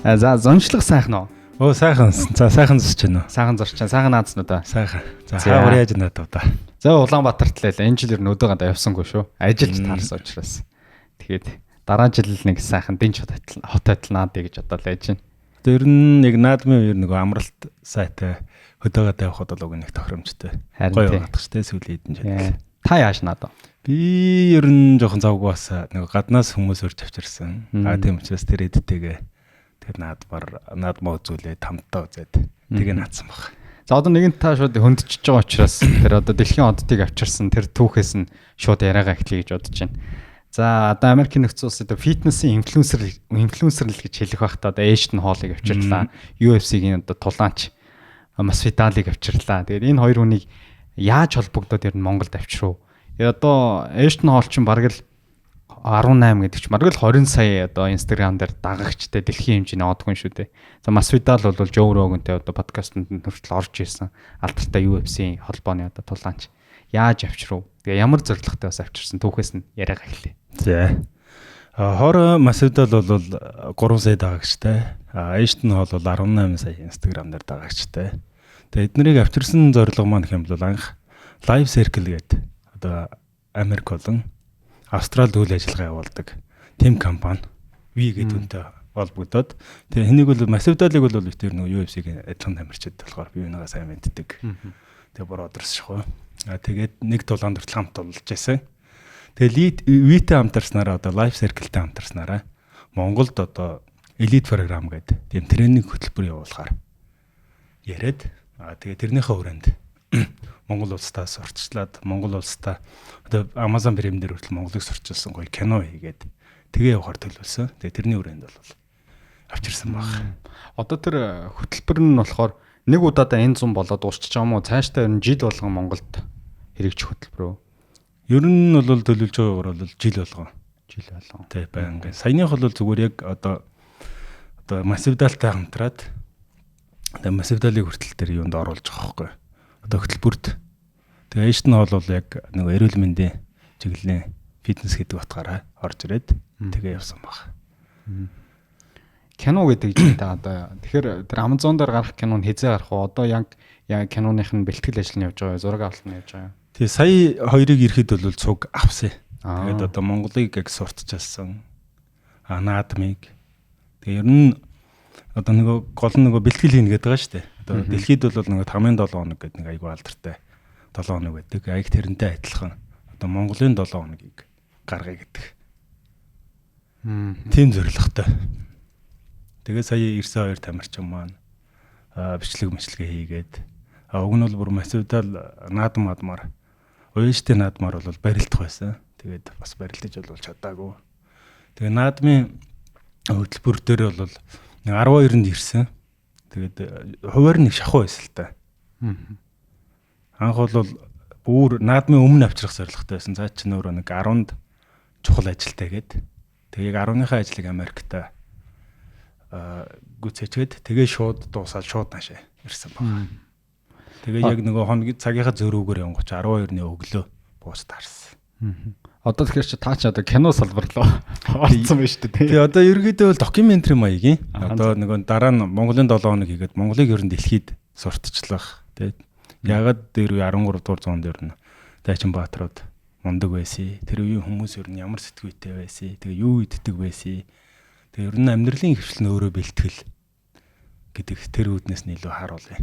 За зончлог сайхан уу? Оо сайхан. За сайхан зурч байна уу? Сайхан зурч, сайхан наацнуу да. Сайхан. За хаагаар яаж надад да. За Улаанбаатарт л энэ жил ер нь өдөөгөө явсангүй шүү. Ажилд таарсан учраас. Тэгээд дараа жил нэг сайхан дэнч хот адилнаад гэж бодоод байж байна. Тэр нь яг наадмын үеэр нөгөө амралт сайтай хөдөөгөө явахад бол нэг тохиромжтой. Гоё гадах штэ сүүлийн хэдэн жил. Та яаж наад вэ? Би ер нь жоохон завгүй бас нөгөө гаднаас хүмүүс урьж авчирсан. Тийм учраас тэр эдтэйгээ тэгээд наадмаа үзүүлээ тамтаа үзээд тэгээ наадсан баг. За одоо нэгэн та шууд хөндчихөж байгаа учраас тэр одоо дэлхийн оддыг авчирсан тэр түүхээс нь шууд яриагаа эхлэе гэж бодож байна. За одоо Америкийн нөхцөл улсад фитнесийн инфлюенсер л гэж хэлэх байхдаа одоо Эйштон Холлыг авчирлаа. UFC-гийн одоо тулаанч Масвидалыг авчирлаа. Тэгээд энэ хоёр хүнийг яаж холбогдоод ер нь Монголд авчирв? Одоо Эйштон Холл чинь бараг л 18 гэдэг чинь бараг л 20 сая одоо Instagram дээр дагагчтай дэлхийн хэмжээний одгон шүү дээ. За Масвидал бол Joe Rogan-тэй одоо подкастт хүртэл орж ирсэн алдартай UFC холбооны одоо тулаанч. Яаж авчирв? Тэгээ ямар зорилготой бас авчирсан түүхээс нь яриагаа эхлэе. За. Хор Масвидал бол 3 сая дагагчтай. Эйштон Холл бол 18 сая Instagram дээр дагагчтай. Тэгээ эднэрийг авчирсан зорилго маань хэм бол анх Live Circle гэдэг одоо Америк болон Австралид үйл ажиллагаа явуулдаг тэм компани V гэдэг үнэтэй холбогдоод тэгээ хэнийг бол Масвидалыг бол тэр нөгөө UFC-ийн адилхан тамирчид болохоор би өнөөгөө сайн мэддэг. Тэгээ бүр одорсчихгүй. Тэгээд нэг тулаанд хүртэл хамт болж байсан. Тэгээ V-тэй хамтарснараа одоо Live Circle-тэй хамтарснараа Монголд одоо Elite програм гэдэг тийм тренинг хөтөлбөр явуулахаар яриад тэгээ тэрнийхээ хүрээнд Монгол улсаас орчлаад Монгол улстай одоо Amazon Prime дээр хүртэл Монголыг сурчилсан гоё кино хийгээд тэгээ явахаар төлөвлөсөн. Тэгээ тэрний хүрээнд бол авчирсан баг. Одоо тэр хөтөлбөр нь болохоор нэг удаадаа энэ зам болоод дуусчих юм уу? Цаашдаа ер нь жил болгон Монголд хэрэгжих хөтөлбөр үү? Ер нь бол төлөвлөж байгаагаар бол жил болгон. Жил болгон. Тэг байнга. Саяных бол зүгээр яг одоо Масвидалтай хамтраад тэгээ Масвидалыг хүртэл тэр юунд оруулж байгаа байхгүй. Одоо хөтөлбөрт. Тэгээ Эйштон Холл бол яг нэг эрүүл мэндийн чиглэлийн фитнес гэдэг утгаараа орж ирээд тэгээ явсан баг. Кино гэдэг чинь та одоо тэгэхээр тэр Amazon дээр гарах кино нь хизээ гарах уу? Одоо яг киноных нь бэлтгэл ажил нь явж байгаа, зураг авалт нь явж байгаа. Тэгээ сая хоёрыг ирэхэд бол цуг авсан. Тэгээд одоо Монголыг яг сурталчилсан. Наадмыг. Тэгээ ер нь одоо нөгөө гол нь нөгөө бэлтгэл хийнэ гэдэг байгаа шүү дээ. Одоо дэлхийд бол нөгөө 5-7 хоног гэдэг нэг айгүй алдартай 7 хоног байдаг. Аяг тэрнтэй адилхан. Одоо Монголын 7 хоногийг гаргая гэдэг. Тийм зорилготой. Тэгээ сая ирсэн хоёр тамирчин маань бичлэг хийгээд уг нь бол бүр Масвидал наадмаар уяжтай наадмаар бол барилдах байсан. Тэгээд бас барилдаж бол чадаагүй. Тэгээ наадмын хөтөлбөр дээр бол 12-нд ирсэн. Тэгээд хуваар нэг шахуу байсан л та. Анх бол бүр наадмын өмнө авчрах зорилготой байсан. Цаа чинь өөрөө нэг 10-нд чухал ажилтай гээд. Тэгээ яг 10-ныхаа ажлыг Америкта гүцээчгээд тэгээ шууд дуусаад шууд наашаа ирсэн баг. Тэгээ яг нөгөө хоногийн цагийнхаа зөрүүгээр явгоч 12-ны өглөө буус таарсан. Одоо тэгэхээр чи таа чи одоо кино салбар руу орсон байна шүү дээ. Тэгээ одоо ерөөдөө бол докюментари маягийн. Одоо нөгөө дараа нь Монголын 7 хоног хийгээд Монголыг ер нь дэлхийд сурталчлах тий. Ягаад дээр 13 дугаар зуунд ер нь Дайчин Баатрууд мундаг байсан. Тэр үеийн хүмүүс ер нь ямар сэтгүүтэй байсан. Тэгээ юу иддэг байсан. Тэгээ ер нь амьдралын хөвчлэн өөрөө бэлтгэл гэдэг тэр үүднээс нь илүү харуулъя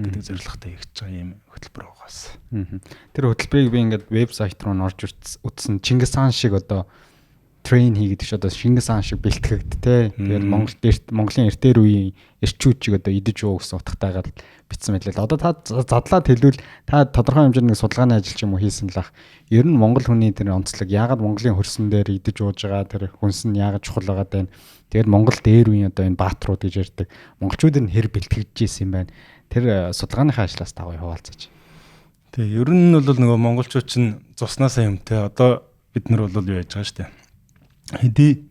гэдэг зорилготой хийж байгаа юм хөтөлбөр байгаас. Тэр хөтөлбөрийг би ингээд вебсайт руу н орж утсан Чингис хаан шиг одоо трейн хийгээд ч одоо Чингис хаан шиг бэлтгэгд те. Тэгээд Монголын эртээр үеийн эрчүүд чиг одоо идэж ууг гэсэн утгатайгаар бичсэн байлээ. Одоо та задлаад хэлвэл та тодорхой хэмжээний судалгааны ажил ч юм уу хийсэн л ах. Ер нь монгол хүний тэр онцлог яагаад Монголын хөрсөн дээр идэж ууж байгаа тэр хүнс нь яагаад чухал байгаад байна. Тэгээд Монгол дээр үеийн одоо энэ баатрууд гэж ярьдаг. Монголчууд нь хэр бэлтгэж ийсэн юм байна. Тэр судалгааныхаа ажлаас тавай хуваалцаж. Тэгээ ер нь бол нөгөө монголчууд чинь цуснасаа юмтэй. Одоо бид нар бол юу яаж байгаа штэ. Хэдий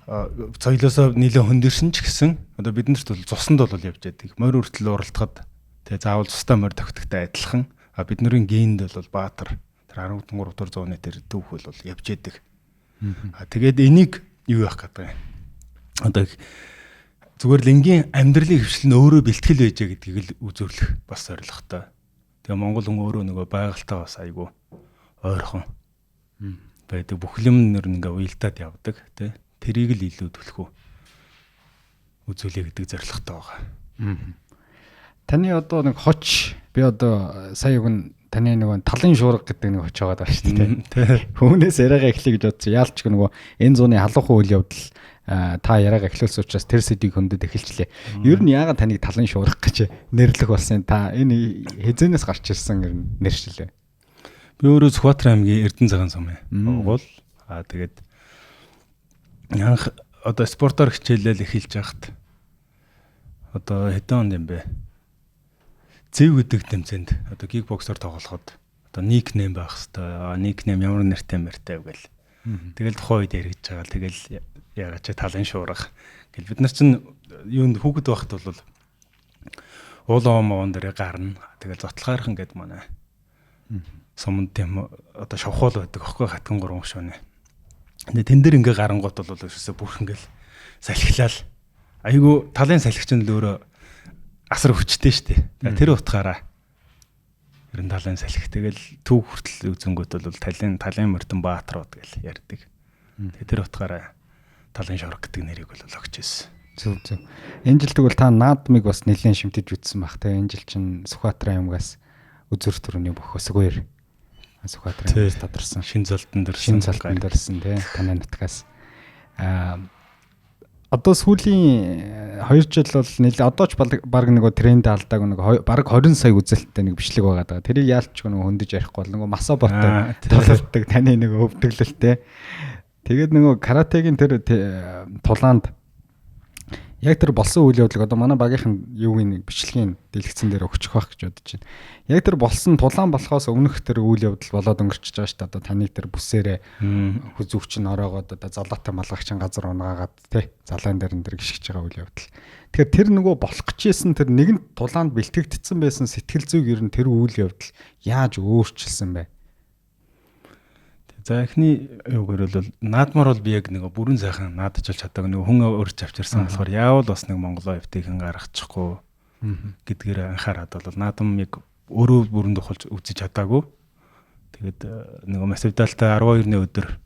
соёлоосоо нэлээд хөндөрсөн ч гэсэн одоо бид нарт бол цуснд бол явж байдаг. Морь хүртэл уралдахад тэгээ заавал цустай морь тогтогтой адилхан. Бид нарын генд бол Баатар тэр 13 дугаар зууны тэр түүх бол явж байдаг. Тэгээд энийг юу яах гэдэг вэ? Одоо зүгээр л энгийн амьдралын хвшил нь өөрөө бэлтгэл байж байгаа гэдгийг л үзүүлэх бас зорилготой. Тэгээ Монгол хүн өөрөө нөгөө байгальтаа бас айгүй ойрхон байдаг. Бүх юм нэр ингээ уялдаад явдаг тий. Тэрийг л илүү төлхөө үзүүлэх гэдэг зорилготой байгаа. Таны одоо нэг хоч би одоо сая үгэн таны нөгөө талын шуурга гэдэг нэг хоч байгаа даа шүү дээ. Хүмүүнээс яриагаа эхлэе гэж бодсон. Яалч нөгөө энэ зууны халуухан үйл явдал та яриагаа эхлүүлсэн учраас тэр сэдвийг хөндөд эхэлчлээ. Ер нь яагаад таныг талын шуурга гэж нэрлэх болсон та энэ хэзэнээс гарч ирсэн нэршлээ. Би өөрөө Сүхбаатар аймгийн Эрдэнэ цагаан сум угуул. Тэгээд анх одоо спортоор хичээлэл эхэлж байхад одоо хэдэн онд юм бэ? Зэв гэдэг тэмцээнд одоо кикбоксоор тоглоход одоо никнейм байх хэвээр. Никнейм ямар нэртэй мэртэй вэ гэл. Тэгэл тухайн үед яригдж байгаа. Тэгэл ягаад ч талын шуурга гэл бид нар чинь юунд хүүхэд байхад бол уулан моон дээр гарна. Тэгэл зотлохаархан гэд манай сумд тийм одоо шавхуул байдаг аахгүй хатган 3 шөнө. Тэн дээр ингээ гарангууд бол ерөөсө бүх ингээл салхилал. Айгу талын салхич нь л өөрөө асар хүчтэй штэ. Тэр утгаараа ер нь талын салхи тэгэл төв хүртэл үзэнгүүт бол талын мөрдөн баатрууд гэл ярьдаг. Тэр утгаараа талын шорог гэдэг нэрийг бол өгч ирсэн. Зөв. Энэ жил тэгвэл та наадмыг бас нэлээд шимтэж үтсэн баг те. Энэ жил чинь Сүхбаатар аймгаас үзүр төрөний бүх өсгөөр Сүхбаатар аймгаас тадарсан. Шин золтон дэрсэн те. Танай нутгаас одоо сүүлийн 2 жил бол нэлээд одоо ч баг нөгөө тренд алдааг нөгөө баг 20 сая үзэлттэй нэг бичлэг байгаа даа. Тэрийг яалч нөгөө хөндөж ярихгүй бол нөгөө масаботой талархдаг таны нөгөө өвдөглөлтэй. Тэгээд нөгөө каратегийн тэр тулаанд яг тэр болсон үйл явдлыг одоо манай багийнхан юугийн бичлэгийн дэлгэцэн дээр өгчих байх гэж бодож байна. Яг тэр болсон тулаан болохоос өмнөх тэр үйл явдал болоод өнгөрчихөж байгаа шүү дээ. Одоо таны тэр бүсээрээ хүзүүгч нь ороогоод одоо залаатай малгайчин газар унгаагаад тий залаан дээр энэ гიშгэж байгаа үйл явдал. Тэгэхээр тэр нөгөө болох гэжсэн тэр нэгэн тулаанд бэлтгэгдсэн байсан сэтгэл зүйг ер нь тэр үйл явдал яаж өөрчилсөн бэ? За эхний юугаар бол наадмаар бол би яг нэг бүрэн сайхан наадаж болж чаддаг нэг хүн өрч авчирсан болохоор яавал бас нэг Монголоо эвтэйхэн гаргачихгүй гэдгээр анхаарад бол наадам яг өөрөө бүрэн тухалж үзэж чадаагүй. Тэгээд нэг масвидалтай 12-ны өдөр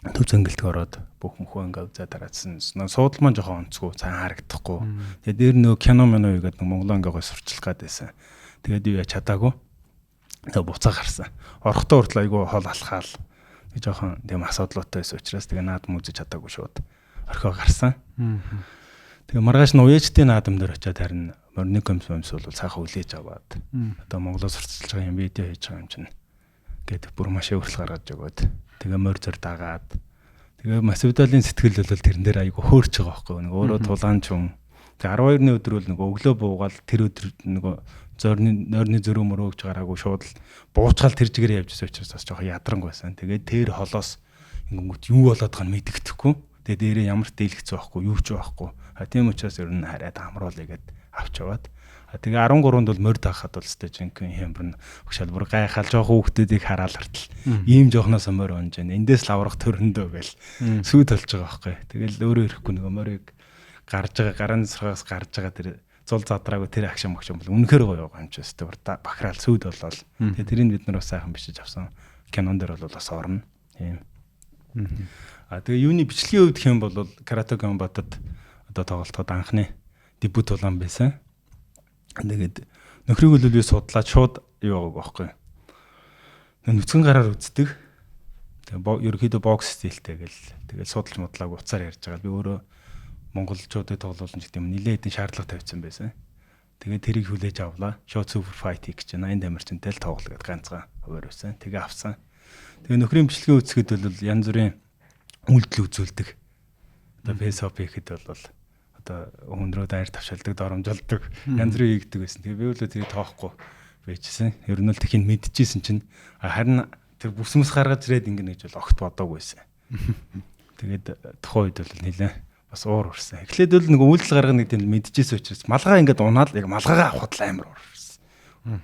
төв зөнгөлтөг ороод бүх мөхөө ингээ үзээ дараацсан. Суудал маань жоохон онцгүй цаан харагдахгүй. Тэгээд дээр нөө кино мөн үгээд нэг Монголоо ингээ гой сурчлах гээд байсан. Тэгээд юу яа чадаагүй. Тэгээд буцаа гарсан. Орохдоо хүртэл айгүй хол алхаал. Тэг жоохон тийм асуудлуутай байсан учраас тэгээ наадам үзэж чадаагүй шууд орхио гарсан. Тэгээ маргааш нь уяжтын наадам дээр очиад харин морник юмс бол цаахан үлээж аваад одоо Монголоос сурталчилж байгаа юм видео хийж байгаа юм чинь гээд бүр маш өөрчлөлт гаргаж өгөөд тэгээ морь зөр дагаад тэгээ масвидалын сэтгэл бол тэрэн дээр айгу хөөрч байгаа байхгүй нэг өөрөө тулаанч хүн. Тэгээ 12-ны өдөр бол нэг өглөө буугаал тэр өдөр нэг нойрны зөрөө мөрөөж гараагүй шууд л буучгаал тэр чигээр явж байсан учраас бас жоохон ядранг байсан. Тэгээд тэр холоос ингэнгүүт юу болоод байгаа нь мэддэхгүй. Тэгээд дээрээ ямар дийлэгц байхгүй, юу ч байхгүй. Тийм учраас ер нь хараад амруулъя гэд авч яваад. Тэгээ 13-нд бол морь даахад бол өстэй жинхэнэ хямбар хөшөөл бүр гайхал жоохон хүүхдүүдийг хараал хартал. Ийм жоохноос морь онж байна. Эндээс л аврах төрөндөө гэл сүйд толж байгаа байхгүй. Тэгэл өөрөө ирэхгүй нөгөө морийг гарж байгаа гарааны саргаас гарж байгаа тэр зул задраагүй тэр агшин могшин бол үнэхээр гоё юм ч өстэй бахраал сүйд болол. Тэгээ тэрийг бид нар бас сайхан бичиж авсан. Кинон дээр бол бас орно. Тийм. Тэгээ юуны бичлэгийн үед хэм бол Карате Комбатад одоо тоглолтод анхны дебют улаан байсан. Тэгээд нөхрийг бол би судлаад шууд юу байгааг байхгүй. Нүцгэн гараар үздэг. Тэгээ ерөөхдөө бокс стилтэй гэл тэгээд судалж модлааг уцаар ярьж байгаа. Би өөрөө монголчуудад тоглоулсан ч гэдэм нилээд хэдэн шаардлага тавьсан байсан. Тэгээд тэрийг хүлээж авлаа. Shot Super Fight гэж 80 тамирчинтай л тоглол гэдэг ганцхан хуваар байсан. Тэгээ авсан. Тэгээ нөхрийн бичлэгээ үзэхэд бол янз бүрийн үйлдэл үзүүлдэг. Одоо face off хийхэд бол одоо хүндрөө дайр тавшаалдаг, доромжолдог, янз бүрийн хийгдэг байсан. Тэгээ би бол тэрийг тоохгүй байжсэн. Ер нь л тэхин мэдчихсэн чинь харин тэр бүсмэс гаргаж ирээд ингэнэ гэж бол огт бодоагүй байсан. Тэгээд тухайн үед бол нэлээ бас уур урсан. Эхлээд бол нэг үйлдэл гаргах нэг тийм мэдчихсэн учраас малгай ингээд унаал яг малгайгаа авахд амар уур урсан.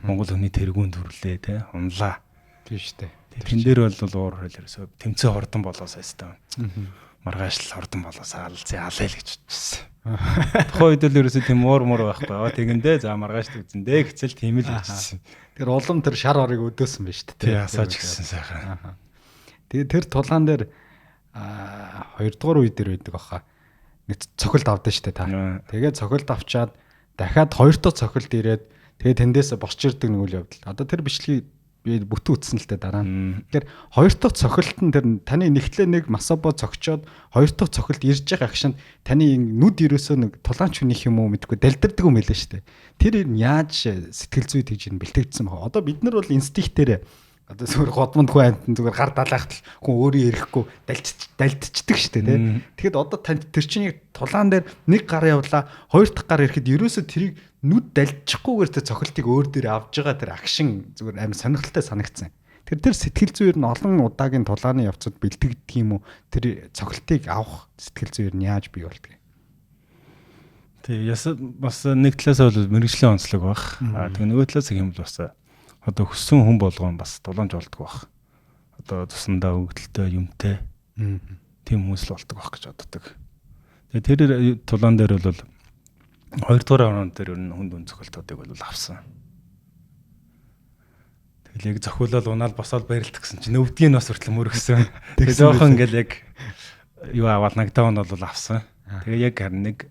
Монгол хүний тэргүүн төрлөө те унлаа. Тийм шүү дээ. Тэн дээр бол уур хөл ерөөсөө тэмцээ хордон болоос хайстай. маргааш л ордон болоосаа алзаа алъя л гэж бодчихсон. Тухайн үед л ерөөсөө тийм муур байхгүй. Тэгэндээ за маргааш үзэндээ гэцэл тийм л хэлсэн. Тэр улам тэр шар орыг өдөөсөн ба шүү дээ. Тий асааж гисэн сайхан. Тэгээ тэр тулгаан дээр 2 дугаар үе дээр байдаг баха. Нэг цохилт авдаа шүү дээ та. Тэгээ цохилт авчаад дахиад 2 дахь цохилт ирээд тэгээ тэндээс босч ирдэг нэг үйл явдал. Одоо тэр бичлэгийг би бүтэн үтсэн л дээ дараа нь. Тэгэхээр 2 дахь цохилт нь тэр таны нэгтлээ нэг масабо цогчоод 2 дахь цохилт ирж байгаа агшинд таны нүд ерөөсөө нэг тулаанч хүнийх юм уу мэдгүй далдирдаг юм хэлээ шүү дээ. Тэр яаж сэтгэл зүй тэгж бэлтгэгдсэн баг. Одоо бид нар бол инстинктээр одоо зүгээр годмонд хүн амт зүгээр гар далаахт л хүн өөрийн эрэхгүй дальдчихдаг шүү дээ тий. Тэгэхэд одоо танд тэр чинь тулаан дээр нэг гар явлаа 2 дахь гар ирэхэд ерөөсөө тэрийг нүд дальдчихгүйгээр тэр цохилтыг өөр дээр авж байгаа тэр агшин зүгээр амар сонирхолтой санагдсан. Тэр сэтгэл зүйр нь олон удаагийн тулааны явцад бэлтгэдэг юм уу? Тэр цохилтыг авах сэтгэл зүйр нь яаж бий болдгийг. Тэг бас нэг талаас бол мэрэгжлийн онцлог баг. Тэг нөгөө талаас юм бол бас одоо хүссэн хүн болгоом бас дуламж болдог баг. Одоо тусандаа өгдөлтөө юмтай. Тийм хүмүүс л болдог баг гэж боддог. Тэгээ тэр тулаан дээр бол 2 дугаар орон дээр ер нь хүнд цохилтуудыг бол авсан. Тэгэл яг зохиолол унаал босоод барилт гэсэн чинь өвдгийн бас хүртэл мөрөгсөн. Тэгээ жоохон ингээл яг юу аваад нагдаа нь бол авсан. Тэгээ яг харин нэг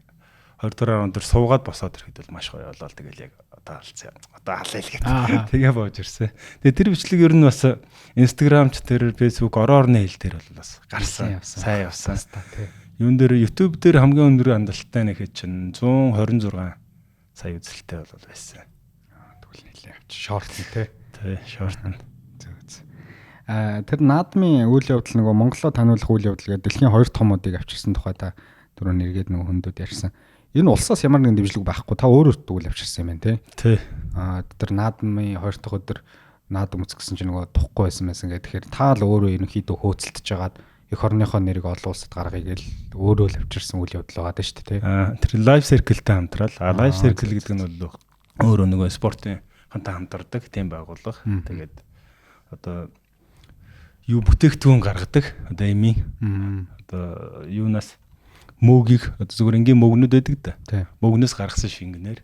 20 дугаар орон дээр суугаад босоод ирэхэд бол маш гоё болол тэгэл яг одоо алцсан. Одоо халаа л гэдэг. Тэгээ бууж ирсэн. Тэгээ тэр бичлэг ер нь бас Instagram ч тэр Facebook орны хэл дээр бол бас гарсан. Сайн явсан. Юун дээр YouTube дээр хамгийн өндөр хандлттай нэг хэд чинь 126 сая үзэлттэй бол байсан. Тэгвэл нэлээ авч шорт нь тий. Тий, шорт нь. Тэр наадмын үйл явдал нөгөө Монголоо таниулах үйл явдал гэдэг дэлхийн 2 томуудыг авчирсан тухай та түрүү нэргээд нөгөө хүндүүд ярьсан. Энэ улсаас ямар нэгэн дэмжлэг байхгүй. Та өөрөө төгөл авчирсан юм байна тий. Тэр наадмын 2 дахь өдөр наадам үзсэн чинь нөгөө тухгүй байсан гэсэн. Тэгэхээр та л өөрөө ерөнхийдөө хөөцөлдөж жагаад эх орныхоо нэрийг олон улсад гаргая гэл өөрөө л авчирсан үйл явдал байгаа даа шүү дээ тий. Тэр Live Circle-тэй хамтрал. Live Circle гэдэг нь бол өөрөө нөгөө спортын хантай хамтардаг тийм байгууллага. Тэгээд одоо юу бүтээгдэхүүн гаргадаг. Одоо эмийн одоо юунаас мөөгийг одоо зүгээр ингийн мөгнүүд байдаг да. Мөгнөөс гаргасан шингэнээр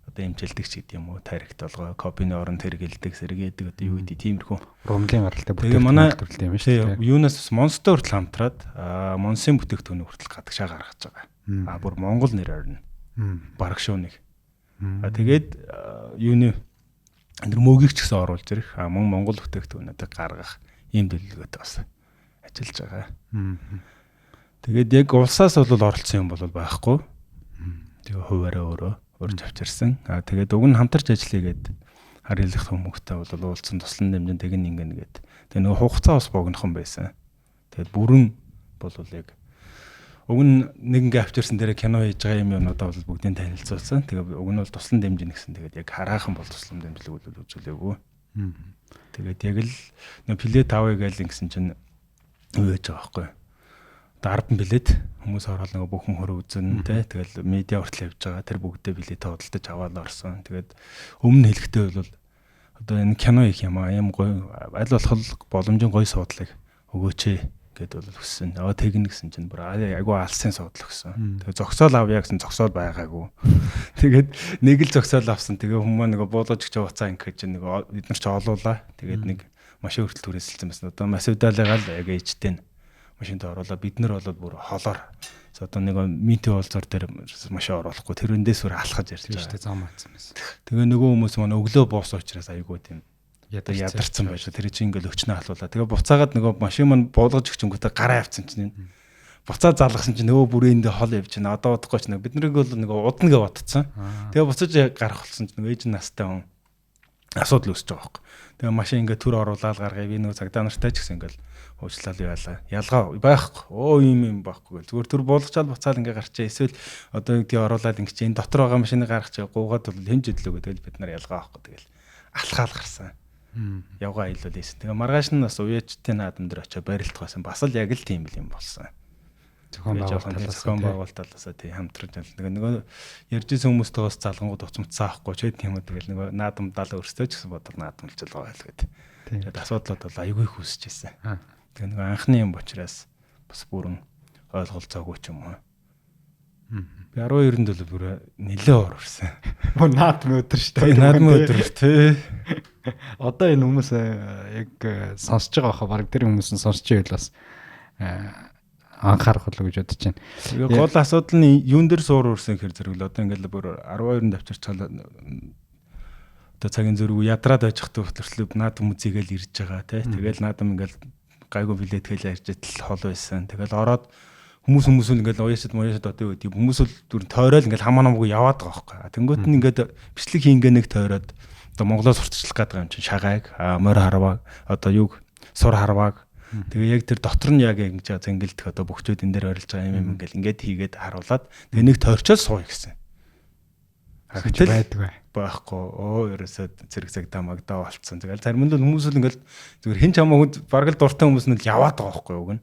одоо эмчилдэгч гэдэг юм уу, тарихт болгоо, копины оронд хэрэгэлдэг, сэргээдэг одоо юу гэдэг тиймэрхүү урмлын гаралтай бүтээгдэхүүн төрөлт юм шүү дээ. Юунаас Монстер хүртэл хамтраад Монсын бүтээгдэхүүний хүртэл гадагшаа гаргаж байгаа. Бүр Монгол нэр орно. Бараг шүү нэг. Тэгээд юуны энэ мөөгийг ч гэсэн оруулж ирэх, мөн Монгол бүтээгдэхүүнүүдийг гаргах ийм төлөвлөгөөтэй бас ажиллаж байгаа. Тэгээд яг улсаас бол оролцсон юм бол байхгүй. Тэгээ хуваараа өөрөө урьж авчирсан. Тэгээд уг нь хамтарч ажиллая гэд харилцах хүмүүстээ бол уулзсан туслан дэмжин тэг ингэн гээд. Тэгээ нөгөө хугацаа бас богинохон байсан. Тэгээд бүрэн бол яг уг нь нэг ингээ авчирсан дээр кино хийж байгаа юм одоо бол бүгдийг танилцуулсан. Тэгээ уг нь бол туслан дэмжин гэсэн. Тэгээд яг хараахан бол туслан дэмжлэг бол үзүүлээгүй. Тэгээд яг л нөгөө плет авъя гээл ингэсэн чинь юу яаж байгаа байхгүй. 10 билет хүмүүс ороод нөгөө бүхэн хөрөө үзэн тэ тэгэл медиа хүртэл явж байгаа тэр бүгдээ билетээ худалдаж аваад орсон. Тэгээд өмнө хэлэхдээ бол одоо энэ кино их юм аа юм гоё аль болох боломжийн гоё суудлыг өгөөч гэд бол хүссэн. Тэгнэ гэсэн чинь бүр айгүй алсын суудлаа өгсөн. Тэгээд зогсоол авъя гэсэн зогсоол байгаагүй. Тэгээд нэг л зогсоол авсан. Тэгээ хүмүүс нөгөө буулгаж өгч уцаа ингээд чинь нөгөө бид нар ч олуулаа. Тэгээд нэг машин хүртэл түрээсэлсэн байсан. Одоо Масвидалыгаа л яг ээжтэй машинд оруулаад бид нар бол бүр холоор одоо нэг минти уулзаар дээр машин оруулахгүй тэрүүндээс бүр алхаж ярьж байгаа. Тэ зам маацсан байсан. Тэгээ нөгөө хүмүүс манай өглөө боос учраас айгүй тийм ядарсан байж. Тэр чинь ингээл өчнөө халуулаа. Тэгээ буцаагаад нөгөө машин маань буулгаж өгчөнгөтэй гараа авцсан чинь буцаа залгасан чинь нөгөө бүрээндээ хол явж байна. Одоо удахгүй ч бид нарыг бол нөгөө удна гэж бодцсон. Тэгээ буцаж гарах болсон чинь нөгөө ээж настай хүн асуудал үүсэж байгаа байхгүй. Тэгээ машин ингээд төр оруулаад гаргая. Би нөгөө цагдаа нартай ч гэсэн ингээл уучлал яалаа. Ялгаа байхгүй. Ийм байхгүй гэл. Зүгээр төр буулгачаал буцаал ингээ гарчаа. Эсвэл одоо гэдгийг оруулаад ингээ энэ дотор байгаа машиныг гаргачих гуугаад бол хэмж идлээ гэдэг бид нар ялгаа байхгүй. Тэгэл алхаал гарсан. Явгаа аялал ийсэн. Тэгээ маргааш нь бас уяачтын наадам дээр очиж барилт гойсон. Бас л яг л тийм юм болсон. Зохион байгуулалтаасаа тий хамтраж нөгөө ярьжсэн хүмүүстэйгээс залгангууд уцмцсан аахгүй ч тийм үү тэгэл нөгөө наадам 70 өрстэй ч гэсэн бодор наадамлж байгаа л гэдэг. Тэгээд асуудлууд бол аягүй их үүсэж ирсэн. Тэгээ нөгөө анхны юм учраас бас бүрэн ойлголцоогүй ч юм уу. Би 12-нд бол бүр нэлээд ор урсан. Мөн наадмын өдөр шүү дээ. Наадмын өдөр тий. Одоо энэ хүмүүс яг сонсож байгаа хаа баг тэр хүмүүс нь сонсч ивэл бас анхаарах болов гэж бодож байна. Тэгээ гол асуудал нь юун дээр суур урсан гэхээр зэрэг л одоо ингээл бүр 12-нд авчирчаал одоо цагийн зүрх ядраад байж хат хөтлөв наадам үзийгээл ирж байгаа тий. Тэгэл наадам ингээл гайгүй билет тэгэл ярьж идэл хол байсан. Тэгэл ороод хүмүүс ингээл уяасад одоо юу гэдэг хүмүүс л дүр тойрол ингээл хамаа намгүй яваад байгаа байхгүй. Тэнгүүт нь ингээд бичлэг хийнгээ нэг тойроод одоо Монголоос сурталчлах гэдэг юм чинь шагааг морь харвааг одоо юг сур харвааг тэгээ яг тэр дотор нь яг ингэж зэнгэлдэх одоо бөхчүүд энэ дээр ойрлж байгаа юм ингээл ингээд хийгээд харуулад тэгээ нэг тойрчоос сууя гэсэн. Хагтал байдаг байхгүй. Ерөөсөө зэрэг цагтаа магдаа болцсон. Тэгэл зарим нь хүмүүс л ингээл зүгээр хин ч хамаагүй бараг л дуртай хүмүүс нь л яваад байгаа байхгүй юу гэн.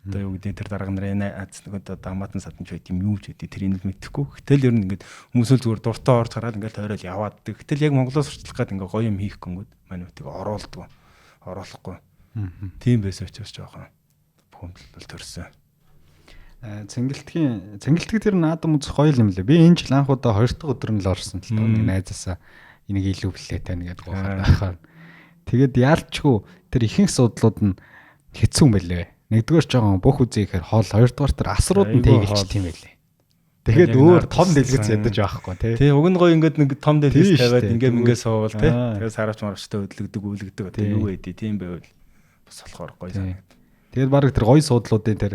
Одоо юу гэдэг тэр дарга нарын одоо дамаатан саданч байт юм юу ч гэдэг тэрийг л мэдэхгүй. Гэтэл ер нь ингээд хүмүүс л зүгээр дуртай орж хараад ингээд тойрол яваад. Гэтэл яг Монголоос сурчлах гээд ингээд гоё юм хийхгүй гингүүд манайвтыг оруулдгүй. Оруулахгүй. Тийм байсан учраас жоохон бухимдал төрсөн. Цэнгэлтэг тэр наадам үзэх гоё юм лээ. Би энэ жил анх удаа 2 дахь өдөр нь л орсон л тоо нэг найзаасаа энийг илүү билээ тань гэдэг байхаар. Тэгээд яалчгүй тэр ихэнх судлууд нь хэцүү юм байлээ. Нэгдүгээр жоохон бүх үзье гэхээр хол, хоёрдугаар тэр асрууд нь тэгэлч тийм байлээ. Тэгээд өөр том дэлгэц ядаж байхгүй тий. Тэг уг нь гоё ингээд нэг том дэлгэц тавиад ингээд суувал тий. Тэгээд саравч марвчтай өдлөгдөг тий юу вэ тийм байвал бас болохоор гоё санагдав. Тэгээд баг тэр гоё суудлуудын тэр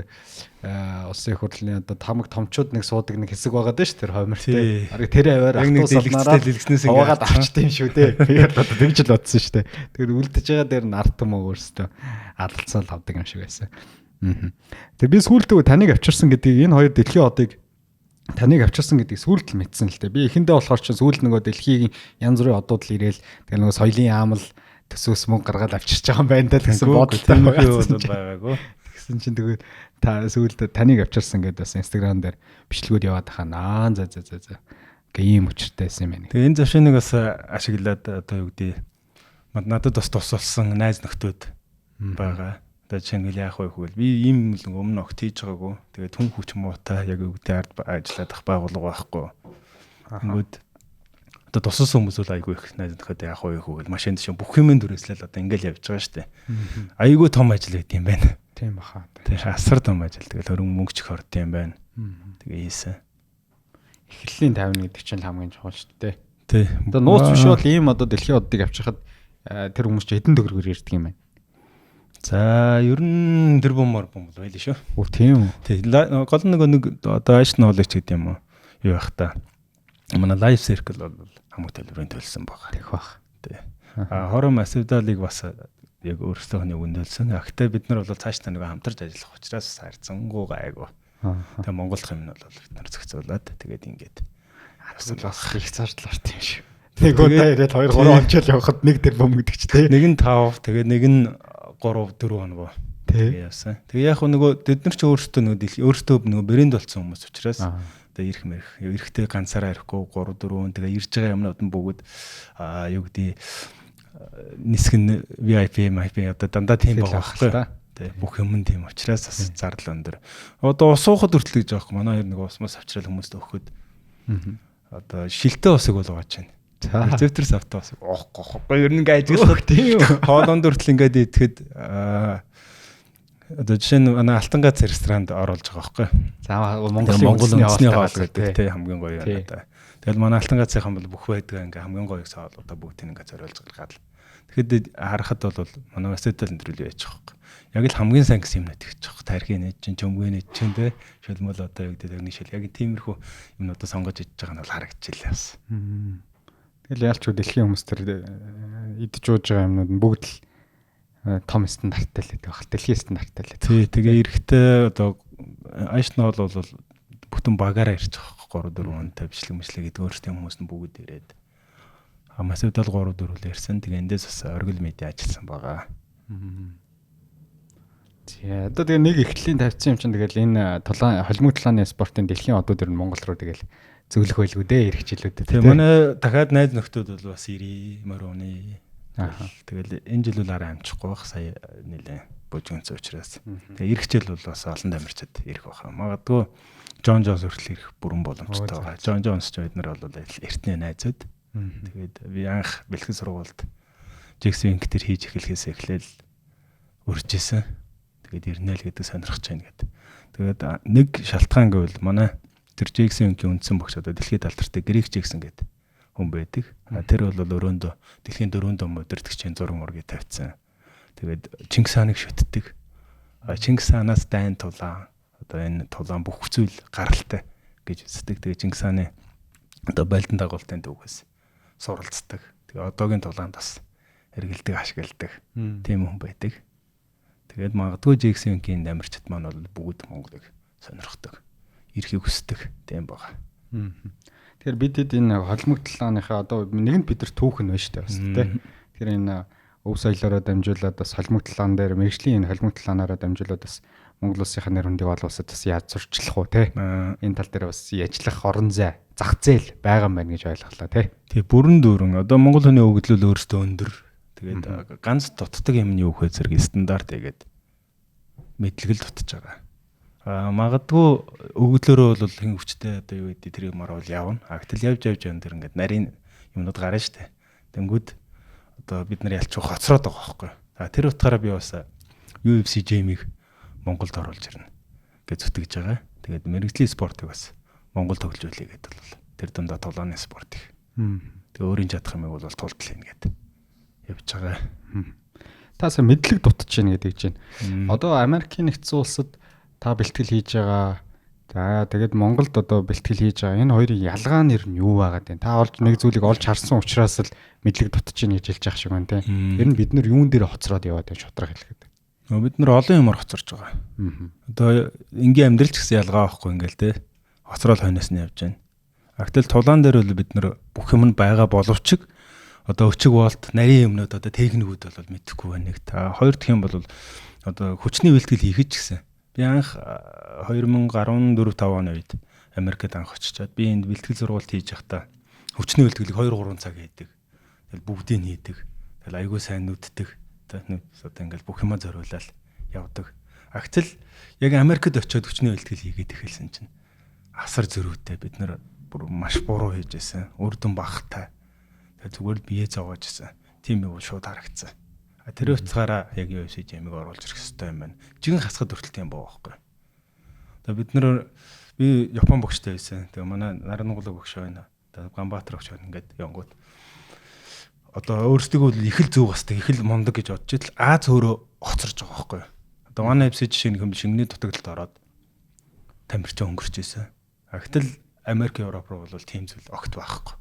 улсын их хурлын одоо тамаг томчууд нэг суудаг нэг хэсэг байгаа дээ ш тэр хоймор тий. Баг тэр аваар автобусаараа дэлгэцнээс ингээд авчтай юм шүү дээ. Тэгээд одоо тэгж л бодсон шүү дээ. Тэгээд үлдэж байгаа дээр нь ард юм өөрөөсөө алалцаал авдаг юм шиг байсан. Тэгээд би сүүлдээ таныг авчирсан гэдгийг энэ хоёр дэлхийн одыг таныг авчирсан гэдгийг сүүлд л мэдсэн л дээ. Би эхэндээ болохоор ч сүүлд нөгөө дэлхийн янз бүрийн одууд л ирээл тэгээд нөгөө соёлын яамл төсөөс мөнгө гаргаад авчирч байгаа юм байна даа гэсэн бодолтой байгаагүй. Тэгсэн чинь тэгээд та сүүлдээ таныг авчирсан гэдээ бас Instagram дээр бичлэгүүд яваад хаа за гээ ийм өчртэй байсан юм байна. Тэгээ энэ завшиныг бас ашиглаад одоо юу гэдэг надад бас тус болсон найз нөхдүүд байгаа. Одоо жишээл яах вэ гэвэл би ийм өмнө огт хийж байгаагүй. Тэгээд хүн хүч муутай яг юу гэдэг ард ажиллаад ах байгуулга байхгүй. Ингээд одоо туссан хүмүүс бол айгүй их найз нөхөд яах вэ гэвэл машин дэшин бүх юмэн дүрээслэл одоо ингээл явж байгаа штэ. Айгүй том ажил байт юм байна. Тийм баха. Тэгээ асар том ажил. Тэгэл хөрөнгө мөнгө ч хорд юм байна. Тэгээ хийсэн. Эхлэлийн 50 гэдэг чинь хамгийн чухал шүү дээ. Тий. Одоо нууц биш бол ийм одоо дэлхийн одыг авчихад тэр хүмүүс чинь хэдэн төгрөгөөр ирдэг юм байна. За ер нь тэр бомор бом бол байл шүү. Оо тийм үү. Тий. Гол нэг одоо ашиг knowledge гэдэг юм уу? Юу байх та. Манай live circle бол хамаг төлбөрийн төлсөн байгаа. Тэгэх бах. Тий. Хором Масвидалыг бас яг өөрсдөө өндөлсөн. Гэхдээ бид нар бол цааш та нэг хамтарч ажиллах учраас харьцангуй гайгүй. Тэгээ Монголх юм нь бол бид нар зохицуулаад тэгээд ингээд бас их зардлаарт юм шүү. Нэг удаа ирээд 2-3 онцол явахад нэг тэр бом гэдэг чи тий. Нэг нь 5, тэгээд нэг нь 3-4 хоног. Тэгээ явсан. Тэгээ яг нөгөө бид нар ч өөрсдөө нөгөө брэнд болсон хүмүүс учраас одоо эрэхтэй ганцаараа ирэхгүй 3-4 тэгээ ирж байгаа юмнууд нь бүгд юу гэдэг нисгэн VIP одоо дандаа тийм байгаа байхгүй. Тэ бүх юм тийм учраас бас зардал өндөр. Одоо ус уухад хүртэл гэж байгаа юм. Манай хоёр нэг усмаас авчрал хүмүүст өгөхөд одоо шилтэй усыг бол угааж байна. Рецепторс автоос оохгүй ер нь ингээд ажиглах тийм хоолонд хүртэл ингээд идэхэд одоо жишээ нь манай Алтан гац ресторанд оруулж байгаа байхгүй. За Монгол үндэсний хоол гэдэг тийм хамгийн гоё юм да. Тэгэл манай Алтан гацынхан бол бүх байдаг ингээ хамгийн гоё хоолуудаа бүгдийг ингээ зориулж гаргаад л. Тэгэхэд харахад бол манай Васитал өндрөл байж байгаа байхгүй. Яг л хамгийн сайн гэсэн юм нэгтгэж байгаа. Тархины нэж чинь, чөмгөний нэж чинь те шөлмөл одоо яг гэдэг нэг шил яг тиймэрхүү юмнуудаа сонгож иж байгаа нь бол харагдчихлаа бас. Тэгэл яалч дэлхийн хүмүүс төр идж ууж байгаа юмнууд нь бүгд л том стандарттай л байдаг баг. Дэлхийн стандарттай л байдаг. Тий, тэгээ эрэхтэй одоо Айшнол бол бүтэн багаараа ирж байгаа 3-4 хүнтэй бичлэг мэтлэг гэдэг өөрсдөө хүмүүс нь бүгд ирээд Масвидал 3-4 л ирсэн. Тэгээ эндээс бас оргил медиа ажилласан байгаа. Тэгээ одоо тэгээ нэг эхлэлийн тавьсан юм чинь тэгэл энэ холимог талааны спортын дэлхийн одууд ер нь Монгол руу тэгэл зөвлөх байлгүй дээ эрхчлүүдээ. Тэгээ манай дахиад найз нөхдүүд бол бас ирээ мөрөний. Тэгэл энэ жил бол арай амжихгүй байх сая нэлээ бужигнц учраас. Тэгээ ирэх жил бол бас олон тамирчид ирэх байхаа. Магадгүй Джон Джонс хүртэл ирэх бүрэн боломжтой байгаа. Джон Джонс ч бид нар бол эртний найзууд. Тэгээд би анх бэлтгэл сургуульд Джекс Винг тэр хийж эхлэхээс эхлээл үржижсэн. Тэгээд ирнэ л гэдэг сонирхож байна гэдэг. Тэгээд нэг шалтгаан гэвэл манай тэр Джекс Вингийн үндсэн багш одоо дэлхийд алдартай Грек Джексон гэдэг хүн байдаг. Тэр бол өрөөндөө дэлхийн 4 дом удирдагчийн зураг мургийг тавьсан. Тэгээд Чингис хааныг шүтдэг. Чингис хаанаас дайн тулаан одоо энэ тулаан бүх зүйл гаралтай гэж үздэг. Тэгээд Чингис хааны одоо байлдан дагуултын дүүгээс суралцдаг. Тэгээд одоогийн тулаанд бас эргэлдэг, ашигладаг тийм хүн байдаг. Тэгээд магадгүй Джексонгийн амирчид маань бол бүгд Монголыг сонирхдаг, ирэхийг хүсдэг тийм байгаа. Тэгэхээр бид энэ холимогдлооныхаа одоо нэгэнд бид нар түүхэн байна шүү дээ бас тийм. Тэгэхээр энэ өв соёлоороо дамжуулаад бас холимогдлоон дээр мэргэжлийн энэ холимогдлоонаараа дамжуулаад бас Монгол улсынхаа нэр хүндийг олон улсад бас яаж зурчлах уу те. Энэ тал дээр бас ажиллах орон зай, зах зээл байгаа юм байна гэж ойлголоо те. Тэгээ бүрэн дүүрэн одоо Монгол хүний өгөгдлөл өөрөөсөө өндөр. Тэгээд ганц дутдаг юм нь юу вэ зэрэг стандарт игээд мэдлэгэл дутж байгаа. Магадгүй өгөгдлөөрөө бол хэн хүчтэй одоо юу гэдэг тэрийг марвал явна. Гэтэл явж явж тэр ингээд нарийн юмнууд гарна штэ. Тэнгүүд одоо бид нар ялч хоцроод байгаа байхгүй. Тэр утгаараа би бас UFC Gym-ийг Монголд оруулж ирнэ гэж зүтгэж байгаа. Тэгээд мэрэгжлийн спортыг бас Монгол төгөлжүүлэе гэдэг бол тэр дундаа тулааны спорт их. Тэгээ өөрийн чадах юмыг бол тултал хийнэ гэдэг явж байгаа. Таасаа мэдлэг дутж байна гэдэг чинь. Одоо Америкийн нэгдсэн улсад та бэлтгэл хийж байгаа. За тэгээд Монголд одоо бэлтгэл хийж байгаа. Энэ хоёрын ялгаа нэр нь юу байгаад байна? Та олж нэг зүйлийг олж харсан учраас л мэдлэг дутж байна гэж хэлж байгаа шиг байна тийм. Ер нь бид нар юун дээр хоцроод яваад байна шудраг хэлэхэд. Бид нар олон юмар хоцорж байгаа. Одоо энгийн амьдрал ч гэсэн ялгаа байхгүй ингээл те. Хоцрол хойноос нь явж байна. Гэтэл тулаан дээр бол бид нар бүх юм байгаа боловч одоо өчиг болт нарийн юмнууд одоо техникүүд бол мэдэхгүй байна нэг. Та хоёр дахь юм бол одоо хүчний бэлтгэл хийхэд ч гэсэн. Би анх 2014-5 оны үед Америкт анх очичоод би энд бэлтгэл сургалт хийж байхдаа хүчний бэлтгэлийг 2-3 цаг хийдэг. Тэгэл бүгдийг хийдэг. Тэгэл айгүй сайн нүддэг. Одоо ингээл бүх юма зориулаад явдаг. Гэтэл яг Америкт очиод хүчний бэлтгэл хийгээд эхэлсэн чинь асар зөрүүтэй бид нар бүр маш буруу хийжсэн. Үр дүн багтай. Тэгээ зүгээр л бие зовоож исэн. Тийм юм шууд харагдсан. Тэр утгаараа яг UFC Gym-ийг оруулж ирэх хэрэгтэй юм байна. Жигэн хасахад хүртэл тийм боо байхгүй. Тэгээ бид нар би Япон бокстай байсан. Тэгээ манай Нарангулаг бокс байна. Тэгээ Ганбаатар бокс байна ингээд янгууд. Одоо өөрсдөө их л зөв басдаг, их л мундаг гэж бодож итэл Аз өөрөө хоцорж байгаа байхгүй. Одоо манай UFC жишээ нэг юм шингэний дутагдлалд ороод тамирчаа өнгөрч исэн. Гэтэл Америк, Европ руу бол тийм зүйл огт байхгүй.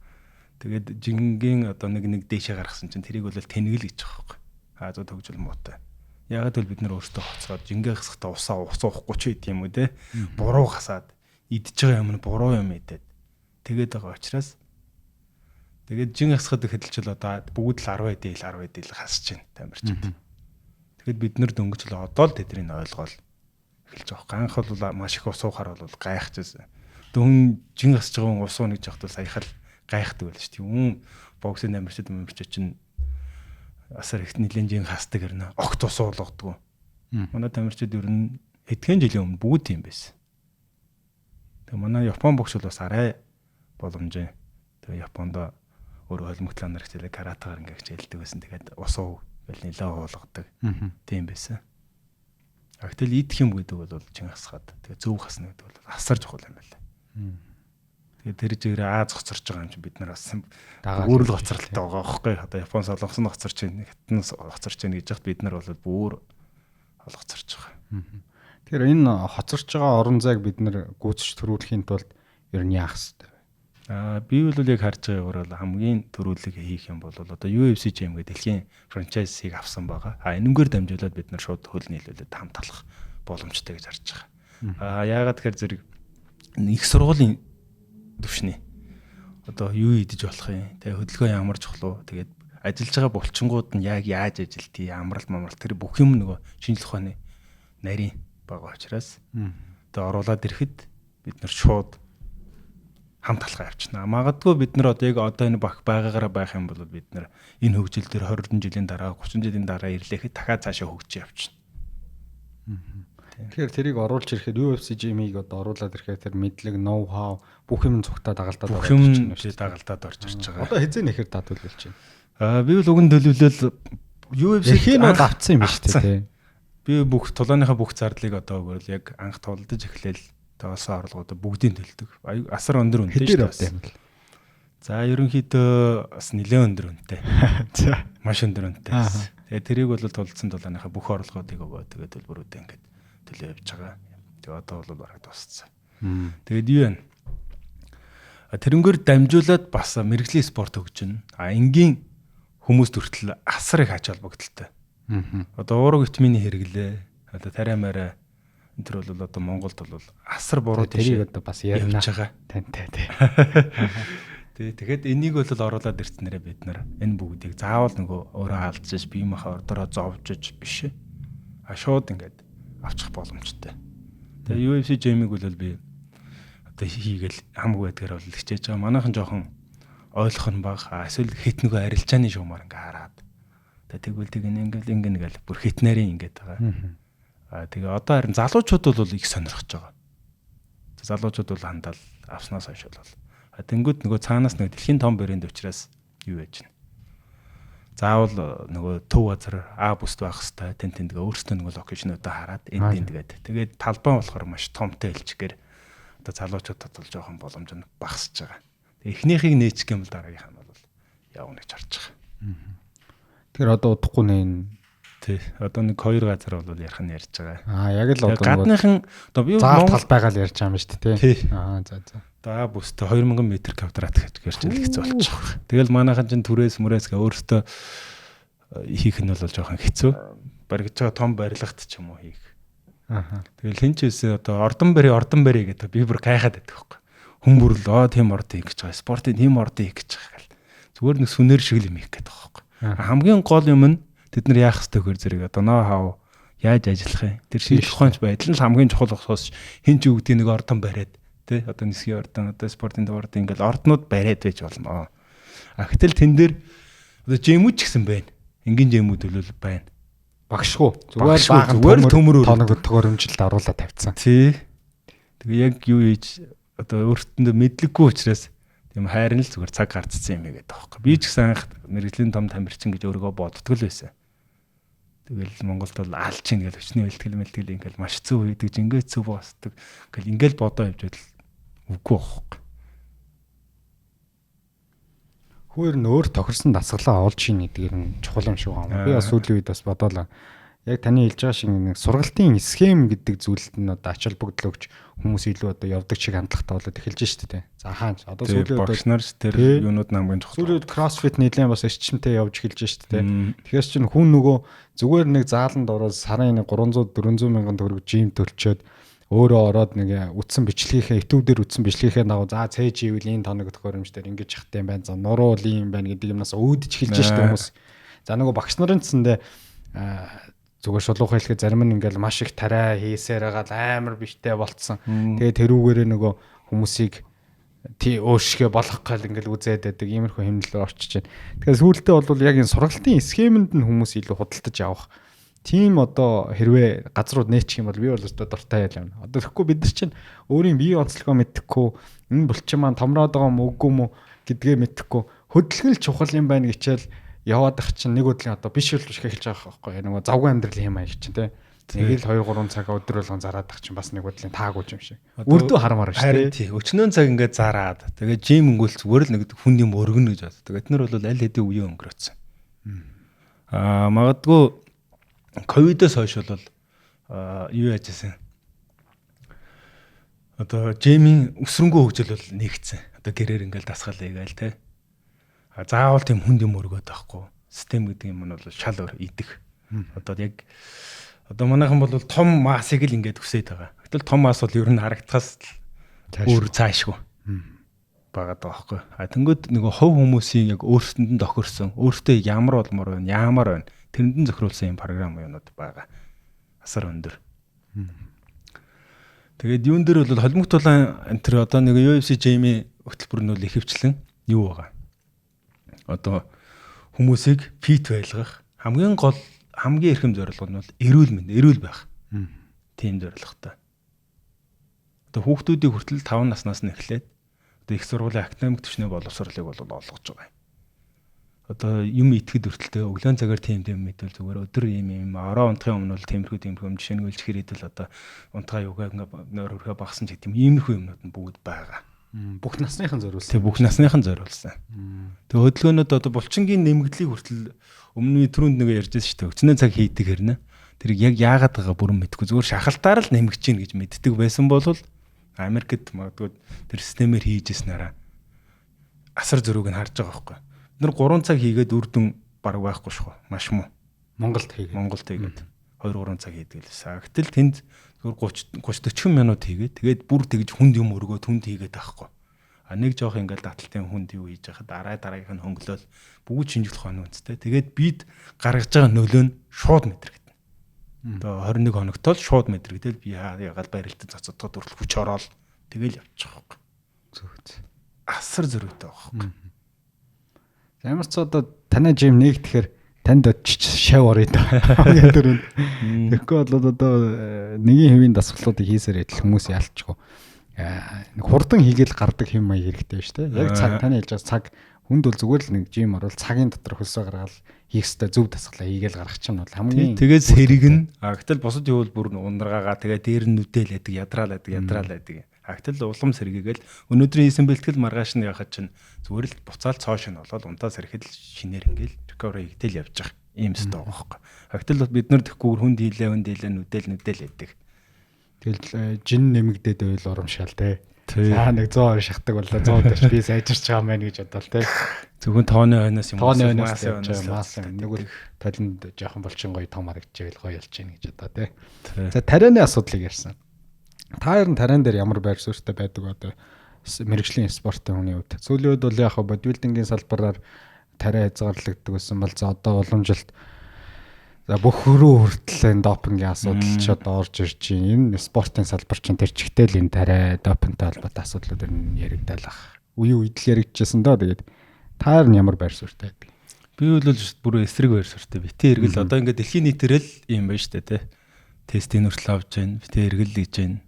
Тэгээд жингийн одоо нэг дээшээ гаргасан чинь тэрийг бол тэнгэл гэж байгаа байхгүй. Азуу төгжил муутай. Ягаад гэвэл бид нар өөрсдөө хоцроод жингээ хасахтаа ус уухгүй ч байт юм уу те. Буруу хасаад идж байгаа юм нь буруу юм идээд тэгээд байгаа учраас тэгээд жингээ хасахад хэдэлжил одоо бүгд л 10 эдэл хасж байна тамирчид. Тэгэхэд бид нар дөнгөж л одоо л тэднийг ойлгоол эхэлж байгаа. Ганх бол маш их ус уухаар бол гайхажсэн. Дөн жингээ хасж байгаа ус уу гэж яхад бол саяхал гайхдаг байл шүү дээ. Боксын тамирчид чинь асар их нэлийн жин хасдаг гэрнэ. Огт ус уулгадаг. Манай тамирчид ер нь хэдхэн жилийн өмнө бүгд тийм байсан. Тэгээ манай Япон бокс бол бас арай боломжтой. Тэгээ Японд өөрөө холимогдлооноор хичээлээ каратегаар ингээд хичээлдэг байсан. Тэгээд ус уу гэл нэлээ уулгадаг. Тийм байсан. Гэтэл идэх юм гэдэг бол чин хасгаад тэгээ зөв хасна гэдэг бол асар чухал юм байна. Тэгээд тэр жигээрээ Аз хоцорч байгаа юм чинь бид нар бас өөр л хоцролтой байгаа байхгүй. Одоо Япон солонгос нь хоцорч байна, Хятад нь хоцорч байна гэж яхад бид нар бол бүр хоцорч байгаа. Тэгэхээр энэ хоцорч байгаа орон зайг бид нар гүйцэж төрүүлэхийн тулд ер нь яах хэрэгтэй вэ? Би бол яг харж байгаагаар бол хамгийн төрүүлэг хийх юм бол одоо UFC Gym гэдэг дэлхийн франчайзыг авсан байгаа. Энэнгээр дамжуулаад бид нар шууд хөл нийлүүлээд хамт талах боломжтой гэж харж байгаа. Яагаад тэгэхээр зэрэг их сургуулийн төвшний одоо юу идэж болох юм тэгээ хөдөлгөөн ямар чухал уу тэгээд ажиллаж байгаа булчингууд нь яг яаж ажилтгийг амралт тэр бүх юм нөгөө шинжлэх ухааны нарийн байгаа учраас одоо оруулаад ирэхэд бид нар шууд хамт талхаа явчихна. Магадгүй бид нар одоо яг одоо энэ байгаагаараа байх юм бол бид нар энэ хөгжил дээр 20 жилийн дараа 30 жилийн дараа ирлээхэд дахиад цаашаа хөгжиж явчихна. Тэгэхээр тэрийг оруулж ирэхэд UFC gym-ийг одоо оруулаад ирэхэд тэр мэдлэг, ноу хау бүх юм цугтаа дагалдаад бүх юм дагалдаад орж ирж байгаа. Одоо хизээ нэхэр дадуулж Би байна. бол уг нь төлөвлөл UFC-г бол авцсан юм биш үү те. Би бүх тулааныхаа бүх зардлыг одоо өгөөл яг анх тулдаж эхлээл тоосоо орлогоо бүгдийг төлдөг. Асар өндөр үнэтэй шүү дээ. За ерөнхийдөө бас нэлээд өндөр үнэтэй. За маш өндөр үнэтэй. Тэгээ тэрийг бол тулдсан тулааныхаа бүх орлогоодыг өгөө тэгээд төлбөрүүдээ ингээд төлөө явж байгаа. Тэгээ одоо бол бараг дууссан. Тэгээд юу вэ? Тэрнгээр дамжуулаад бас мэрэгжлийн спорт хөгжинэ. Энгийн хүмүүс төртөл асар их ач холбогдолтой. Одоо уурга витамины хэрэглээ. Одоо тариа мараа энэ төр бол одоо Монголд бол асар буруу тэрийг одоо бас ярина байгаа. Тантай тий. Тэгээд энийг бол оруулаад ирснээрээ бид нар энэ бүгдийг заавал нөгөө өөрөө алдчихж биемийнхаа ордороо зовжж биш. Шууд ингээд авчих боломжтой. Тэгээ UFC gym-ийг бол би одоо хийгээл хамаагүй байдгаар бол хичээж байгаа. Манайхан жоохон ойлгох нь бага. Эсвэл хит нөгөө арилжааны шуумаар ингээ хараад. Тэгвэл тэг ингээл бүр хитнэрийн ингээд байгаа. Тэгээ одоо харин залуучууд бол их сонирхож байгаа. Залуучууд бол хандаал авснаас хойш бол. Тэнгүүд нөгөө цаанаас нэг дэлхийн том брэнд учраас юу яаж байна. Заавал нөгөө төв газар А бүст байх хэвээр тэн тэгээ өөрсдөө нөгөө локейшнуудаа хараад энд тэгээд талбай болохоор маш томтой хэлчихгээр одоо залуучуудад бол жоохон боломж нь багасж байгаа. Эхнийхийг нээчих юм бол дараагийнх нь бол явна гэж харж байгаа. Тэгэхээр одоо удахгүй нэ. Тий. Одоо нэг хоёр газар бол ярих нь ярьж байгаа. Яг л одоо гадныхан одоо би заав талбайгаа л ярьж байгаа юм шүү дээ тий. За. Одоо бүстэ 2000 м квадрат гэж хэцүү болчих واخ. Тэгэл манайхан чинь түрээс мөрөөсгээ өөртөө хийх нь бол жоохон хэцүү. Баригж байгаа том барилгат ч юм уу хийх. Тэгэл хин ч үсээ одоо ордон барь гэдэг би бүр гайхаад байдаг байхгүй. Хүн бүр л тийм орд хийх гэж байгаа. Спортын тийм орд хийх гэж байгаа гэл. Зүгээр нэг сүнээр шиг л юм хийх гэдэг байхгүй. Хамгийн гол юм нь тэд нар яах ёстой хөр зэрэг одоо ноо хав яаж ажиллах юм. Тэр шинжлэх ухаанч байдал нь хамгийн чухал болохоос хин ч үгдийн нэг ордон бариад тий одоо нисгийн ордон одоо спортын ордон ингээл орднууд бариад байж болно. Гэтэл тэн дээр одоо жимүүд ч гэсэн байна. Энгийн жимүүд бол байна. Багшгүй. Зүгээр төмөр тоног төгөөрөмжилд оруулаад тавьсан. Тий. Тэгээ яг юу хийж одоо өөртөндөө мэдлэггүй учраас тийм хайрын л зүгээр цаг гарцсан юм гээд байгаа байхгүй. Би ч гэсэн анх мэрэгжлийн том тамирчин гэж өөрийгөө боддог л байсан. Тэгэл Монголд бол алж ийн гэж өчний бэлтгэл ингээл маш зөв үйдэг, жингээ зөв босдог. Ингээл бодоо явж байдал үгүй байхгүй. Хөөөр нь өөр тохирсон дасгалаа олж ийн гэдгээр нь чухал юм шиг байна. Би бас сүүлийн үед бас бодоолаа. Яг таны хэлж байгаа шиг нэг сургалтын схем гэдэг зүйлд нь одоо ач холбогдол өгч хүмүүс илүү одоо явдаг шиг хандлагатай болоод эхэлж шүү дээ. За хаан одоо сүүлийн багш нар тэр юунууд намгийн чухал. Сүүлийн CrossFit нэлээд бас эрчимтэй явж эхэлж шүү дээ. Тэгэхээр чинь хүн нөгөө зүгээр нэг зааланд ороод сарын 300 400 мянган төгрөг жим төлчөөд өөрөө ороод нэг үтсэн бичлэгийнхээ YouTube дээр үтсэн бичлэгийнхээ дагуу за цээж ивэл энэ тоног төхөөрөмжтөр ингэж явахтай юм байна. За нуруу юм байна гэдэг юмнаас өөдөж эхэлж шүү дээ хүмүүс. За нөгөө багш нарын цэндээ зүгээр шулуух хэлэхэд зарим нь ингээл маш их тариа хийсээр байгаа амар биштэй болцсон. Тэгээ тэрүүгээрээ нөгөө хүмүүсийг өөршгөө болох гал ингээл үзээд байдаг. Иймэрхүү хэмнэлээр орчиж байна. Тэгэхээр сүүлдээ бол яг энэ сургалтын схемэнд нь хүмүүс илүү худалдаж явах. Тийм одоо хэрвээ газрууд нээчих юм бол би бол өстой дуртай ял юм. Одоо тэгэхгүй бид нар чинь өөрийн бие онцлогоо мэдэхгүй энэ булчин маань томроод байгаа юм үгүй юм уу гэдгээ мэдэхгүй хөдөлгөл чухал юм байна гэчээл яваад ах чинь нэг өдрийн одоо биш л эхэлж байгаа байхгүй нөгөө завгүй амьдралын хэм маяг чинь тий. Нэг л 2 3 цаг өдөр болгон зараад ах чинь бас нэг өдрийн таагүй юм шиг. Үрдүү харамаар шүү тий. Өчнөө цаг ингээд зараад тэгээ жим өнгөл зүгээр л нэг хүн юм өргөнө гэж бод. Тэгээд нар бол аль хэдийн үеийн өнгөрөөцсөн. Магадгүй ковидоос хойш бол юу яажсэн. Одоо жимийн өсрөнгөө хөгжил бол нэгдсэн. Одоо гэрээр ингээл дасгал хийгээл тий. Заавал тийм хүнд юм өргөд байхгүй. Систем гэдэг юм нь бол шал өөр идэх. Одоо яг одоо манайхан бол том маасыг л ингээд хүсээд байгаа. Гэтэл том мас бол ер нь харагдахаас өөр цаашгүй байгаад байгаа байхгүй. Тэнгүүд нөгөө хов хүмүүсийн яг өөрсдөнд нь тохирсон, өөртөө ямар болмоор байна, яамаар байна. Тэрэнд нь зохируулсан юм програм юмнууд байгаа. Асар өндөр. Тэгээд юун дээр бол холимогтуулан энэ төр одоо нэг UFC gym-ийн хөтөлбөр нь бол ихэвчлэн юу байгаа. Одоо хүмүүсийг фит байлгах хамгийн гол хамгийн эрхэм зорилго нь бол эрүүл байх. Тийм зорилготой. Одоо хүүхдүүдийг хүртэл 5 наснаас нь эхлээд одоо их сургуулийн академик түвшний боловсролыг бол олгож байгаа юм. Одоо юм итгэд хүртэлтэй өглөөн цагаар тийм мэдвэл зүгээр өдөр ийм ороо унтахын өмнө бол тиймэрхүү жишээ нь үлж хэрийдэл одоо унтгаа юугаа нойр хөрхөө багсан ч гэдэм иймэрхүү юмнууд нь бүгд байгаа. Бүх насныхан зориулсан. Тэг бүх насныхан зориулсан. Тэг хөдөлгөөнөд одоо булчингийн нэмэгдлийг хүртэл өмнө нь түрүүнд нэг ярьжсэн шүү дээ. Өчнөө цаг хийдэг хэрнэ. Тэр яг яагаад байгаа бүрэн мэдэхгүй зүгээр шахалтаар л нэмэгч гин гэж мэддэг байсан бол Америкт магадгүй тэр системээр хийжсэнараа асар зөрүүг нь харж байгаа байхгүй. Бид нар 3 цаг хийгээд үр дүн баг байхгүй шүү. Маш муу. Монголд хийгээд 2-3 цаг хийдэг лээсаа. Гэтэл тэнд зүгээр 30-40 минут хийгээд тэгээд бүр тэгж хүнд юм өргөөд хүнд хийгээд байхгүй. А нэг жоох ингээл даталтын хүнд юу хийж яхад дараагийнх нь хөнгөлөөл бүгд шинжлэх ухааны үндэстэй. Тэгээд бид гаргаж байгаа нөлөө нь шууд мэдрэгдэнэ. Одоо 21 хоногт л шууд мэдрэгдэл би яагаад барилтад цацдгад хүртэл хүч ороод тэгэл явчих واخхой. Зөв. Асар зөрүүтэй واخхой. Ямар ч одоо танай жим нэгдэхээр танд шав орё да. Хамгийн дөрөнд. Тэгэхгүй бол одоо нэгin хэвийн дасгалуудыг хийсээр идэл хүмүүс ялчгүй. Хурдан хийгээл гардаг хэм маяг хэрэгтэй шүү дээ. Яг цаг таны хэлж байгаа цаг хүнд бол зүгээр л нэг жим орвол цагийн дотор хөлсөө гаргаад хийх ёстой зөв дасгалаа хийгээл гаргах чинь бол хамгийн тэгээс хэрэг нь гэтэл босод явал бүр ундраагаа тэгээ дээр нь нүдэлээдэг ядраалаадаг. Гэтэл улам сэргийгээл өнөөдрийн хийсэн бэлтгэл маргааш нь яхад чинь зүгээр л буцаал цоош нь болоод унтаа сэрхэд л шинээр ингээл recovery хийгээл явж байгаа ийм өстой байгаа байхгүй. Гэтэл бид нар тэхгүйгээр хүнд хийлээ нүдэлээдэг. Тэгэл жин нэмэгдээд байл урамшаал те. За нэг 100 шахдаг болоо 100 дэш би сайжирч байгаа мэн гэж бодвол те. Зөвхөн тооны ойноос юм маас нэг үл талинд жоохон болчин гоё том харагдчихвэл гоё ялж гин гэж одоо те. За тарианы асуудлыг ярьсан. Та ер нь тариан дээр ямар байр суурьтай байдаг одоо мэрэгжлийн спортын хүний хувьд. Сүүлийн үед бол яг бодибилдингийн салбараар тариа хязгаарлагддаг байсан бол за одоо уламжилт за бүх хөрөө хүртэл допингийн асуудал ч одоо орж ирж байна. Энэ спортын салбар чинь тэр чигтэл энэ тариа допинтай холбоотой асуудлууд энэ яригдал ах. Үе үед л яригдчихсан доо. Тэгээд таар нь ямар байр суурьтай байдаг? Би бол бүр эсрэг байр суурьтай. Битээ эргэл одоо ингээд дэлхийн нийтээр л юм байна шүү дээ те. Тестийн хүртэл авч байна. Битээ эргэл гэж байна.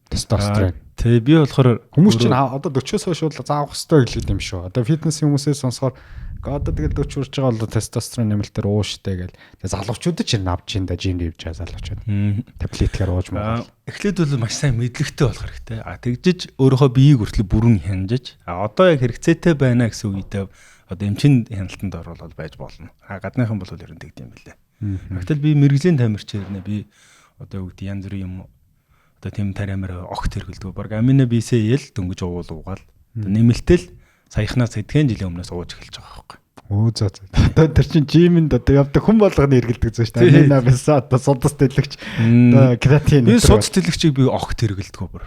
Тестостерон. Тэг би болохоор хүмүүс чинь одоо 40-оос хойш бол заавах хэрэгтэй гэлээд юм шүү. Одоо фитнесийн хүмүүсээс сонсохоор одоо тэгэл 40 хүрч байгаа бол тестостерон нэмэлтээр ууштай гэл. Тэгээ залуучуудад ч авч ин да жим дэвж байгаа залуучууд. Таблеткээр ууж маа. Эхлээд бол маш сайн мэдлэгтэй болох хэрэгтэй. Тэгжиж өөрийнхөө биеийг хүртэл бүрэн хянаж одоо яг хэрэгцээтэй байна гэсэн үедээ одоо эмчин хяналтанд орвол байж болно. Гадныхан бол ер нь тэгдэм юм билээ. Гэтэл би мэрэгжлийн тамирч хэрнээ би одоо юу гэдэг янз бүрийн юм одоо тийм тариамаар огт хэрэгэлдэг. Бараг амина бисэл дөнгөж уугаал. Нэмэлтэл саяхнаас эдгээр жилийн өмнөөс ууж эхэлж байгаа байхгүй. Өө за. Одоо тэр чин жимэнд одоо явдаг хүн болгоны хэрэгэлдэг зөө шүү дээ. Амина бисаа одоо судас дэлгч креатин. Би судас дэлгчийг би огт хэрэгэлдэг бүр.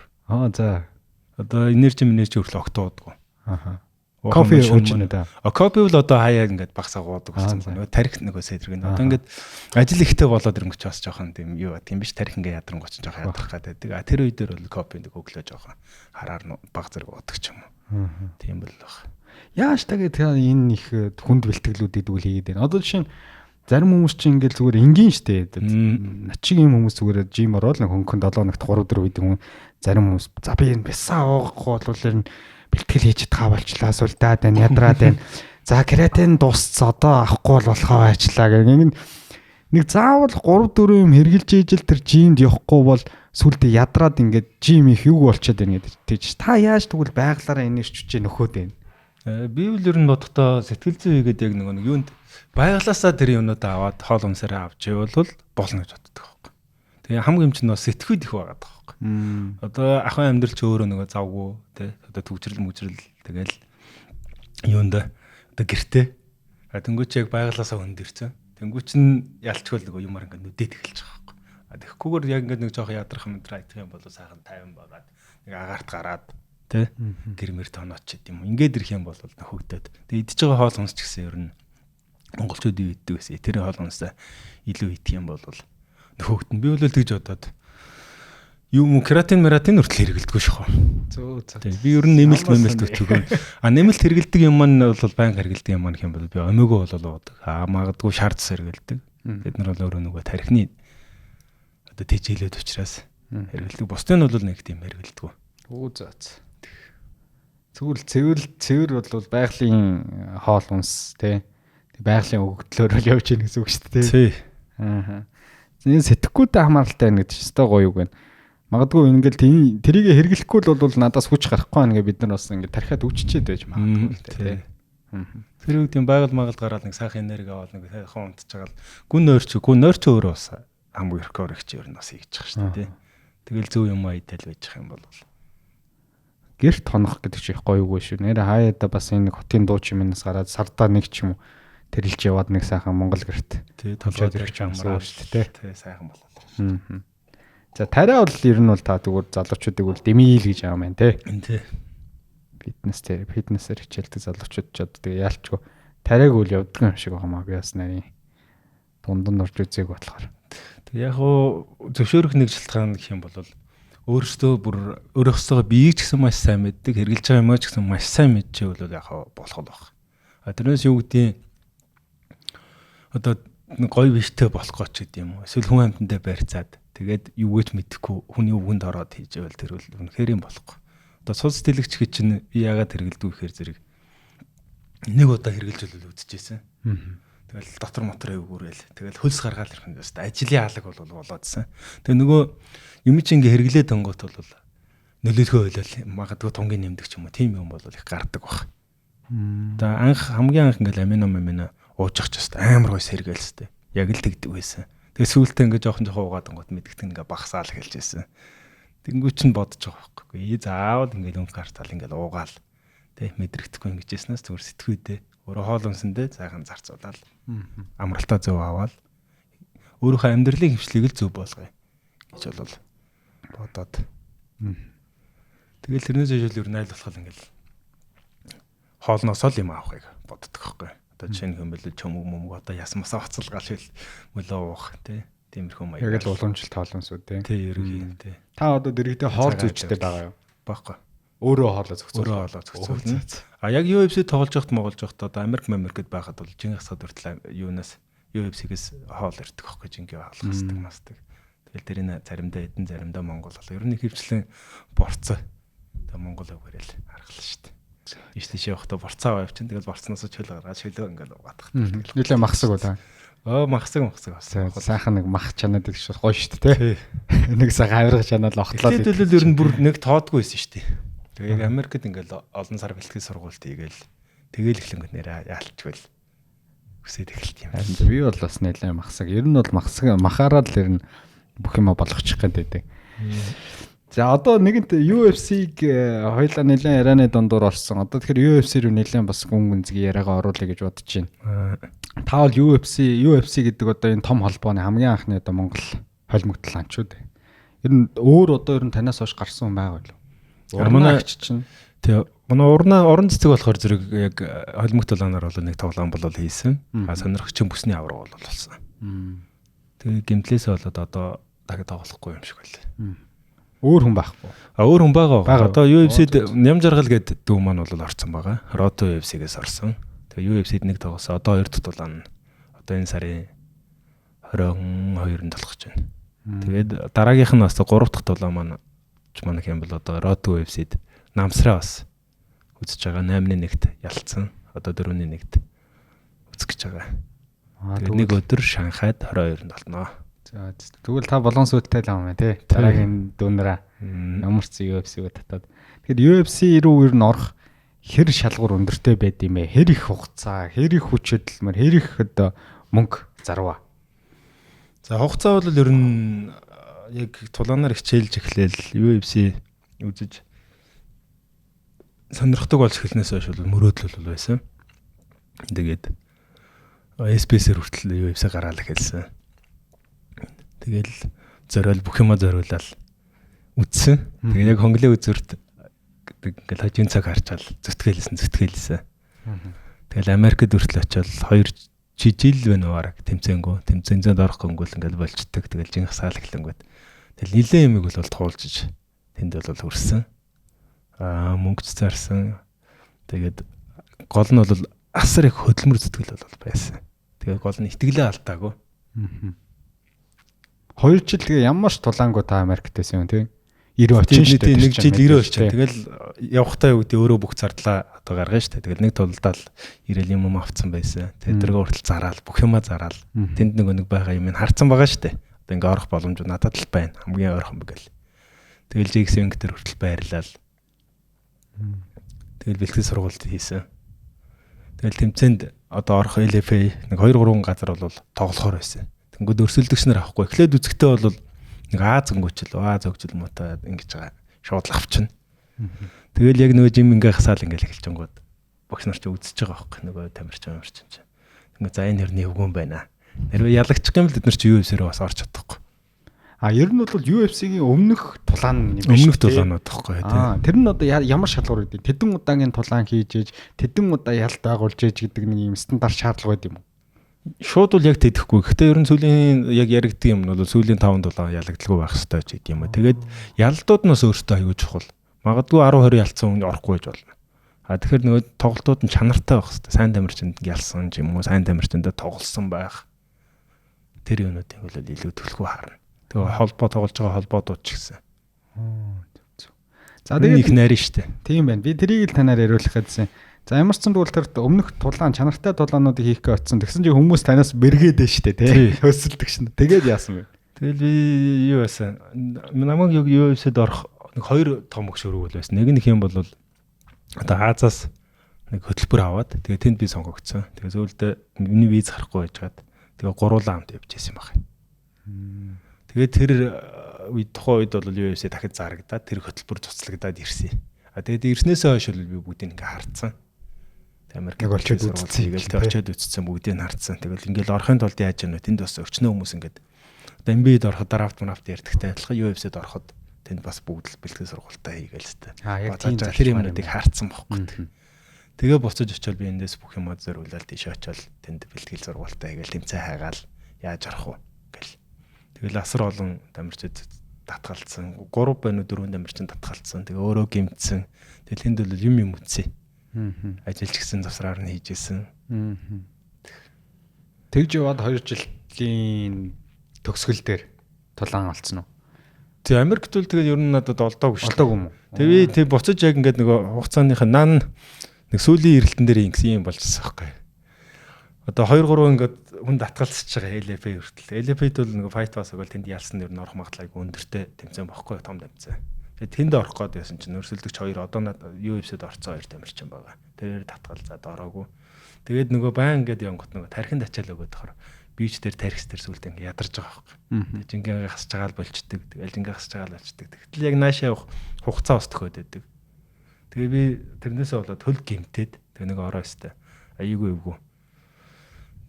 За. Одоо энержи хүртэл огт уудаг. Кофе ууж байна да. Кофе бол одоо хаяа ингээд багсаа уудаг гэсэн. Нөгөө тарих нөгөө сэдвэрэг. Одоо ингээд ажил ихтэй болоод ирэнгүүч бас жоохон тийм юу тийм биш тарих ингээд ядрангууч жоохон ядрах гэдэг. Тэр үе дээр бол кофе нэг өглөө жоохон хараар баг зэрэг уудаг ч юм уу. Тийм бол баг. Яаж тэгээд энэ их хүнд бэлтгэлүүд идвэл хийгээд байна. Одоо жишээ нь зарим хүмүүс чинь ингээд зүгээр энгийн штэ. Начиг юм хүмүүс зүгээр жим ороод нэг хөнгөн 7 хоногт 3-4 үед хүн зарим хүмүүс за би энэ бисаа уугахгүй бол ер нь бэлтгэл хийж чадхаа болчлаа сүлдаад байна ядраад байна. За креатин дууссан одоо авахгүй бол болохоо байчлаа гэх нэг заавал 3-4 юм хэрглэж ижил тэр жимд явахгүй бол сүлдээ ядраад ингээд жим их юу болчиход байна гэдэг тийч. Та яаж тэгвэл байглаараа энерж хүчээ нөхөөд байна. Би бол ер нь бодохдоо сэтгэл зүй хийгээд яг нэг юунд байглаасаа тэр юмнуудаа аваад хоол өмсөрөө авч ивэл болно гэж боддог байхгүй. Тэгээ хамгийн юм чинь нөө сэтгүүд их байгаад байгаа байхгүй. Одоо ахын амьдрал ч өөрөө нөгөө завгүй тий одоо төвчрэл тэгэл юунда одоо гэртээ тэнгуүч яг байглаасаа хүнд ирсэн. Тэнгуүч нь ялчгүй нөгөө юмар ингээд нүдээд эхэлж байгаа байхгүй. Тэгэхгүйгээр яг ингээд нэг жоох ядрах мэдрэ айтах юм бол сайхан 50 байгаад нэг агаарт гараад тий гэрмэр тонооч гэдэг юм. Ингээд ирэх юм бол нөхөгдөд. Тэгээ идж байгаа хоол хүнс ч гэсэн ер нь монголчууд юу иддэг гэсэн. Тэр хоол хүнсээ илүү идэх юм бол нөхөгдөн. Би бол тэгж бодоод юм креатин хүртэл хэрэгэлдэггүй шүү. Зөө. Би ер нь нэмэлт өгчөөгөө. Нэмэлт хэрэгэлдэг юм маань бол байнга хэрэгэлдэг юм маань гэх юм бол би омега бол уудаг. Магадгүй шардс хэрэгэлдэг. Бид нар бол өөрөө нөгөө тархины одоо тэжээлээд учраас хэрэгэлдэг. Бусдын нь бол нэг тийм хэрэгэлдэг. Үу заац. Цэвэр бол байгалийн хоол хүнс тий. Байгалийн өгөгдлөөр л явж гин гэсэн үг шүү дээ. Тий. Аа. Энэ сэтгэхүйтэй хамааралтай байна гэдэг чинь өстой гоё үг байна. Магадгүй ингээл тэрийг хэрэглэхгүй л бол надаас хүч гарахгүй байна гэж бид нар бас ингээд тархиад үччихэд байж магадгүй л тий. Тэр үг тийм байгаль гараад нэг сайхан энерги аваад нэг сайхан унтчихагаал гүн нойрч өөрөө бас хамбургер их чи ер нь бас хийж байгаа шүү дээ тий. Тэгэл зөв юм айдэл байж байгаа юм бол гэрт хонох гэдэг чинь их гоё үг шүү. Нэр хаяада бас энэ нэг хотын дуу чимээс гараад сардаа нэг ч юм уу тэрэлж яваад нэг сайхан Монгол гэрт. Тий, толгойд ирэх юм аа шүү дээ. Тий, сайхан болоо. За тариа бол ер нь бол та зүгээр залуучуудыг бол дэмийл гэж аам байна тий. Тий. Фитнесээр хичээлдэг залуучууд ч одоо тэгээ яалчгүй тариаг үл явдаг юм шиг байна. Би бас нарийн дундын орж үзег болохоор. Тэг яг уу зөвшөөрөх нэг шалтгаан гэх юм бол өөрөөсөө бүр өөрөөсөө биеийг ч гэсэн маш сайн мэддэг, хэрглэж байгаа юмаа ч гэсэн маш сайн мэдчихвэл яг болох л баг. Тэрнээс юу гэдгийг одоо гоё биштэй болох гоч гэдэг юм уу? Эсвэл хүн амьтантай барьцаад тэгээд юугэж мэдэхгүй хүний өвгөнд ороод хийж байвал тэр бол үнэхээр юм болохгүй. Одоо цус дэлгч гэж чинь би яагаад хэрэгэлдэг гэхээр зэрэг нэг удаа хэрэгэлж үлдчихсэн. Тэгэл дотор моторыг өгөөрэл. Тэгэл хөлс гаргаал ирэх юм байна. Ажлын хаалга болоодсэн. Тэгээ нөгөө юм чи ингээ хэрэглээд онгот бол нөлөөлөхөө ойлол магадгүй тунгийн нэмдэг ч юм уу. Тийм юм бол их гардаг баг. Одоо хамгийн анх ингээл амино ууж ах ч амар гой сэргээлстэй. Яг л тэгдэг байсан. Тэгээ сүүлдээ ингээ жоохон уугаад онгот мэдгдэг ингээ багсаал эхэлж байсан. Тэнгүү чинь бодож байгаа байхгүй. Заавал ингээл өнгө гартал ингээл уугаал. Тэ мэдрэгдэхгүй ингэжсэнээс зүгээр сэтгүүдээ өөрөө хоол унсандээ цаахан зарцуулаад амралтаа зөв аваад өөрийнхөө амьдралын хвшлийг л зөв болгоё гэж бол бодоод. Тэгэл тэрнээс ижил ер нь айл болох ингээл хоолноосоо л юм авахыг боддог байхгүй. Одоо жишээ нь хэмбэл чөмөг одоо ясмасаа хоцолгаал шил мөлөө уух тий. Тиймэрхүү маяг. Яг л уламжлалт хоолносууд тий. Тий ерөнхий тий. Та одоо дэрэгдээ хоол зүйчтэй байгаа юу? Баггүй. Өөрөө хоолоо зохицуулна. Яг UFC тоглож байхад одоо Америкэд байхад бол Жингис хад хүртэл юунаас UFC-гээс хоол ирдэг байхгүй жингээ хаалгасдаг масдаг. Тэгэл тэрийг заримдаа эдэн заримдаа Монгол бол ер нь хөвчлэн борцоо. Тэгээ Монгол өгөөрэл харгалаа шүү дээ. Иштэйш явахдаа борцоо авчин тэгэл борцноосоо чөл гаргаад шөлөө ингээл угаадах. Нилээ махсаг уу? Махсаг авсан. Сайхан нэг мах чанаад их шүү гоё шүү дээ. Нэг сайхан авирга чанаад огтлоо. Тэгэлэл ер нь бүр нэг тоодгүй байсан шүү дээ. Тэгээ яг Америкт ингээл олон сар бэлтгэл сургуульд игээл тэгэл эхлэнгөт нэрээ яалчгүй л үсээд эхэлт юм. Харин би бол бас нэлээ махсаг. Ер нь бол махаараа л ер нь бүх юм болгочих гээд байдаг. За одоо нэгэнт UFC-г хоёлаа нэлээ ярианы дундуур орсон. Одоо тэгэхээр UFC рүү нэлээ бас гүн гүнзгий яриагаа оруулъя гэж бодож байна. Та бол UFC гэдэг одоо энэ том холбооны хамгийн анхны одоо Монгол холимогдол анчууд. Ер нь өөр одоо ер нь танаас хойш гарсан хүн байгаа юу? Манай чинь тэгээ манай уран цэцэг болохоор зэрэг яг холимогдол анаар бол нэг тоглоом болол хийсэн. Сонирхогчийн бүсний авраг бол болсон. Тэгээ гимтлээсээ болоод одоо дахид тоглохгүй юм шиг байлаа. Өөр хүн байхгүй. Өөр хүн байгаа. Одоо UFC-д ням жаргал гэдэг дүү маань бол орсон байгаа. Roto UFC-гээс орсон. Тэгээ UFC-д нэг тоглосон. Одоо 2 дахь дулаан. Одоо энэ сарын 22-нд болох гэж байна. Тэгээд дараагийнх нь бас 3 дахь дулаан маань манай хэм бол одоо Roto UFC-д намсраа бас үзэж байгаа. 8-1-т ялцсан. Одоо 4-1-т үзэх гэж байгаа. Тэгээд нэг өдөр Шанхайд 22-нд болно. За тэгвэл та болгон сүйдтэй л юм байна тий. Дараагийн дүүнраа ямарч UFC-г татаад. Тэгэхээр UFC рүү ер нь орох хэр шалгуур өндөртэй байд юм бэ? Хэр их хугацаа, хэр их хүч хөдөлмөр, хэр их одоо мөнгө зарваа. За хугацаа бол ер нь яг тулаанаар хичээлж эхлээл UFC үзэж сонирхдаг болж эхэлнээс хойш бол мөрөөдөл бол байсан. Тэгээд SPS-ээр хүртэл UFC гараал эхэлсэн. Тэгэл зориул бүх юма зориулаад үтсэн. Тэгээ яг хонглын үзүрт ингээл хожийн цаг харчаал зүтгэлсэн. Тэгэл Америкт хүртэл очиод 2 жил байна уу тэмцээнд орохгүй ингээл болчдөг. Тэгэл жинх саал эхлэнгүүт. Тэгэл нилээ юмыг бол туулжиж тэнд бол хүрсэн. Мөнгө зарсан. Тэгээд гол нь бол асар их хөдөлмөр зүтгэл бол байсан. Тэгээд гол нь итгэлээ алдаагүй. 2 жил тэгээ ямар ч тулаангуу та Америкт байсан юм тий. 90 очин шүү дээ. Нэг жил 90 очин. Тэгэл явахтаа юу гэдэг өөрөө бүх зардлаа одоо гаргана шүү дээ. Тэгэл нэг тулдаал ирээл юм авцсан байсан. Тэгээд тэргээ хүртэл зараал, бүх юма зараал. Тэнд нэг байгаа юм харцсан байгаа шүү дээ. Одоо ингээ орох боломж надад л байна. Хамгийн ойрхон бигэл. Тэгэл JX-ийн дээр хүртэл байрлал. Тэгэл бэлтгэл сургалт хийсэн. Тэгэл тэмцээнд одоо орох LFA нэг 2 3 газар бол тоглохоор байсан. Тэнгүүд өрсөлдөгч нар авахгүй. Эхлээд үзэхдээ бол нэг Аз өнгөчл, Аз өгчл муутай ингэж байгаа шууд л авчихна. Тэгэл яг нөгөө жим ингээ хасаал ингээл эхэлж ангууд багш нар ч үзэж байгаа байхгүй нөгөө тамирч чинь. Ингээ за энэ хэрний өвгөн байна. Нэрвээ ялагчих юм л бид нар ч UFC-рээ бас орч чадахгүй. Ер нь бол UFC-гийн өмнөх тулаан юм биш. Өмнөх тулаанууд байхгүй тий. Тэр нь одоо ямар шалгуур гэдэг. Тэдэн удаагийн тулаан хийж ээж, тэдэн удаа ялт байгуулж ээж гэдэг нэг юм стандарт шаардлага байд юм уу? Шууд бол яг тэтгэхгүй. Гэхдээ ер нь сүүлийн яг яригддаг юм бол сүүлийн 5 тулаан ялагдaltaгүй байх хэрэгтэй ч гэдэг юм уу. Тэгээд ялалтууд нь өөртөө аюул чухал. Магадгүй 10 20 ялцсан хүн орохгүй байж болно. Тэгэхээр нөгөө тоглолтууд нь чанартай байх хэрэгтэй. Сайн тамирчинд ялсан юм уу? Сайн тамирчиндээ тоглосон байх. Тэр юмнуудыг бол илүү төлхөө харна. Тэгээ холбоо тоглож байгаа холбоодууд ч гэсэн. За тэгээд их найрын штэ. Тийм байна. Би тэрийг л танаар яриулах гэсэн. За ямар ч сан тэгвэл тэр өмнөх тулаан чанартай тулаануудыг хийх гэж очсон. Тэгсэн чинь хүмүүс танаас мэргээд дээ штэ тий. Хөсөлдөг шин. Тэгээд яасан бэ? Тэгэл би юу байсан? Намайг юу UFC-д орох нэг 2 том өгшөөрөг байсан. Нэг юм бол одоо Азаас нэг хөтөлбөр аваад тэгээ тэнд би сонгогдсон. Тэгээ зөвлөдөө миний виз харахгүй байжгаад тэгээ гуруулаа хамт явж байсан баг. Тэгээд тэр тухайн үед бол UFC дахид зарагдаад тэр хөтөлбөр цуцлагдаад ирсэн. Тэгээд ирснээсээ хойш би бүгдийг ингээ харцсан. Америк очиод үзсэн. Тэгэл очиод үзсэн бүгдийг харцсан. Тэгэл ингээл орохын тулд яаж яана тэнд бас өчнөө хүмүүс ингээд одоо MB-д ороход драфт ярьдагтай адилхан UFC-д ороход тэнд бас бүгд л бэлтгэл сургалтаа хийгээл хэвээр. Тэр юмнуудыг харцсан бохгүй. Тэгээ буцаж очиод би эндээс бүх юм зориулаад тийш очиод тэнд бэлтгэл сургалтаа хийгээл тэмцээ хайгаал яаж орох вэ гэл. Тэгэл асар олон тамирчид татгалцсан. 3 байна уу 4 тамирчин татгалцсан. Тэгээ өөрөө гимтсэн. Тэгэл тэнд бол юм үтсэн. Ажиллаж гисэн завсраар нь хийжсэн. Тэгж яваад 2 жилийн төгсгөл дээр тулаан олцсон уу? Тэг Америкт бол тэгээд ер нь надад олдоогүй шүү. Олдоогүй юм уу? Тэг буцаж яг ингээд нөгөө хугацааныхаа нан нэг сүүлийн эрэлтэн дээр ингэсэн юм болчихсон байхгүй. Одоо 2 3 ингээд хүн татгалцж байгаа LFA хүртэл. LFA-д бол нөгөө fight pass өгөл тэнд ялсан нэр нь орох магадлал айгүй өндөртэй тэмцээн бохгүй том тэмцээн. Тэгээд тэнд орох гээд байсан чинь өрсөлдөгч 2 одоо UFC-д орцсон 2 тамирчин байгаа. Тэр татгалзаад ороогүй. Тэгээд нөгөө байн ингээд явгот нөгөө тархинд ачаал өгөөд тохор бич дээр тархис дээр сүлд ингээд ядарч байгаа байхгүй. Тэгээд жингээ хасж байгаа л болчдөг. Тэгэл жингээ хасж байгаа л болчдөг. Тэгтэл яг наашаа явах хугацаа ус төхөөд байдаг. Тэгээ би тэрнээсээ болоод хөл гимтээд тэг нэг ороо өстэй. Аяйгүй эвгүй.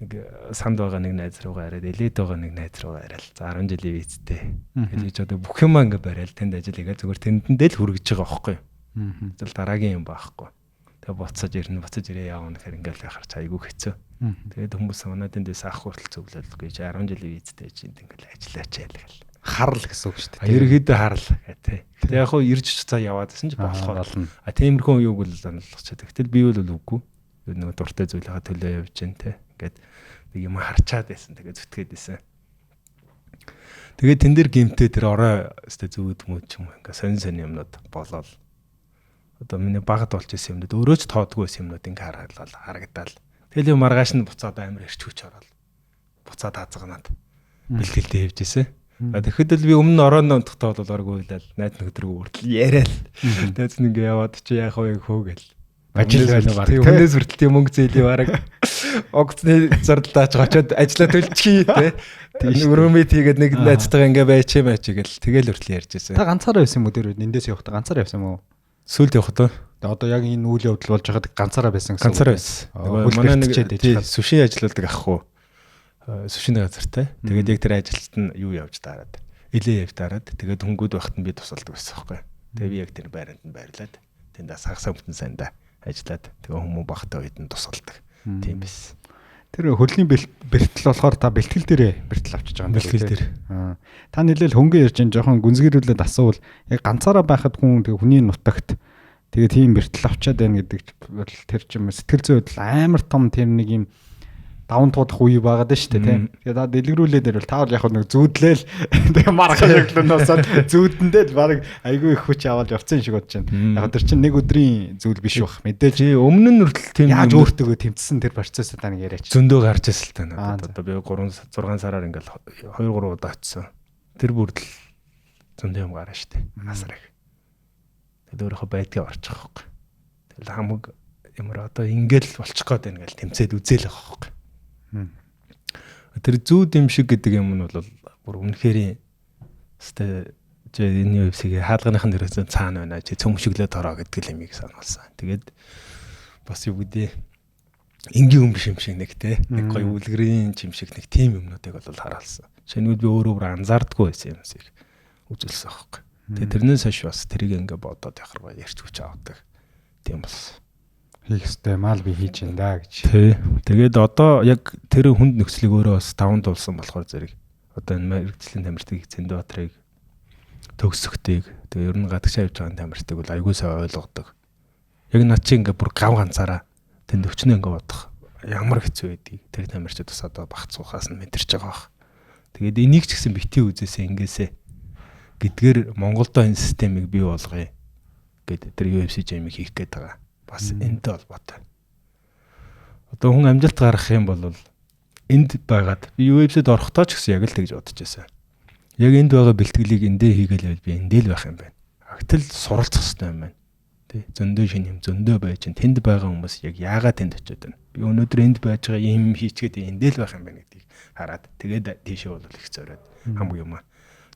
Нэг санд байгаа нэг найз руугаа араад элед байгаа нэг найз руугаа араал. За 10 жилийн визтэй. Тэгэж одоо бүх юм ингээ барайл тэнд ажил хийгээ зүгээр тэндээ л хүргэж байгаа байхгүй. Тэгэл дараагийн юм байхгүй. Тэгээ буцаж ирээ явна гэхээр ингээл яхаар чайгүй хэцүү. Тэгээд хүмүүс манад эндээс авах хүртэл зөвлөл гэж 10 жилийн визтэй чинь ингээл ажиллаач яалаа. Харл гэсэн үг шүү дээ. Ерөөдөө харл гэдэг. Тэгээ яг хуу ирж цаа яваад гэсэн чи болохоор болно. Тиймэрхүү юуг л заналгах чад. Гэтэл би бол үгүй. Нэг дуртай зүйлээ төлөө явж гэн те. Ингээд нэг юм харчаад байсан. Тэгээ зүтгээд байсан. Тэгээ тэн дээр гимтээ тэр орой өстэй зүуд мөд ч юм ингээ сонь юмнууд болоод одоо миний багт болж исэн юмнууд өөрөө ч тоодгүй байсан юмнууд ингээ харагдал. Тэгэл юм маргааш нь буцаад амар ирч хүч ороод буцаад хазганаад бэлтгэлтэй явж исэн. Тэгэхэд л би өмнө орооны унтахтаа бол оргуулаад найз нөхдрөө үртэл яриад. Найз нэг яваад чи яах вэ хөөгөл. Ажил байна баг. Хүнээс хүртэл мөнгө зээлийн бараг огцны зардалтаач очоод ажиллаа төлчихье те. Тэгээ өрөөмэд хийгээд нэг найзтайгаа ингээ байчээ гэл тэгэл хүртэл ярьж байсан. Та ганцаараа байсан юм уу дээр эндээс явахдаа ганцаараа байсан юм уу? Сүлд явахдаа. Тэгээ одоо яг энэ үйл явдал болж байхад ганцаараа байсан гэсэн. Ганцаараа байсан. Манай нэг сүши ажилладаг ах уу. Сүшиний газартай. Тэгээд яг тэр ажилтнад нь юу явж дараад. Илээ явж дараад тэгээд хөнгүүд байхад нь би тусалдаг байсан байхгүй. Тэгээд би яг тэр байранд нь байрлаад тэнд сагсаа бүтэн сайндаа ажиллаад тэгээ хүмүүс багтаа үед нь тусалдаг. Тийм биз. Тэр хөлний бэлтгэл болохоор та бэлтгэл дээрээ бэлтгэл авчиж байгаа юм байна. Бэлтгэл дээр. Та нэлээл хөнгөн ярьж ин жоохон гүнзгийрүүлээд асуувал яг ганцаараа байхад хүн тэгээ хүний нутагт тэгээ тийм бэлтгэл авчаад байна гэдэг бол тэр чим сэтгэл зүйн хөдөл амар том тэр нэг юм даван туудах үе байгаад нь шүү дээ тийм. Тэгээд та дэлгэрүүлээд ирвэл та бол яг нэг зүүдлээл тэгээ маргааш өглөөноосоо зүүдэндээ баг айгүй их хүч аваад явцсан шиг бодож байна. Яг тэр чинь нэг өдрийн зүйл биш бах мэдээж өмнө нь хүртэл тийм яаж өөртөө тэмцсэн тэр процессыг та нэг яриач. Зөндөө гарч ирсэн л та. Одоо би 3 6 сараар ингээл 2 3 удаа очсон. Тэр бүрдэл зөндөө юм гараа штэ. Асар их. Тэгээд өөрийнхөө байдгаа орчих واخхой. Тэгэл хамаг ямар одоо ингээл болчих гээд байна гэл тэмцээд үзээл байгаа واخхой. Тэр зүүд юм шиг гэдэг юм нь бол бүр үнэхээр өстэй энэ UFC-гээ хаалганыхан дээрээс цаана байна. Чи цөмшөглөөд ороо гэдэг л юмыг сануулсан. Тэгээд бас юу гэдэг энгийн юм биш юм шиг нэг те нэг гоё үлгэрийн юм шиг нэг тим юмнуудыг бол хараалсан. Шинүүд би өөрөө бүр анзаардаггүй байсан юмсыг үзүүлсэн байхгүй. Тэгээ тэрнээс хойш бас тэрийг ингээ бодоод яхаргаа ярьч хүч авдаг. Тийм бас хийх ёстой мал би хийж энэ да гэж. Тий. Тэгээд одоо яг тэр хүнд нөхцөлийг өөрөө бас таван дуулсан болохоор зэрэг одоо энэ мэрэгжлийн тамиртыг Цэндбаатрыг төгсөхтэйг тэгээ ер нь гадагшаа явж байгаа тамиртыг бол аягүй сайн ойлгодог. Яг над чи ингээ бүр гав ганцаараа тэнд өчнөө ингээ бодох ямар хэцүү байдгийг тэр тамирчид бас одоо багцуухаас нь мэдэрч байгаа бах. Тэгээд энийг ч гэсэн битгий үзээсээ ингээсээ гэдгээр Монголдо энэ системийг бий болгоё гэдэг тэр UFC жимийг хийх гээд байгаа. Бас энэтэй холбоотой. Одоо хүн амжилт гаргах юм бол энд байгаад UFC-д орохдоо ч гэсэн яг л тэгж бодож байсан. Яг энд байгаа бэлтгэлийг эндээ хийгээл байвал би эндээ л байх юм байна. Агтл суралцах хэрэгтэй юм байна. Тэ зөндөө шин юм зөндөө байж ин тэнд байгаа хүмүүс яг яагаад тэнд очиод байна. Би өнөөдөр энд байж байгаа юм хийчгээд эндээ л байх юм байна гэдгийг хараад тэгээд тийшээ бол их зориод хамаг юм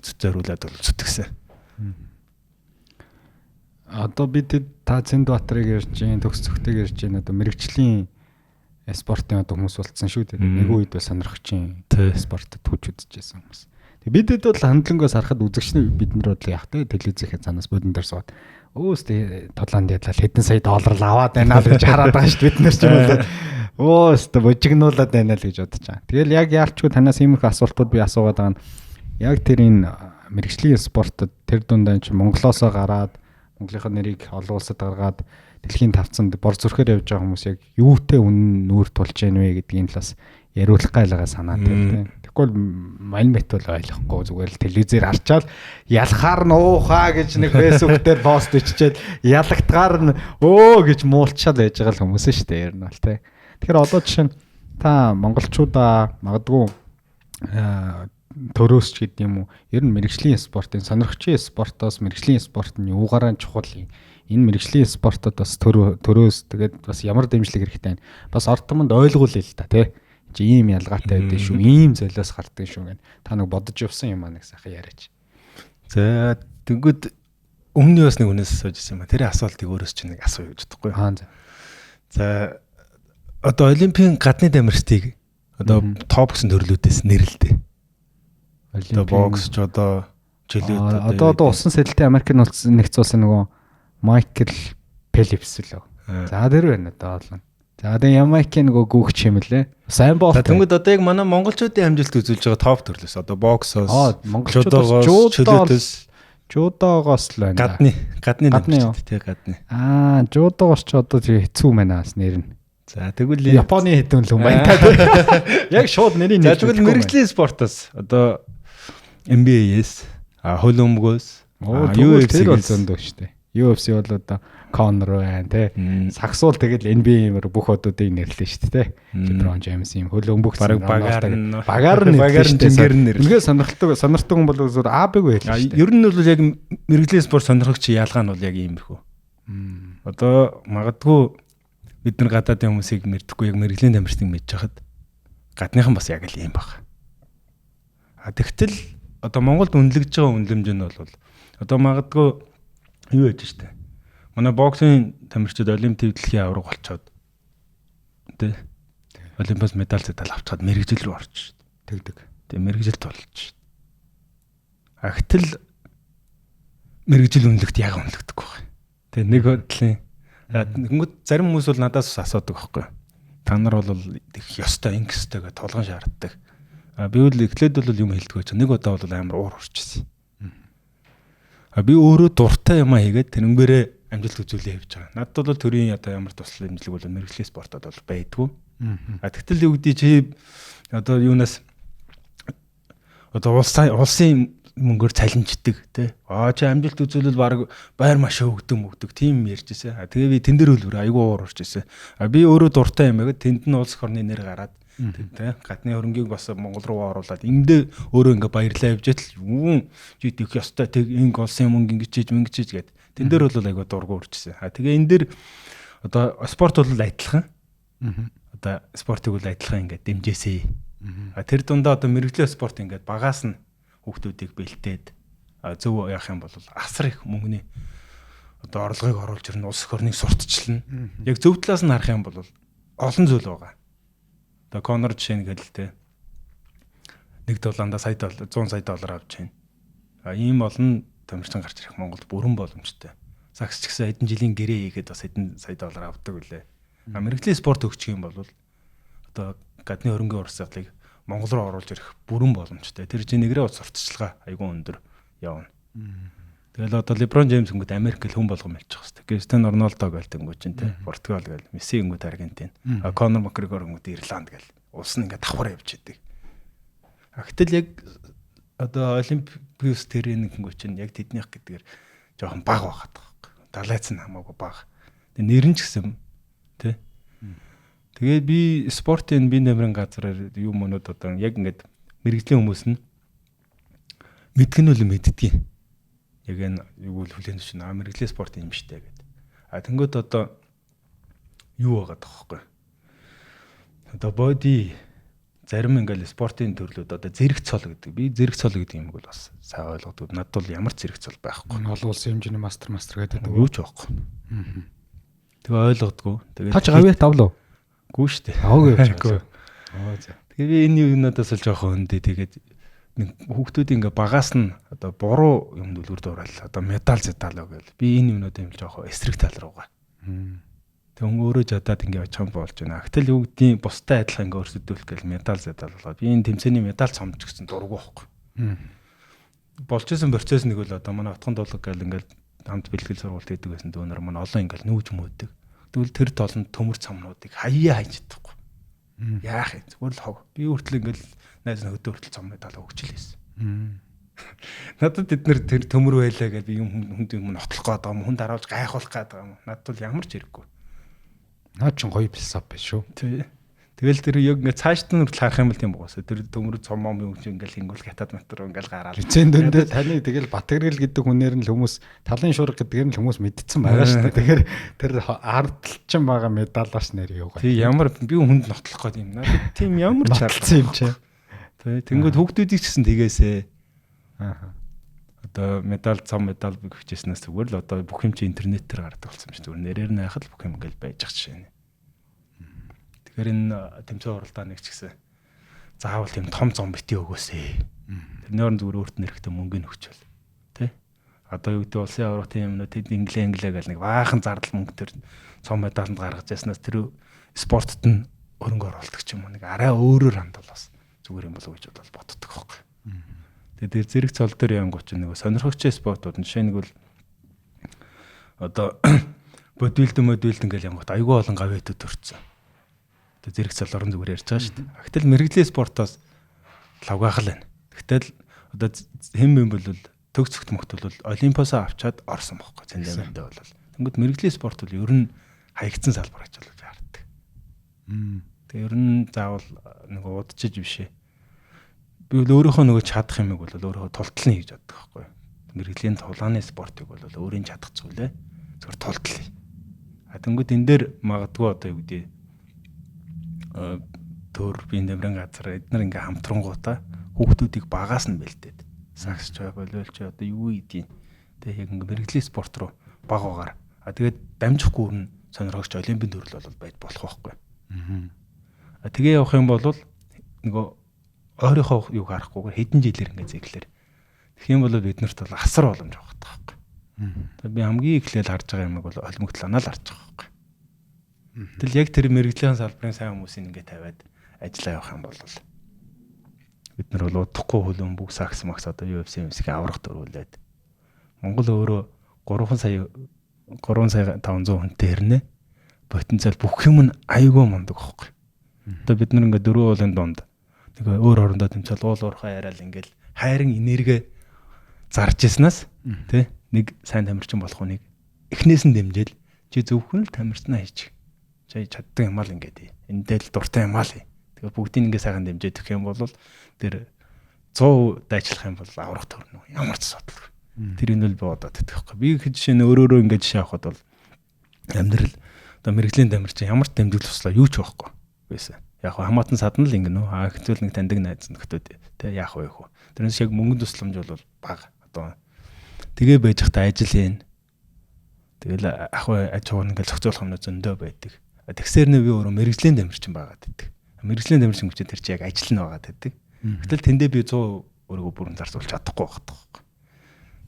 зориулаад бол зүтгэсэн. Одоо бид та Цэндбаатрыг ярьж гин төгсөхтэйг ярьж гин одоо мэрэгчлийн спортын одоо хүмүүс болцсон шүү дээ. Нэг үед бол сонирхчин спортод хүч үзчихсэн хүмүүс. Бидэд бол хандлангаас харахад үзэгчний бид нар бол яг тэ телевизийнхээ цаанаас бодон дээр сууд өөс толгонд ядлаа хэдэн сая доллар л аваад байна л гэж хараад байгаа шүү бид нар ч юм уу өөс божигнуулаад байна л гэж бодож байгаа. Тэгэл яг яалчгүй танаас иймэрхүү асуултууд би асуугаад байгаа нь яг тэр энэ мэрэгжлийн спортод тэр дундаа чи Монголоосоо гараад Монголынхаа нэрийг олон улсад гаргаад дэлхийн тавцанд бор зүрхээр явж байгаа хүмүүс яг юутэй үнэн нүүр тулж яах вэ гэдгийн талаас яриулах гайлгаа санаатай тийм. Тэгвэл мань мэт бол ойлгохгүй зүгээр л телевизээр харчаал ялахаар нь уухаа гэж нэг фэйсбүүк дээр пост иччихэд ялагдгаар нь өө гэж муулчаал байж байгаа л хүмүүс шүү дээ ер нь бол тийм. Тэгэхээр одоо жишээ нь та монголчуудаа магадгүй төрөөс ч гэдэг юм уу ер нь мэрэгжлийн спортын сонирхчийн спортоос мэрэгжлийн спорт нь юугаараа чухал юм. Энэ мэрэгжлийн спортод бас төрөөс тэгээд бас ямар дэмжлэг хэрэгтэй байна. Бас орд томонд ойлгуулъя л та тий. Чи ийм ялгаатай байдсан шүү. Ийм золиос гардаг шүү гэн. Та нэг бодож явсан юм аа нэг сайхан яриач. За тэгвэл өмнө нь бас нэг хүнээс асууж ирсэн юм аа. Тэр асуултыг өөрөөс чинь нэг асууя гэж бодохгүй. За одоо олимпийн гадны тамирчдыг одоо топ гэсэн төрлүүдээс нэрлэлтэй. Одоо бокс ч одоо жилүүд одоо усан сэтэлтэй Америкийн нэгдсэн улсын нөгөө Майкл Фелипс лөө. За тэр байна одоо бол. За тэгээ Ямайкийн нөгөө гүүгч юм лээ. Сайн боолт. Тэнгүүд одоо яг манай монголчуудын амжилт үзүүлж байгаа топ төрлөөс одоо боксоос монголчуудоос жудоогоос л байна. Гадны тий гадны. Жудоогоос ч одоо хэцүү байна бас нэр нь. За тэгвэл Японы хэдэн л юм байна. Яг шууд нэрийг нэрж. За тэгвэл мэрэгжлийн спортоос одоо NBA-с хөлбөмбөгөөс UFC бол зөндөө шүү дээ. UFC бол одоо Conor байна те. Сагсуул тэгэл NBA-ээр бүх одуудыг нэрлээ шүү дээ те. LeBron James юм хөлбөмбөг багаар жингэр нэр. Үнгээ сонирхдаг хүн бол зөв аабыг байл шүү дээ. Ер нь бол яг мэрэгжлийн спорт сонирхогч ялгаа нь бол яг иймэрхүү. Одоо магадгүй бид нар гадаадын хүмүүсийг мэдхгүй яг мэрэгжлийн тамирчдыг мэдж хахад гадныхан бас яг л ийм баг. Тэгтэл одоо Монголд үнэлэгдэж байгаа үнэлэмж нь бол одоо магадгүй юу яж штэ. Манай боксын тамирчид олимпийн дэлхийн авраг болцоод тий. Олимпиас медаль авчаад мэрэгжил рүү орч штэ. Тэгдэг. Тэг мэрэгжилт болж штэ. Агтл мэрэгжил үнэлэгт яг үнэлэгдэхгүй байна. Тэг нэг бодлын нэгмэд зарим хүмүүс бол надаас асуудаг байхгүй. Та нар бол их ёстой ингэстэй гэж толгон шаарддаг. Би бол эхлээд бол юм хэлдэг байж. Нэг удаа бол амар уур урчсан. Би өөрөө дуртай юм хийгээд тэрнгээрээ амжилт үзүүлээ явж байгаа. Надад бол төрийн одоо ямар туслал имжлэг бол мэрэгжлийн спортод бол байдгүй. Тэгтэл юу гэдэг чи одоо юунаас одоо улсын мөнгөөр цалинждаг тий. Чи амжилт үзүүлэл баг байр маш өгдөг тийм ярьж ирсэн. Тэгээ би тэн дээр хөлбөр айгүй уур урж ирсэн. Би өөрөө дуртай юм байгаад тэнд нь улс орны нэр гараад тий. Гадны хөрөнгийг бас Монгол руу оруулаад эндээ өөрөө ингээ баярлаа явж итэл чи дэх ёстой тэг энэ улсын мөнгө ингэж гээд тэн дээр бол айгүй дургу уржсэн. Тэгээ энэ дээр одоо спорт бол адилхан. Одоо спортыг бол адилхан ингээ дэмжээсэй. Тэр дундаа одоо мэрэгжлийн спорт ингээ багаас нь хүүхдүүдийг бэлтээд зөв яах юм бол асар их мөнгөний одоо орлогыг оруулж ирнэ, улс орныг сурталчилна. Яг зөв талаас нь харах юм бол олон зүйл байгаа. Одоо Конор жишээ нь гэлтэй нэг долоонда $100 сая авч байна. Ийм олон тамирчин гарч ирэх Монголд бүрэн боломжтой. Сакс ч гэсэн хэдэн жилийн гэрээ хийгээд бас хэдэн сая доллар авдаг үлээ. Мэргэжлийн спорт өгчих юм бол одоо гадны хөрөнгөний урсгалыг Монгол руу оруулж ирэх бүрэн боломжтой. Тэр чинь нэгрээ сурталчилгаа айгүй өндөр явна. Тэгэл одоо LeBron James гингүүд Америкт хүн болгон мэлчих хэвээр. Cristiano Ronaldo гэлтэнгүү чинь тий. Португал гэл, Месси гингүүд Аргентин, Conor McGregor гингүүд Ирланд гэл. Улс нь ингээ давхар явж идэг. Гэтэл яг одоо Олимпиус тэрийн гингүүд чинь яг тэднийх гэдгээр жоохон бага байгаад байгаа. Далайц нь хамаагүй бага. Тэгээ нэр нь ч гэсэн тий. Тэгээд би спортын би нэмрэн газраар юу мөнүүд одоо яг ингээд мэрэгжлийн хүмүүс нь мэдгэн үл мэддгийг. Яг энэ юу хүлээн зөвшөөрн мэрэгжлийн спорт юм штэ гэдэг. Тэнгүүд одоо юу байгаа тоххой. Одоо боди зарим ингээл спортын төрлүүд одоо зэрэг цол гэдэг. Би зэрэг цол гэдэг юм бол бас сайн ойлгодог. Надад бол ямар зэрэг цол байхгүй. Олон улсын хэмжээний мастер гэдэг юу ч байхгүй. Тэгээ ойлгодгоо. Тэгээ таач гавьяа тавлаа. Гүү штэ. Аагүй явчихгүй. Тэгээ би энэ юунаас л жоохон өндөө тэгээд нэг хүүхдүүд ингээ багаас нь одоо буруу юмд үлгэр дуурал одоо медаль зэталаа гэл. Би энэ юмнууд юм л жоохон эсрэг тал руугаа. Тэг өөрөө жадаад ингээ очих юм болж байна. Гэтэл юу гэдгийг бустай адилхан ингээ өрсөдүүлэх гэл медаль зэтал болоод би энэ тэмцээний медаль цомч гэсэн дургу байхгүй. Болж исэн процесс нэг л одоо манай отхон дуулаг гэл ингээ хамт бэлтгэл сургалт хийдэг байсан дүүнэр маань олон ингээ нүүж мөөдөг. Тэгвэл тэр толонд төмөр цомнуудыг хаяа хайж чадахгүй. Яах юм зүгээр л хог. Би хүртэл ингээл найз нөхөдөө хүртэл цом медаль өгчлээсэн. Надад эднэр тэр төмөр байлаа гэж би хүнд юм нотлох гээд байгаа юм. Хүнд харуулж гайхуулах гээд байгаа юм. Надад бол ямар ч хэрэггүй. Наад чинь гоё философи биш шүү. Тий. Тэгэл тэр яг ингээ цаашд нь хүртэл харах юм бол тийм боосоо. Тэр төмөр цомом юм чи ингээл хингүүл хятад матер ингээл гараад. Эцэн дөндөө таны тэгэл Батгэрэл гэдэг хүнээр нь л хүмүүс талын шуурга гэдгээр нь л хүмүүс мэдсэн байгаа шүү дээ. Тэгэхээр тэр ардталчин байгаа медалаас нэр юугаа. Тий ямар би хүнд нотлох гээд юм. Надад тийм ямар ч шаардлагатай юм чи. Тий тэнгүүд хүүхдүүдийг ч гэсэн тэгээсээ. Одоо медаль цом медаль гихчээснээс зүгээр л одоо бүх юм чи интернетээр гардаг болсон юм чи зүгээр нэрээр нь хайхад бүх юм ингээл байж ах жишээ нь. Тэгэхээр энэ тэмцээн уралдаан нэг ч гэсэн заавал тийм том зам бити өгөөсэй. Тэрнээр нь зүгээр өөрт нь эрэхтэй мөнгөний өгчөөл. Тэ? Одоо юу гэдэг улсын аврагын юмнууд тэд инглээ гэл нэг баахан зардал мөнгө төр цом медалд гаргаж яснаас тэр спортод нь хөрөнгө оруулдаг ч юм уу нэг арай өөрөөр хандвал бас зүгээр юм болов гэж боддог байхгүй. Тэгээд тэр зэрэг цол дээр янгууч нэг сонирхогчтой спортууд жишээ нэг бол одоо бодвилдэн ингээл янгуут айгүй олон гавьяатууд төрчихсөн. Зэрэг цалорн зүгээр ярьж байгаа шүү дээ. Гэтэл мэрэгжлийн спортоос лавгаахал байна. Гэтэл одоо хэм юм бол төг цогт могт бол олимпиасаа авчаад орсон байхгүй цэндэмэндээ бол. Тэнгүүд мэрэгжлийн спорт бол ер нь хаягдсан салбар гэж болж хардаг. Тэгээ ер нь заавал нэг удажиж бишээ. Би бол өөрийнхөө нөгөө чадах юмыг бол өөрөө тултал нь хийж чаддаг байхгүй. Мэрэгжлийн тулааны спортыг бол өөрийн чадах зүйлээ зөвхөн тултал. Тэнгүүд энэ дээр магадгүй одоо юу гэдэг төр би нэмрэн газар эднэр ингээ хамтрангуудаа хүүхдүүдийг багаас нь бэлдээд сакс ч боловч одоо юу ийдیں۔ Тэгээ яг ингээ мэрэгжлийн спорт руу багаагаар. Тэгээд дамжихгүй нь сонирхогч олимпийн төрөл бол байж болох байхгүй. Тэгээ явах юм бол нөгөө өөрийнхөө юг харахгүйгээр хэдэн жилээр ингээ зэглэр. Тэгэх юм бол биднэрт бол асар боломж байгаа байхгүй. Тэгээд би хамгийн эхлээл харж байгаа юм бол олимпиадланаа л харж байгаа байхгүй. Тэгэл яг тэр мэрэгжлийн салбарын сайн хүмүүсийн ингээ тавиад ажиллаа явах юм бол бид нар бол удахгүй хөлөн бүх сакс макс одоо UFC-ийн аврах дөрвөлээд Монгол өөрөө 3 сая 500 хүнтэй хэрнэ потенциал бүх юм нь айгүй мундаг байхгүй. Одоо бид нар ингээд 4 уулын дунд нэг өөр орондоо тэмцэл уул уурхай яриад ингээд хайрын энерги зарж яснаас тий нэг сайн тамирчин болох хүнийг эхнээс нь дэмжээл чи зөвхөн л тамирчнаа хийчих. Чи чаддаг юм аа л ингээд эндээ л дуртай юм аа л. Тэгээ бүгдийг ингээд сайхан дэмжээд өгөх юм бол тэр 100% дайчлах юм бол аврах төрнө. Ямар ч асуудалгүй. Тэр энэ л би бодоод байдаг байхгүй. Би их жишээ нь өөрөө ингээд жишээ авахад бол амьдрал одоо мэрэгжлийн тамирчин ямар ч дэмжлэг туслаа юу ч байхгүй байсан. Яг хамаатан садна л ингэ нөө хэцүүл нэг таньдаг найз нөхдөд тэ яах вэ хөө. Тэрнээс яг мөнгөнд тусламж бол бага одоо тэгээ байж хата ажил хийн. Тэгэл ах вэ аж ахуйн ингээл зохицуулах юмнууд зөндөө байдаг. Тэгсээр нэ би өөрөө мэрэгжлийн тамирчин байгаад байдаг. Мэрэгжлийн тамирчин гэж тэр чи яг ажил нь байгаад байдаг. Гэтэл тэндээ би 100 өөрийгөө бүрэн зарцуулж чадахгүй байхгүй.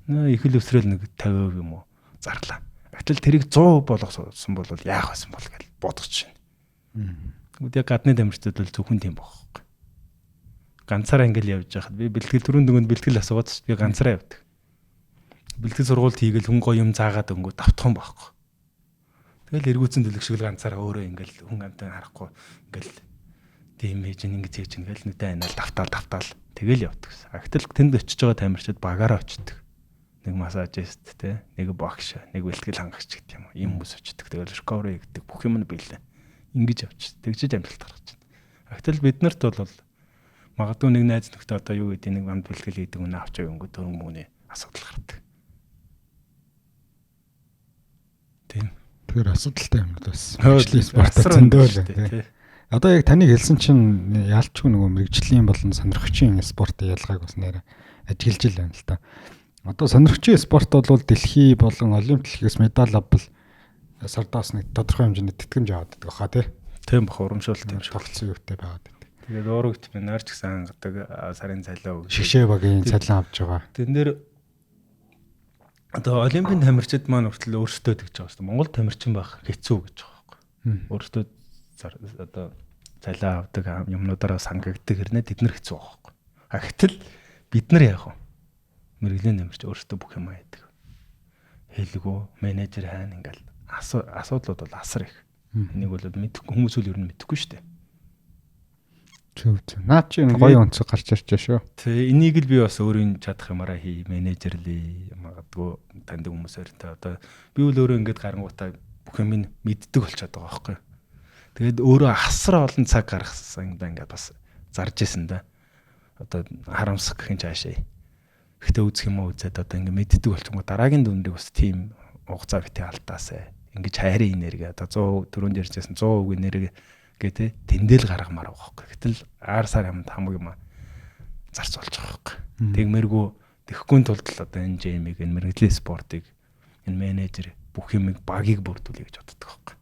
Нөө их л өсрөөл нэг 50% юм уу зарлаа. Гэтэл тэрийг 100% болгосон бол яах байсан бол гэж бодож байна. Тэгвэл яг гадны тамирчдад бол зөвхөн тийм байхгүй. Ганцаараа ингээл явж байхад би бэлтгэл түрүүн дөнгөнд бэлтгэл асуугаад би ганцаараа явдаг. Бэлтгэл сургуульд хийгээл хүн гоё юм заагаад өнгө давтхан байхгүй. Тэгэл эргүүцэн дэлгэх шиг л ганцаараа өөрөө ингээл хүн амтай харахгүй ингээл тийм ээж ингэж хийж ингээл нүдэ анаал давтаал тэгэл явдаг. Гэтэл тэнд очиж байгаа тамирчид багаараа очдог. Нэг массажист те нэг багш нэг бэлтгэл хангагч гэдэг юм. Ийм хүмүүс очдог. Тэгэл recovery гэдэг бүх юм нь биелээ. Ингэж явчих. Тэгжиж амжилт гаргаж байна. Гэтэл биднэрт бол магадгүй нэг найз нөхдөд одоо юу гэдэг нэг амд бэлтгэл хийдэг үнэ авч яваа өнгө төрөн мөнгөний асуудал гардаг. Тийм. Тэр асуудалтай юм бас. Мэргэжлийн спортод зөндөө л тий. Одоо яг таныг хэлсэн чинь яалчгүй нөгөө мэргэжлийн болон сонирхчийн спорт ялгааг бас нэр ажиглаж л байна л та. Одоо сонирхчийн спорт бол дэлхий болон олимп дэлхийс медаль авбал сардаас нэг тодорхой хэмжээний тэтгэмж аваад байдаг хаа тий. Тийм бах урамшуулт юм шиг тогтсон юутай байгаад байдаг. Тэгээд өөрөгч минаар ч гэсэн ангадаг сарын цалиа өгч шигшээ багийн цалин авч байгаа. Тэн дээр одоо олимпийн тамирчид маань хүртэл өөрсдөө тэгж байгаа шүү дээ. Монгол тамирчин байх хэцүү гэж байгаа байхгүй. Өөрсдөө одоо цалиа авдаг юмнуудаараа сангагддаг хэрнээ тэд нар хэцүү байгаа байхгүй. Гэтэл бид нар яах вэ? Мэргэжлийн тамирч өөрсдөө бүх юм хийдэг. Хэлгүү, менежер хаана ингээл асуудлууд бол асар их. Энийг бол мэдхгүй хүмүүс үл ер нь мэдхгүй шүү дээ. Зөв. Наа чи гоё өнцөг гарч ирж шүү. Тэ энийг л би бас өөрийн чадах юмараа хий, менежерлээ магадгүй таньдаг хүмүүсээр тэ одоо би бол өөрөө ингэж гарангуудаа бүх юм мэддэг болчиход байгаа байхгүй. Тэгээд өөрөө асар олон цаг гаргасан юм да ингээд бас зарж исэн да. Одоо харамсах гэх юм чаашаа. Гэхдээ үзэх юм уу үзээд одоо ингээд мэддэг болчихгоо дараагийн дүндийг бас тийм хугацаа битээ алдаасаа. Ингэж хайрын энерги одоо 100 4 дээрчсэн 100% энерги гэдэг тэндэл гаргамаар байгаа байхгүй. Гэтэл аар сар юмд хамаг юм зарц болж байгаа байхгүй. Тэгмэргүй тэхгүй тулд л одоо энэ жимиг энэ мэрэгжлийн спортыг энэ менежер бүх юмыг багийг бүрдүүлэе гэж боддог байхгүй.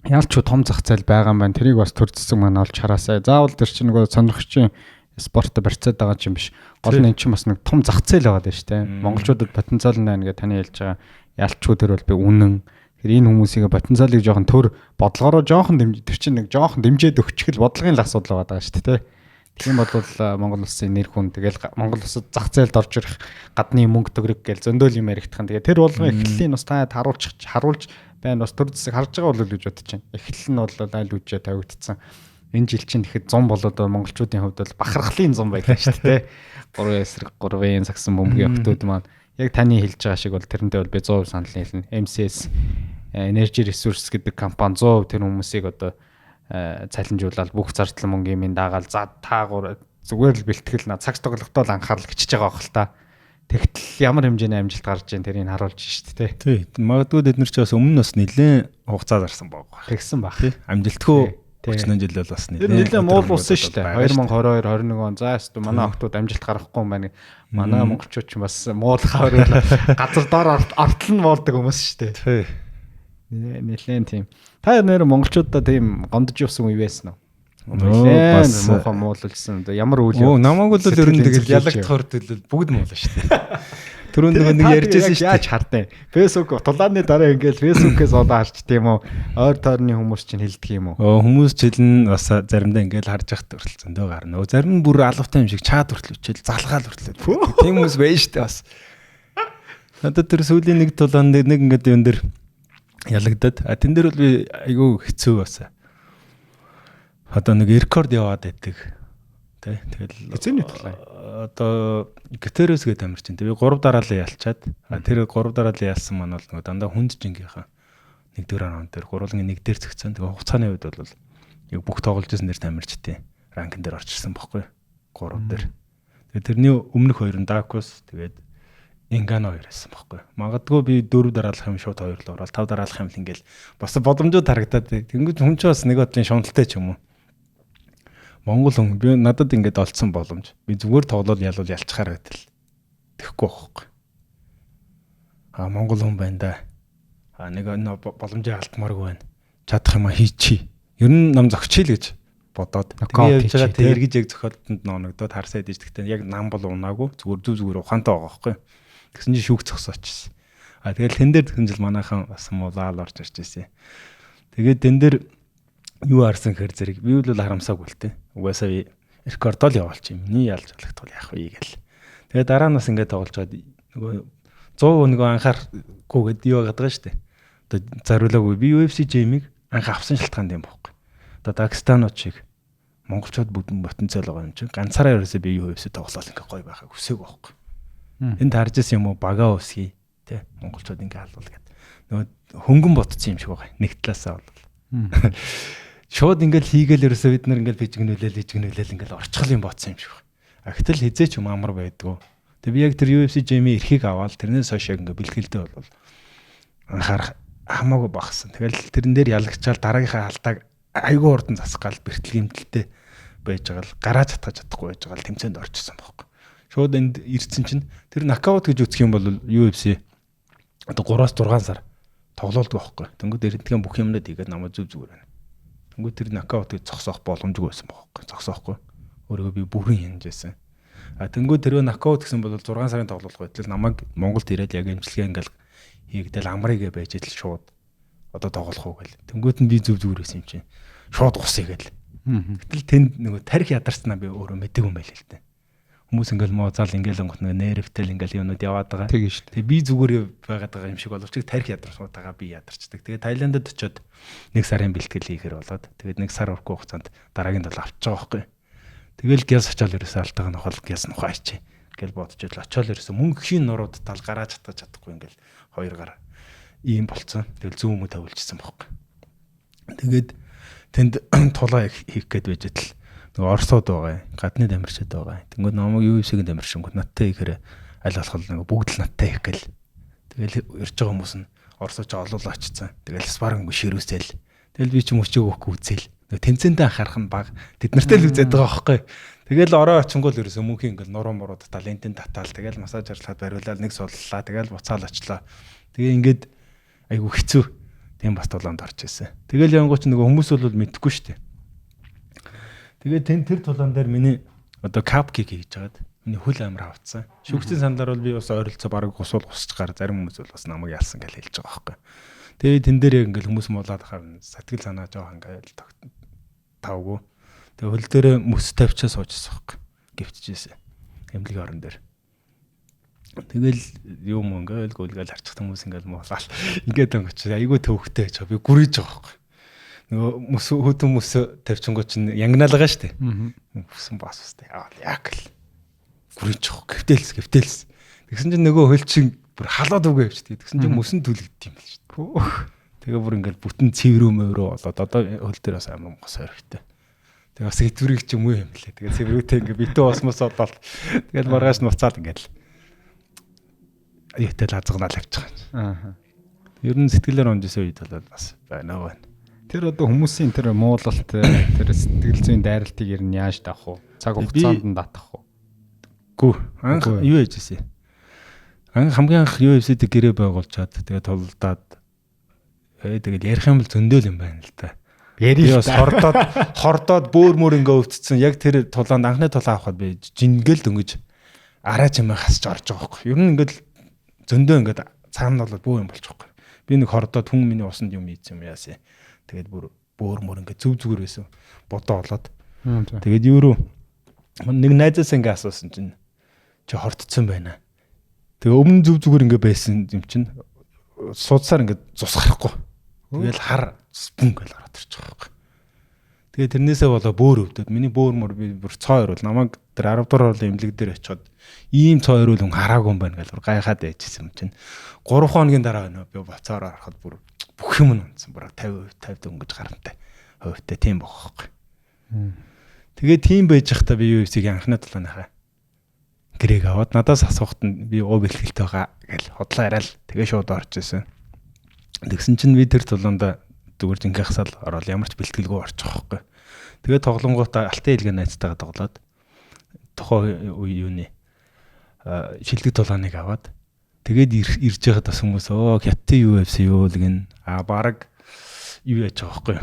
Яалч том зах зээл байгаа юм байна. Тэрийг бас төр зэсэг маань олж хараасаа. Заавал тэр чинь нөгөө сонирхчийн спорт барьцаад байгаа юм биш. Гол нь эн чинь бас нэг том зах зээл байгаа дээ шүү дээ. Монголчуудад потенциал байна гэж таны хэлж байгаа. Яалчгүй тэр бол би үнэн. Тэр энэ хүмүүсийг потенциалыг жоохон төр бодлогоороо жоохон тэр чинь нэг жоохон дэмжиж өгчих л бодлогын л асуудал байгаа шүү дээ. Тийм бол Монгол улсын нэр хүн тэгэл Монгол улсад зах зээлд орж ирэх гадны мөнгө төгрөг гэж зөндөл юм яригдах. Тэгээ тэр болгон эхлэлийн бас таад харуулж байна. Бас төр зэсэг харж байгаа бол гэж бодож байна. Эхлэл нь бол айл үжээ тавигдсан. Энэ жил чинь ихэд 100 болоод монголчуудын хувьд бол бахархлын 100 байлаа шүү дээ. 3 эсрэг 3-ын сагсан бөмбөгийн охтууд маань яг таны хэлж байгаа шиг бол тэрнтэй бол би 100% санал нийлнэ. MCS Energy Resource гэдэг компани 100% тэр хүмүүсийг одоо цалинжуулаад бүх зардал мөнгөний минь дагаал за таагуур зүгээр л бэлтгэл на цагт тоглохтоо л анхаарал гिचж байгаа хэл та. Тэгтэл ямар хэмжээний амжилт гарч ийн тэрийг харуулж шít те. Тий. Магадгүй бид нар ч бас өмнө бас нэлээд хугацаа зарсан байгаа. Тэгсэн баг. Амжилтгүй 30 жил бол бас нэлээд муул болсон шүү дээ. 2022 21 он за хэвээр манай охтууд амжилт гаргахгүй юм байна. Манай монголчууд ч бас муулахаар газар доор ортол нь муулдаг хүмүүс шүү дээ. Тий. Нэлээд тийм. Та нэр монголчуудаа тийм гондож явсан үе байсан уу? Нэлээд муухай муулсан. Ямар үйл явдал. Намайг бол ер нь тэгэл ялагдахаар төлөв бүгд муулна шүү дээ. Түрүүнд нэг ярьжсэн шүү дээ. Яаж хардیں۔ Facebook тулааны дараа ингээл Facebook-ээс одоо харч тийм үү? Ойр тойрны хүмүүс чинь хэлдэг юм уу? Хүмүүс жилэн бас заримдаа ингээл харж яхад хүртэл зөндөө гарна. Зарим нь бүр алуутай юм шиг чаад хүртэл үчил залгаал хүртэл. Тийм хүмүүс байж шүү дээ бас. Одоо тэр сүүлийн нэг тулаанд нэг ингээд юм дээр ялагдаад тэн дээр бол би айгүй хэцүү байсан. Одоо нэг рекорд яваад байдаг. Тэ тэгэл Хэцээний талаа. Одоо гитэрээс гээд амарч байна. Би 3 дараалал ялчаад тэр 3 дараалал ялсан маань бол нөгөө дандаа хүнд жингийнхаа 1-р раунд дээр гурвалгийн 1 дээр зөгцсөн. Тэгээ хугацааны үед бол яг бүх тоглож байсан дээр амарчтیں۔ Ранкин дээр орчихсон байхгүй. 3 дээр. Тэгээ тэрний өмнөх хоёр нь Дакус тэгээд Ингано хоёр байсан байхгүй. Магадгүй би 4 дараалах юм шууд 2 л ороод 5 дараалах юм л ингээл бас боломжууд харагдаад. Тэнгүүд хүн ч бас нэг бодлын шуналтай ч юм уу. Монгол хүн би надад ингээд олцсон боломж. Би зүгээр тоглоод ялвал ялчхаар байдаг л. Тэхгүй байхгүй. Монгол хүн байна да. Нэг боломжийг алдмааргүй байна. Чадах юм хийчихье. Ер нь нам зөгчий л гэж бодоод тэгээ явж байгаа тэр эргэж яг зөхиолтонд ноногдоод харсаад иж гэхдээ яг нам бол унаагүй зүгээр ухаантай байгаа байхгүй. Тэгсэн чинь шүүх зогсоочихсон. Тэгэл тэн дээр тэгэн жил манайхан бас муулаад орж ирж ирсэн. Тэгээд тэн дээр юу харсан хэр зэрэг би бол харамсаагүй л те. Угаасаа би рекордол явуулчих юм. Миний ялж болохгүй яах вэ гээл. Тэгээд дараа нь бас ингээд тоглож гад нөгөө 100 нөгөө анхаарахгүйгээд юу гадаг штэ. Одоо зариулаагүй би UFC жимиг анх авсан шалтгаан юм байхгүй. Одоо Дагестанууд шиг монголчууд бүдэн потенциал байгаа юм чинь ганцаараа ерөөсөө би UFC тоглоод ингээ гоё байхаг хүсээг байхгүй. Энд харж ирсэн юм уу бага усгий тий монголчууд ингээ халуул гэдэг. Нөгөө хөнгөн ботцсон юм шиг байгаа. Нэг талаасаа бол. Шууд ингээл хийгээл ерөөсөө бид нар ингээл бижигнүүлэл ингээл орчихл юм ботсон юм шиг байна. Гэтэл хизээч юм амар байдгүй. Тэгээ би яг тэр UFC жимийн эрхийг аваад тэрнээс хойш ингээ бэлгэлдээ бол анхаарах хамаагүй багсан. Тэгэл тэрэн дээр ялагчаал дараагийнхаа алдааг айгүй урдан засгаал бэртлэгэмтэлтэй байж байгаа л гараа татгаж чадахгүй байж байгаа л тэмцээнд орчихсон байхгүй. Шууд энд ирсэн чинь тэр нокаут гэж үзэх юм бол UFC одоо 3-6 сар тоглоулдаг байхгүй. Тэнгүүд эрдэнтгийн бүх юмнууд игээд намайг зүгээр байна. Тэнгүүд тэр нокаутыг зогсоох боломжгүй байсан байхгүй. Зогсоохгүй. Өөрийгөө би бүрэн хянажсэн. Тэнгүүд тэр нокаут гэсэн бол 6 сарын тоглолго байтал намайг Монголд ирээд яг эмчилгээ ингээл хийгдэл амрыгээ байж идэл шууд одоо тоглох уу гэл. Тэнгүүд нь би зүгээр байсан юм чинь. Шууд усъя гэл. Гэтэл тэнд нөгөө тарих ядарснаа би өөрөө мэдээгүй юм байл л дээ. Хүмүүс ингээл мууцаал ингээл онгот нөгөө нервтэл ингээл юмнууд яваад байгаа. Тэгээ шүү дээ. Би зүгээр байгаад байгаа юм шиг боловч тарих ядарснуудаа би ядарчдаг. Тэгээ Таиландд очиод 1 сарын бэлтгэл хийхэр болоод тэгээд 1 сар өрхөө хугацаанд дараагийн дол авч байгаа байхгүй. Тэгэл гяс очиод ерөөсөө алтайг нь хол гяс нухаач гэл бодож ил очиод ерөөсөө мөнгөхийн нурууд тал гарааж чадахгүй ингээл 2 гар ийм болцсон. Тэгэл зүүн мө тавилжсэн байхгүй. Тэгээд тэнд тулаа хийх гээд байж идэл нөгөө орсууд байгаа. Гадны дамирчид байгаа. Тэнгүүд намайг UFC-ийн дамирчингууд надтай ихээр аль болох нөгөө бүгд л надтай их гэл. Тэгэл ирж байгаа хүмүүс нь орсооч олуулаа очсон. Тэгэл спаринг ширүүсэл. Тэгэл би ч мөчөөг өгөхгүй үзэл. Нөгөө тэмцээндээ анхаарах нь баг. Тэд нартай л үзээд байгаа байхгүй. Тэгэл ороо очингол ерөөсөө мөнхийн ингээл нуруу муруу татаал энтэн татаал. Тэгэл массаж ажиллаад бариулаад нэг суллаа. Тэгэл буцаал очлоо. Тэгээ ингээд айгу хэцүү. Тийм бас тулаанд орж ирсэн. Тэгэл янгууч нөгөө хүмүүс бол мэдэхгүй шүү дээ. Тэгээ тэр тулаан дээр миний одоо капкик хийж байгаад миний хөл амир авцсан. Шүгцэн сандлаар бол би бас ойролцоо бараг гусуул гусч гар зарим хүмүүс бол бас намайг ялсан гэж хэлж байгаа байхгүй. Тэгээ тэн дээр яг ингээл хүмүүс муулаад хахаар сатгил санаа жоох ингээл тавгүй. Тэгээ хөл дээр мөс тавьчаа суужсан байхгүй. Гэвчжээсэн. Эмнэлгийн орон дээр. Тэгэл юм ингээл гүйлгээл харчих хүмүүс ингээл муулаад ингээд онгоч айгүй төвхтэй гэж би гүрийж байгаа байхгүй. Нөгөө мөс хөдөн мөс тавьчингууд чинь янгнаалгаа штэ. Хүсэн бас бастай. Яг л гүрийж байгаа. Гэвтэлс. Тэгсэн чинь нөгөө хөл чинь бүр халаад үгүй штэ. Тэгсэн чинь мөсөн түлэгддэм юм л штэ. Тэгээ бүр ингээл бүтэн цэврүү мөврөө болоод одоо хөл дээр бас амар гос орхитой. Тэгээ бас хэдвэрийг ч юм уу юм лээ. Тэгээ цэврүүтэй ингээ битүү осмос болоод тэгэл маргааш нуцаад ингээл яатай лазгнаал авчих. Ер нь сэтгэлээр онжсэн үед бол бас байна. Тэр одоо хүмүүсийн тэр муулалт тэр сэтгэл зүйн дайралтыг ер нь яаж таах вэ? Цаг хугацаанд нь татах уу? Гүү. Анх юу яжсэн? Хамгийн анх UFC-д гэрээ байгуулчаад тэгээд толдаад тэгээд ярих юм бол зөндөөл юм байна л да. Би бас хордоод бөөр мөр ингээ өвдсөн. Яг тэр тулаанд анхны тулаа авахад би жингэл дөнгөж араач юм хасч орж байгаа байхгүй. Ер нь ингээд зөндөө ингээд цаана болоод бөө юм болчихгүй. Би нэг хордоод хүн миний усанд юм ийц юм яасан. Тэгээд бөөр мөр ингээд зүгээр байсан. Бодоо болоод. Тэгээд юу нэг найзаас ингээ асуусан чинь чи хортцсон байна. Тэгээ өмнө зүгээр ингээ байсан юм чинь судсаар ингээ цус гарахгүй. Тэгэл хар спүн гэл ороод ирчих واخхой. Тэгээ тэрнээсээ болоо бөөр өвдөд. Миний бөөр мөр би бүр цоо ирвэл намайг тэр 10 дугаар орлын эмнэлэг дээр очиод ийм цоо ирвэл хүн хараагүй юм байна гэж бүр гайхаад байжсэн юм чинь. 3 хоногийн дараа нөө би буцаараа харахад бүр бүх юм нь унтсан. Бүр 50% дөнгөж гарантай. Хувьтай тийм бохоохгүй. Тэгээ тийм байж захта би UFC-г анхны толгойнхаа гэрээг аваад надаас асуухт нь би уу бэлтгэлтэй байгаа гэж хотлоо яриад тэгээ шууд орж исэн. Тэгсэн чинь би тэр тулуунда зүгээр жинхэнэ хасаал ороод ямар ч бэлтгэлгүй орчих واخхой. Тэгээ тоглонгуудаа алтан хэлгээ найзтайгаа тоглоод тухайн юуны шилдэг тулааныг аваад тэгээд ирж байгаад бас хүмүүс хятадын UFC юу л гин баг юу яаж байгаа واخхой.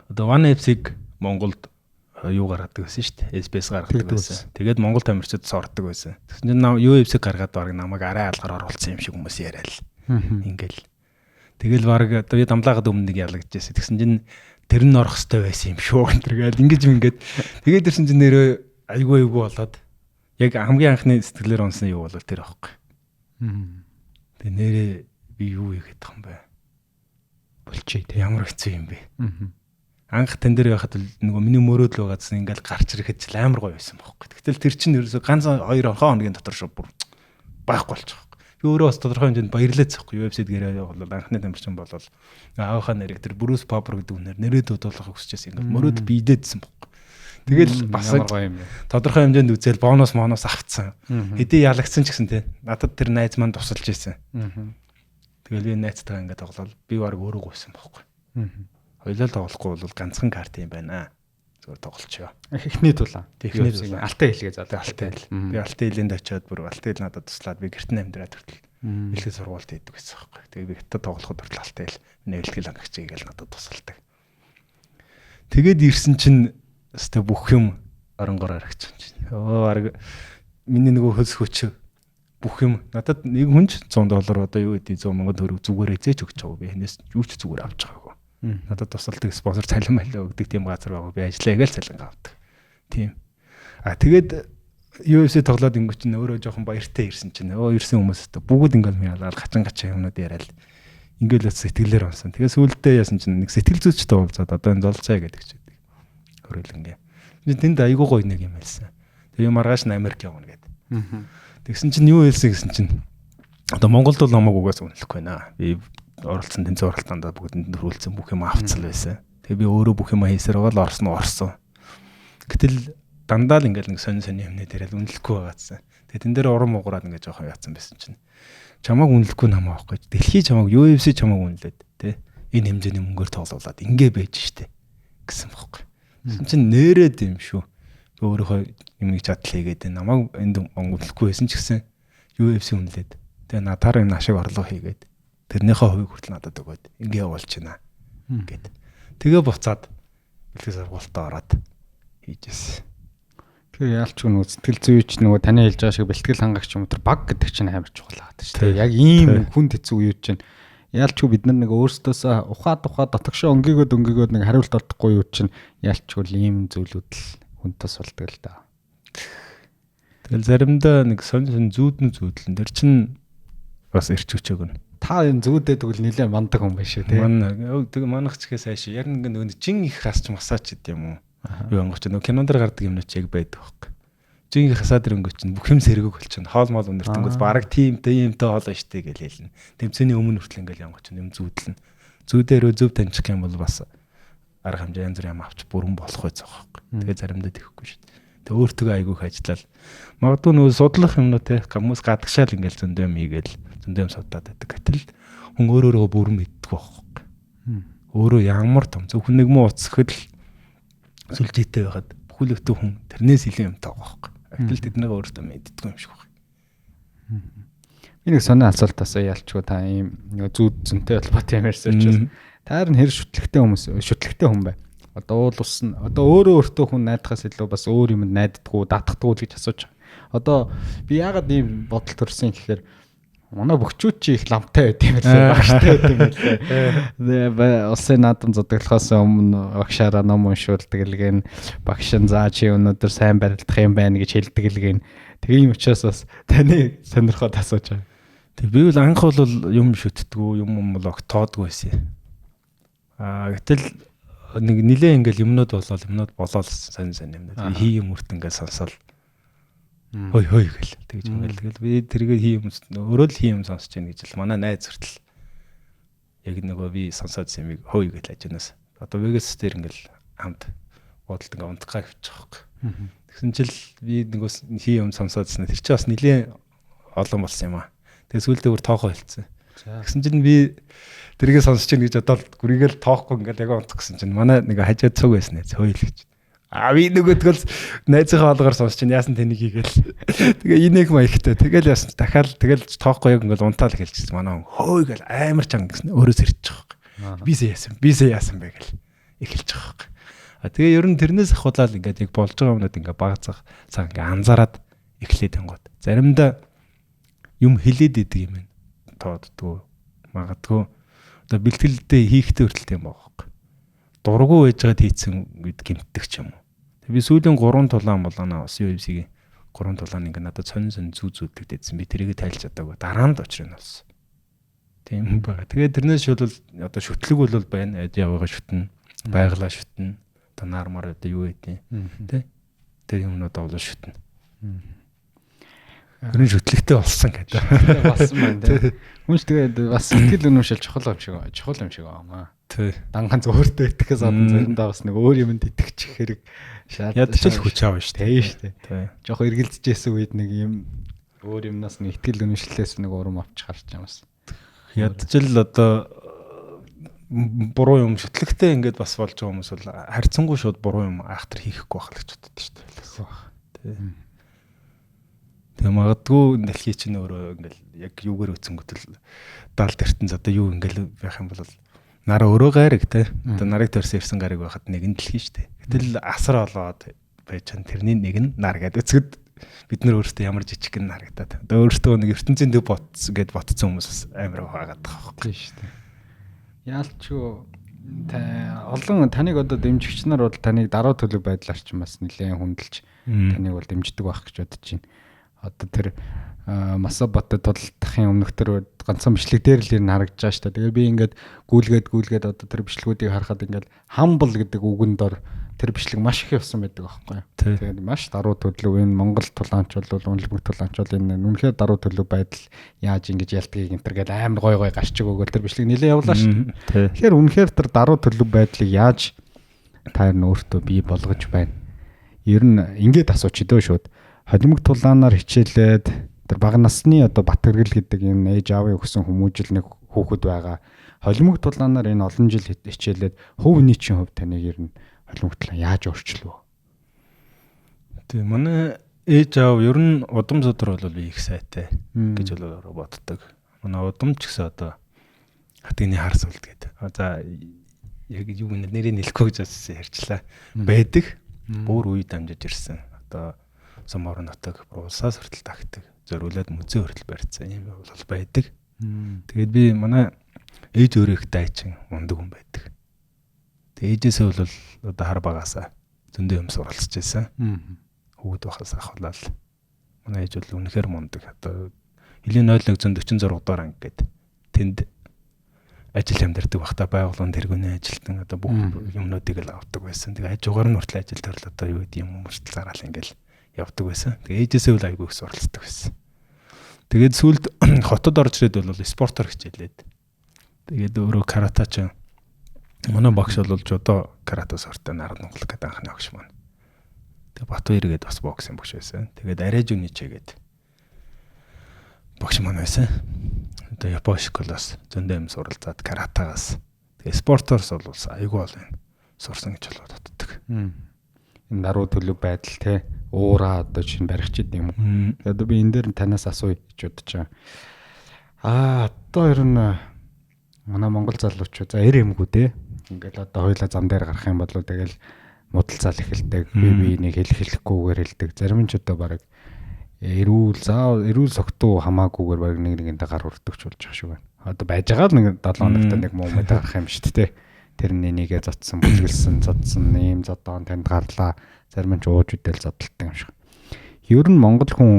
Одоо One FC-г Монголд юу гаргадаг байсан шүү дээ. SBS гаргадаг байсан. Тэгээд Монгол тамирчид сордог байсан. Тэгсэн чинь UFC гаргаад баг намайг арай алгаар оруулсан юм шиг хүмүүс яриа л. Ингээл. Тэгэл баг би дамлаагаад өмнө нэг ялагдчихсэн. Тэгсэн чинь тэр нь орох хэрэгтэй байсан юм шүү. Тэргээл ингээд тэгээд ирсэн чинь нэрээ айгүй болоод яг хамгийн анхны сэтгэлээр онсон юу болов тэр аахгүй. Тэгээ нэрээ би юу хийгээд байгаа юм бэ? Болчихъя те ямар хэцүү юм бэ? Анх тэн дээр байхад нөгөө миний мөрөөдөл байгаадсан ингээл гарч ирэхэд амар гоё байсан байхгүй. Тэгтэл тэр чинь ерөөсө ганц 2 хоногийн дотор шүү бүр байхгүй болчих. Би өөрөө бас тодорхой хэмжээнд баярлаад захгүй UFC-д гэрээ бол анхны тамирчин болол аавынхаа нэрийг тэр Брюс Папер гэдэг үнээр нэрээ дуудуулахыг хүсчихсэн ингээл мөрөөдөл биедээдсэн байхгүй. Тэгэл бас гоё юм бэ. Тодорхой хэмжээнд үзэл бонус авцсан. Хэдий ялагдсан ч гэсэн те надад тэр найз маань тусалж ийсэн. Тэгэл би найзтайгаа ингээд тоглол би баг өөрөө гуйсан байхгүй. Хоёлаа тоглохгүй бол ганцхан карт юм байна. Зүгээр тоглолчоо. Эхний тулаан. Техник алтан хэлгээ залуу алтан хэл. Би алтан хэлэнд очиод бүр алтан хэл надад туслаад би гэртэн амьдраад хүртэл бэлтгэл сургуульд хийдэг байсан байхгүй. Тэгээ би хятад тоглоход хүртэл алтан хэл бэлтгэл ангагчийг л надад тусалдаг. Тэгээд ирсэн чинь өстө бүх юм оронгоор харагч чинь. Баг миний нөгөө хөлс хүч бүх юм надад нэг хүнч $100 одоо юу гэдэг 100 мянган төгрөг зүгээр эзэж өгч байгаа. Би хинээс юу ч зүгээр авч байгаагүй. Надад тусалдаг спонсор цалин байлаа өгдөг тийм газар байгаа. Би ажиллаагаа л цалин авдаг. Тийм. Тэгээд UFC тоглоод ингүүч нь өөрөө жоохон баяртай ирсэн чинь ирсэн хүмүүс бүгд ингээл мяалал гачаа юмнууд яриад ингээл л сэтгэлээр онсон. Тэгээд сүүлдээ яасан чинь нэг сэтгэл зүйчтэй уулзаад одоо энэ золцоо гэдэг чинь. Хөрөлнгээ. Тэнд айгуу гоё нэг юм хэлсэн. Тэгээ маргааш нь Америк явна гэдэг. Тэгсэн чинь юу хэлсэн гэсэн чинь одоо Монголд бол намайг угаас үнэлэхгүй байна. Би оролцсон тэнцээ оролтоонд бүгдэнд төрүүлсэн бүх юм авцсан байсан. Тэгээ би өөрөө бүх юм хийсээр байгаа л орсон. Гэтэл дандаа л ингээл нэг сонь юмнээ дээрэл үнэлэхгүй байгаадсан. Тэгээ тэн дээр уран муугараад ингээд жоохон яатсан байсан чинь чамааг үнэлэхгүй намаа байхгүй. Дэлхий чамааг UFC чамааг үнэлээд тэ энэ хэмжээний мөнгөөр тоглуулад ингээ байж штэ гэсэн байхгүй. Тэгсэн чинь нэрээд юм шүү. Би өөрийнхөө юмыг чадл хийгээд намайг энд үнэлэхгүй байсан ч гэсэн UFC үнэлээд тэгээ надаар энэ ашиг орлого хийгээд тэрнийхээ хувийг хүртэл надад өгөөд ингээ явуулж байна гэд. Тэгээ буцаад бэлтгэл сургуультаа ороод хийжсэн. Тэгээ яалч нөгөө сэтгэл зүйч нөгөө таны хэлж байгаа шиг бэлтгэл хангагч юм тэр баг гэдэг чинь амар чухал байгаа шүү дээ. Яг ийм хүнд хэцүү юу чинь яалч бид нар нэг өөрсдөөсөө ухаад дотгошоо өнгийгөөд нэг хариулт олдохгүй юу чинь яалч ийм зүйлүүд л хүнд тус болдог л да. Тэгэл заримдаа нэг сонь зүүдэн тэр чинь бас ирч өчөөг нь. Та энэ зүүдэд тэгвэл нэлээд мандаг хүн байшээ тий. Тэгээ манах чигээс хайш яг нэг жин их хасч масаж гэдэг юм уу. Юу ангоч нөгөө кинон дээр гардаг юм ч яг байдаг байхгүй. Жин их хасаад ирэнгүүт чинь бүх юм сэргэг болчихно. Хоол мол өнөртөнгөс бараг тиймтэй хоолоо штэ гэж хэлнэ. Тэмцээний өмнө хүртэл ингээл ангоч юм зүүдлэн. Зүүдээрөө зөв таньчих юм бол бас арга хэмжээ янз бүр юм авч бүрэн болох байцаа байхгүй. Тэгээ заримдаа тэхгүй шүү дээ. Тэгээ өөртөө айгүйх ажиллаад магадгүй нөгөө судлах юмнуу те хүмүүс гадагшаал ингээл зөндөө юм хийгээл зөндөө юм судаад байдаг. Гэтэл хүн өөрөөрөө бүрэн мэддэг байхгүй. Өөрөө ямар том зөвхөн нэг муу уцсахад л сүлжээтэй байхад бүхэлдээ хүн тэрнээс илүү юм таа байхгүй. Гэтэл тэднийг өөртөө мэддэг юм шиг байна. Би нэг сонир асуултаасаа ялчгүй та ийм нэг зүүд зөнтэй холбоотой юм ярьсан учраас таар нь хэр шүтлэгтэй хүн бай. Одоо уул ус нь одоо өөртөө хүн найдахаас илүү бас өөр юмд найддаггүй, даатгадаггүй гэж асууж байгаа. Одоо би яагаад ийм бодол төрсөн гэхээр манай бөхчүүд чи их ламтай байт юм лээ, багштай байт юм лээ. Усын наадам зодоглохоос өмнө багшаараа ном уншуулдаг илгэн багш нь заа чи өнөөдөр сайн барилдах юм байна гэж хэлдэг илгэн. Тэгээ юм учраас бас таны сонирхоод асууж байгаа. Тэг би бол анх бол юм шүтдэггүй, юм бол огтоодгүй байсан. Гэтэл нэг нилээ ингээл юмнууд болоод сонь юмнууд хий юм үрт ингээл сонсоод хой гэл тэгж ингээл тэгэл би тэргээ хий юм өөрөө л хий юм сонсож байна гэж л манай найз хүртэл яг нөгөө би сонсоод юмыг хой гэл ажнаас одоо Vegas дээр ингээл хамт бодолд ингээ унтахаа явчих واخхой. Тэгсэн чил би нөгөө хий юм сонсоодсэн тэр чинь бас нилээ олон болсон юм аа. Тэгээ сүүлдээ бүр тоохоо хэлсэн. Тэгсэн чинь би тэргээ сонсож чинь гэж бодоод гүрийгээл тоохгүй ингээл яг унтах гэсэн чинь манай нэг хажууд цуг байсан нэ хөөйл гэж. Би нөгөө тэгэл найзынхаа олгоор сонсож чинь яасан тэнийг хийгээл. Тэгээ инег маягтай. Тэгэл яасан дахиад тэгэл тоохгүй яг ингээл унтаал хэлчихсэн. Манай хөөй гэл амар чанга гэсэн өөрөөс ирчих واخхой. Бисээ яасан бэ гэл эхэлчих واخхой. Тэгээ ер нь тэрнээс ахуулаад ингээд яг болж байгаа юмнууд ингээд багцах цаа ингээд анзаараад эхлээд тэнгууд. Заримдаа юм хилээд идэг юм байна. Тооддгүй магадгүй одоо бэлтгэлдээ хийхтэй хүртэл юм байгаа. Дургу байжгаад хийцэн гэд гимтдэг ч юм уу. Тэг би сүүлийн 3 тулаан болоонаа бас UFC-ийн 3 тулаан ингээ надад сонин зүүзүүддэг дэдсэн. Би тэрийг тайлж чадаагүй. Дараа нь л очрын болсон. Тийм байгаа. Тэгээд тэрнээс шууд одоо шүтлэг бол байна. Яд явгаа шүтнэ. Байглаа шүтнэ. Одоо нармар одоо юу гэдэг тий. Тэр юмнууд бол шүтнэ. Гэрэн шүтлэгтэй болсон гэдэг. Болсон байна тий. Хүнш тэгээд бас сэтгэл өнөмшил чухал юм шиг байна. Тий. Данхан зөөртэй итгэхээс гадна заримдаа бас нэг өөр юмд итгэчих хэрэг ядчил хүч аав шүү дээ. Тий. Жохо эргэлзэжсэн үед нэг юм өөр юмнаас нэг итгэл өнөмшлээс нэг урам авч гарч байгаа юмс. Ядчил одоо буруу юм шүтлэгтэй ингээд бас болж байгаа хүмүүс бол харьцангуй шууд буруу юм айхтар хийхгүй байх л гэж боддог шүү дээ. Тий. Тэгээ магадгүй дэлхий чинь өөрөө ингээл яг юугаар үцэнгөтөл 70 дэртэн одоо юу ингээл байх юм бол нараа өөрөө гайраг те. Одоо нарыг төрсөн ирсэн гариг байхад нэг нь дэлхий шүү дээ. Гэтэл асар олоод байж чан тэрний нэг нь нар гэдэг үцгэд бид нар өөрсдөө ямар жижиг гэн харагдаад. Одоо өөртөө нэг ертөнцийн төв ботс гэд ботцсон хүмүүс амар байгаад байгаа байхгүй шүү дээ. Яалчгүй олон таныг одоо дэмжигч нар бол таныг даруй төлөв байдлаар ч бас нэлээд хүндэлж таныг бол дэмждэг байх гэж бодож байна. Одоо тэр Масабатад тулдахын өмнөх тэр ганцхан бичлэг дээр л энэ харагдаж байгаа шүү дээ. Тэгээ би ингээд гүйлгээд одоо тэр бичлгүүдийг харахад ингээд humble гэдэг үгэнд ор тэр бичлэг маш их явсан байдаг аахгүй. Тэгээд маш даруй төлөв энэ Монгол тулаанч бол үнэлбэг тулаанч бол энэ үнэхээр даруй төлөв байдал яаж ингэж ялдгийг энэ төр гээд амар гой гарчиг өгөөл тэр бичлэг нэлээ явлаа шүү. Тэгэхээр үнэхээр тэр даруй төлөв байдлыг яаж та нар өөртөө бий болгож байна. Ер нь ингээд асууч идөө шүүд. Холимог тулаанаар хичээлээд тэр бага насны одоо Батгэргэл гэдэг энэ ээж аавын өгсөн хүмүүжил нэг хүүхэд байгаа. Холимог тулаанаар энэ олон жил хичээлээд хувь нийтийн хувь таныг ер нь холимог тулаан яаж өөрчлөв? Тэгээ манай ээж аав ер нь удам зодөр бол би их сайтай гэж бол боддог. Манай удам ч гэсэн одоо хатгны хар суулт гэдэг. За яг юу нэрийг нэлэхгүй гэж ярьчлаа. Байдаг. Бүр үе дамжиж ирсэн. Одоо Сомор нутаг Брусаас хүртэл тагтдаг. Зориулаад музей хүртэл барьцсан юм бол байдаг. Тэгээд би манай ээж өөрөө их дайчин ундаг хүн байдаг. Тэгээд ээжээсээ бол одоо хар багаасаа зөндөө юм суралцж байсан. Хүүхэд байхаас ахвалал. Манай ээж бол үнэхээр мундаг. Одоо Илийн 0146 дугаар анги гээд тэнд ажил амьдардаг багтаа байгууллагын тэргүүний ажилтан одоо бүх юмнуудыг л авдаг байсан. Тэгээд хажуугаар нь хүртэл ажил төрөл одоо юу гэдэг юм хүртэл зараал ингээл явдаг байсан. Тэгээ ээжээсээ үл айгүй их суралцдаг байсан. Тэгээд сүүлд хотод орж ирээд бол спортоор хичээлээд. Тэгээд өөрөө каратач. Манай багш бол жодо карате спортын ард Монгол гэдэг анхны багш маань. Тэгээд Батбаяр гээд бас боксын багш байсан. Тэгээд Арежүничэ гээд багш маань байсан. Одоо Япон школоос зөндөө юм суралцаад каратагаас. Тэгээд спорторс бол айгүй бол сурсан гэж бол боддог. Энэ даруй төлөв байдал те уураа одоо чинь барих ч юм уу. Одоо би энэ дээр танаас асууя гэж бодож байгаа. Одоо ер нь манай монгол залуучууд за эмгүү те. Ингээл одоо хоёлаа зам дээр гарах юм бол тэгэл муудалцаал эхэлдэг. Би нэг хэлэхгүйгээр хэлдэг. Зарим нь ч одоо баг эрүүл согтуу хамаагүйгээр баг нэгнийгээ гар хүрдэгч болж байгаа шүү байна. Одоо байж байгаа л нэг 7 хоногт нэг муу мэд гарах юм шүү дээ. Тэрний нэгээ зодсон, бүлгэлсэн, зодсон, ийм зодоон танд гарлаа. Зарим нь ч ууж үдэл зодтолтой юм шиг. Ер нь монгол хүн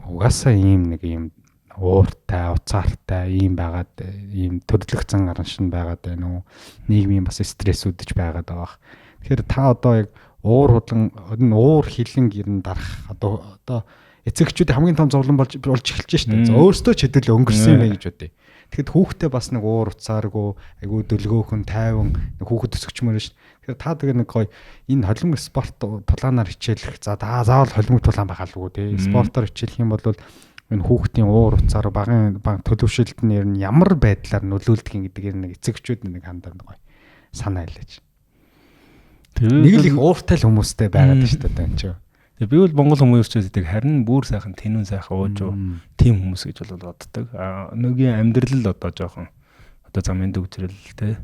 угаасаа ийм нэг ийм ууртай, уцаартай ийм байгаад ийм төрлөгцөн гаран шин байгаад байна уу? Нийгмийн бас стресс үүдэж байгаад байгаа. Тэгэхээр та одоо яг уур хилэн гэрн дарах одоо эцэгчүүд хамгийн том зовлон болж эхэлж байна шүү дээ. Өөрсдөө ч хэдүүл өнгөрсөн юм байна гэж бодъё. Тэгэхэд хүүхдээ бас нэг уур уцааргүй айгүй дөлгөөхөн тайван хүүхэд өсгчмөр шүү. Тэгэхээр та тэгээ нэг гоё энэ холимог спорт тулаанаар хичээлэх заавал холимог тулаан байгаалгүй тий. Спортоор хичээлэх юм бол энэ хүүхдийн уур уцаар багын төлөвшөлт нь ер нь ямар байдлаар нөлөөлдөг гэдэг нэг эцэгчүүд нэг хандаад гоё санаа хэлээч. Нэг л их ууртай л хүмүүстэй байгаад шүү дээ энэ ч. Тэгээ би бол Монгол хүмүүсчүүдийг харин бүр сайхан тэнүүн сайхан ууж тийм хүмүүс гэж бол боддог. Нүгийн амьдрал л одоо жоохон одоо замын дөгжрөл те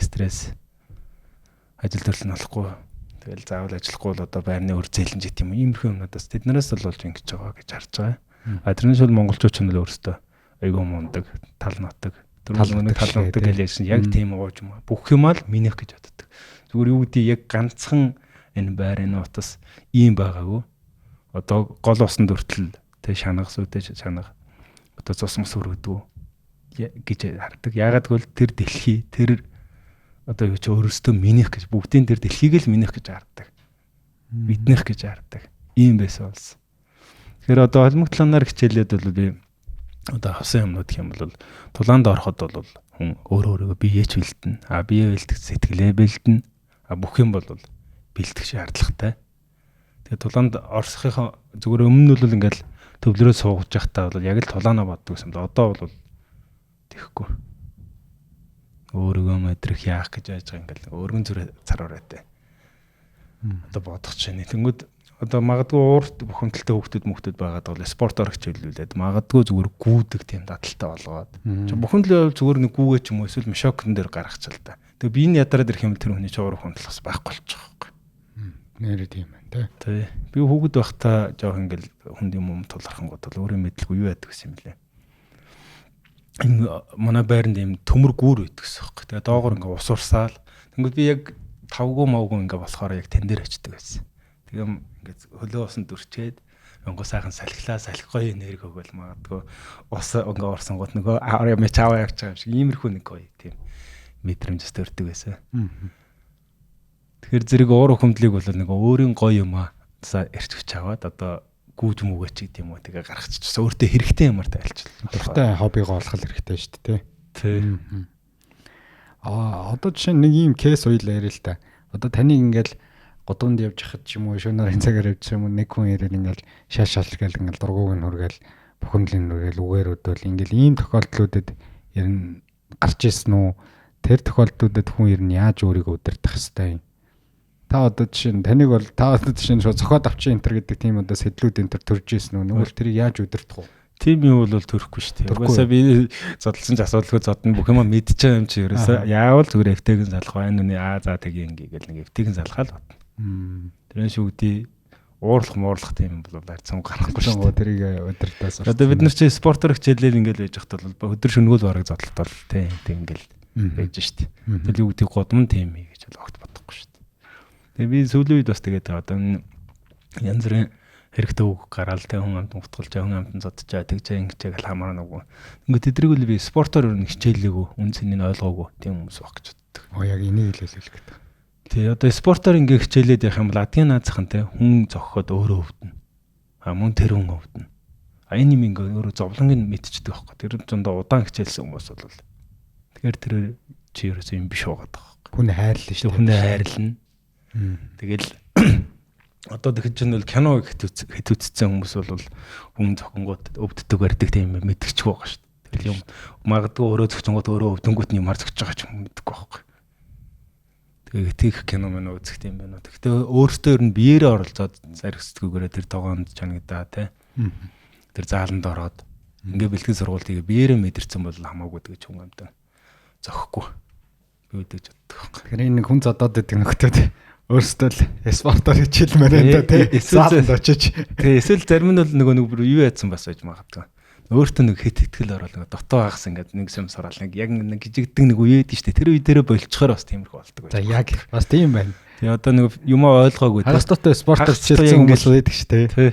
стресс ажил төрөл нь болохгүй. Тэгэл заавал ажиллахгүй бол одоо байрны өр зээлэнж гэх юм. Иймэрхүү юмнуудаас тэднээс л болж ингэж байгаа гэж харж байгаа. Тэрнээс бол монголчууд ч нэл өөрсдөө айгүй мундаг, тал нутаг, дөрвөн тал нутаг гэж ярьсан. Яг тийм ууж юм. Бүх юм л минийх гэж боддог. Зүгээр юу гэдэг яг ганцхан энэ байрны утас ийм байгаагүй. Одоо гол усанд өртөл тэ шанах сүдэж шанах. Одоо цус мус өргөдгөө гэж хардаг. Ягаад гэвэл тэр дэлхий тэр одоо юу ч өөрөөсөө минийх гэж бүгдийн тэр дэлхийг л минийх гэж хардаг. Биднийх гэж хардаг. Ийм байсан болсон. Тэгэхээр одоо холимог талаанаар хичээлээд бол би одоо хавсан юмнууд гэх юм бол тулаанд ороход бол хүн өөрөөгөө биеэч бэлдэн. Бие бэлдэх сэтгэлээ бэлдэн. Бүх юм бол бэлдэх шаардлагатай. Тэгээд тулаанд орсохын зүгээр өмнө нь бол ингээл төвлөрөө суугаж явахдаа бол яг л тулаанаа боддог гэсэн. Одоо бол тэхгүй. Өөрийгөө мэдрэх яах гэж яаж байгаа ингээл өргөн зүрэ цар ураатай. Одоо бодох чинь тэнгүүд одоо магадгүй уурт бухимдалтай хүүхдүүд байгаад бол спортоор хичээлүүлээд магадгүй зүгээр гүйдэг тийм дадалтай болгоод. Бухимдал зүгээр нэг гүүгээ ч юм уу эсвэл мишокн дээр гаргачихал та. Тэгээ би энэ ядараад ирэх юм тэр хүний чуур хөндлөхс байхгүй болчих واخгүй. Нэрээ тийм байна тий. Би хүүхэд байхдаа жоох ингээл хүнд юм тулгархан гот бол өөрөө мэдлгүй юу яадаг гэсэн юм лээ. Энэ манай байранд юм төмөр гүүр үйдэг гэсэн واخгүй. Тэгээ доогоор ингээ ус урсаал. Тэнгүүд би яг тавгүй мавгүй ингээ болохоор яг тэн дээр очдөг байсан. Тэгээ ингээ хөлөө усанд дүрчээд онгоо сайхан салхилаа салхихгүй энерги өгвөл магадгүй ус ингээ орсон гот нөгөө юм чаваа явж байгаа юм шиг иймэрхүү нэг гоё тийм мэдрэмжс төрдөг байсан. Тэгэхээр зэрэг уур хөвмдлийг бол нэг өөрийн гоё юмаа эрчвч аваад одоо гүүж мүгээч гэдэг юм уу тэгээ гаргачихсан. Өөртөө хэрэгтэй юмар тайлчлаа. Хэрэгтэй хоббигоо олох хэрэгтэй шүү дээ тий. Одоо жишээ нэг юм кейс уйл ярил л та. Одоо таныг ингээл годуунд явж хахад ч юм уу шөнөөр цагаар явж юм уу нэг хүн ирэл ингээл шааш гээл ингээл дургууг нь хүргээл бухимдлын нүргээл үгээр өдөөл ингээл ийм тохиолдлуудад ер нь гарч ирсэн үү? Тэр тохиолдлуудад хүн ер нь яаж өөрийгөө удирдах хэвтэй юм? Та одоо жишээ нь таныг бол та одоо жишээ нь цохоод авчин энтер гэдэг тийм одоо сэтлүүд энтер төрж ирсэн үү? Нөгөө тэрийг яаж удирдах вэ? Тийм юм бол төрөхгүй шүү дээ. Угаасаа би зодолсон ч асуудалгүй зодно бүх юм мэдчихэж байгаа юм чи ерөөсөө яавал зүгээр эвтэйгэн залах байна нүний за тийг ингээл нэг эвтэйгэн залхаа л батна. Тэрэн шүгдий уурлах муурлах тийм юм бол арцсан гарахгүй шүү дээ. Тэрийг удирдаас. Одоо бид нар чи спортоор хичээлэл ингээл байж хат бол өдөр шөнөгөө бараг зодлолтол тийм ингээл байж шүү дээ. Тэгэл юу гэдэг годмон тийм гэж бол огт бодохгүй шүү дээ. Тэгээ би сүүлийн үед бас тэгээд одоо янз бүрийн хэрэгтэй үг гараал тэ хүн амт утгалж хүн амтан зодчаа тэгжээ ингэжээ гэл хамаарна нөгөө. Ингээд тэдрийг л би спортоор өрн хичээллээгүй үн цэнийг ойлгоогүй тийм хүмүүс баг гэж боддог. Яг энийг хэлэх гэдэг. Тий одоо спортоор ингээ хичээлээд явах юм бол адгийн наацхан те хүн зогхоод өөрөө өвдөн. Мөн тэр хүн өвдөн. Энэ юм ингээ өөрөө зовлонгийн мэдчихдэг байхгүй. Тэр зөндөө удаан хичээлсэн хүмүүс бол. Тэгэхээр тэр чи ерөөсөө юм биш байгаа байхгүй. Хүн хайрлна шүү дээ. Хүн хайрлна. Тэгэл одоо тэгж чинь бол кино хэтүүцсэн хүмүүс бол хүн зохингууд өвддөг барьдаг тийм мэдчихгүй байгаа шүү дээ. Тэгэл юм магадгүй өөрөө зохицонгууд өөрөө өвдөнгүүт нь ямар зогсож байгаа ч юм мэддэггүй байхгүй. Тэгээ тийх кино мань үзэх юм байна. Гэхдээ өөртөө ер нь биеэрээ оролцоод зархицдгүйгээр тэр тогоонд чанагдаа те. Тэр зааланд ороод ингээ бэлтгэн сургуультыг биеэрээ мэдэрсэн бол хамаагүй гэж хүн амтаа зохихгүй. Би үдэж боддог. Тэгэхээр энэ хүн зодоод байдаг нөхдөд өөрсдөө л спортоор хичээлмээр энэ те. Зааланд очиж. Тэгээ эсвэл зарим нь бол нөгөө нэг юу яадсан бас байж магадгүй. Өөртөө нэг хит итгэл орол нэг дотоо хагас ингээд нэг юм сураал нэг яг нэг жижигдэг нэг үеэд нь штэ тэр үе дээрээ болчихоор бас тиймэрхүү болдог. За яг бас тийм байна. Тэгээ одоо нэг юм ойлгоогүй. Хагастай спортоор хичээлсэн хүмүүс байдаг штэ. Тий.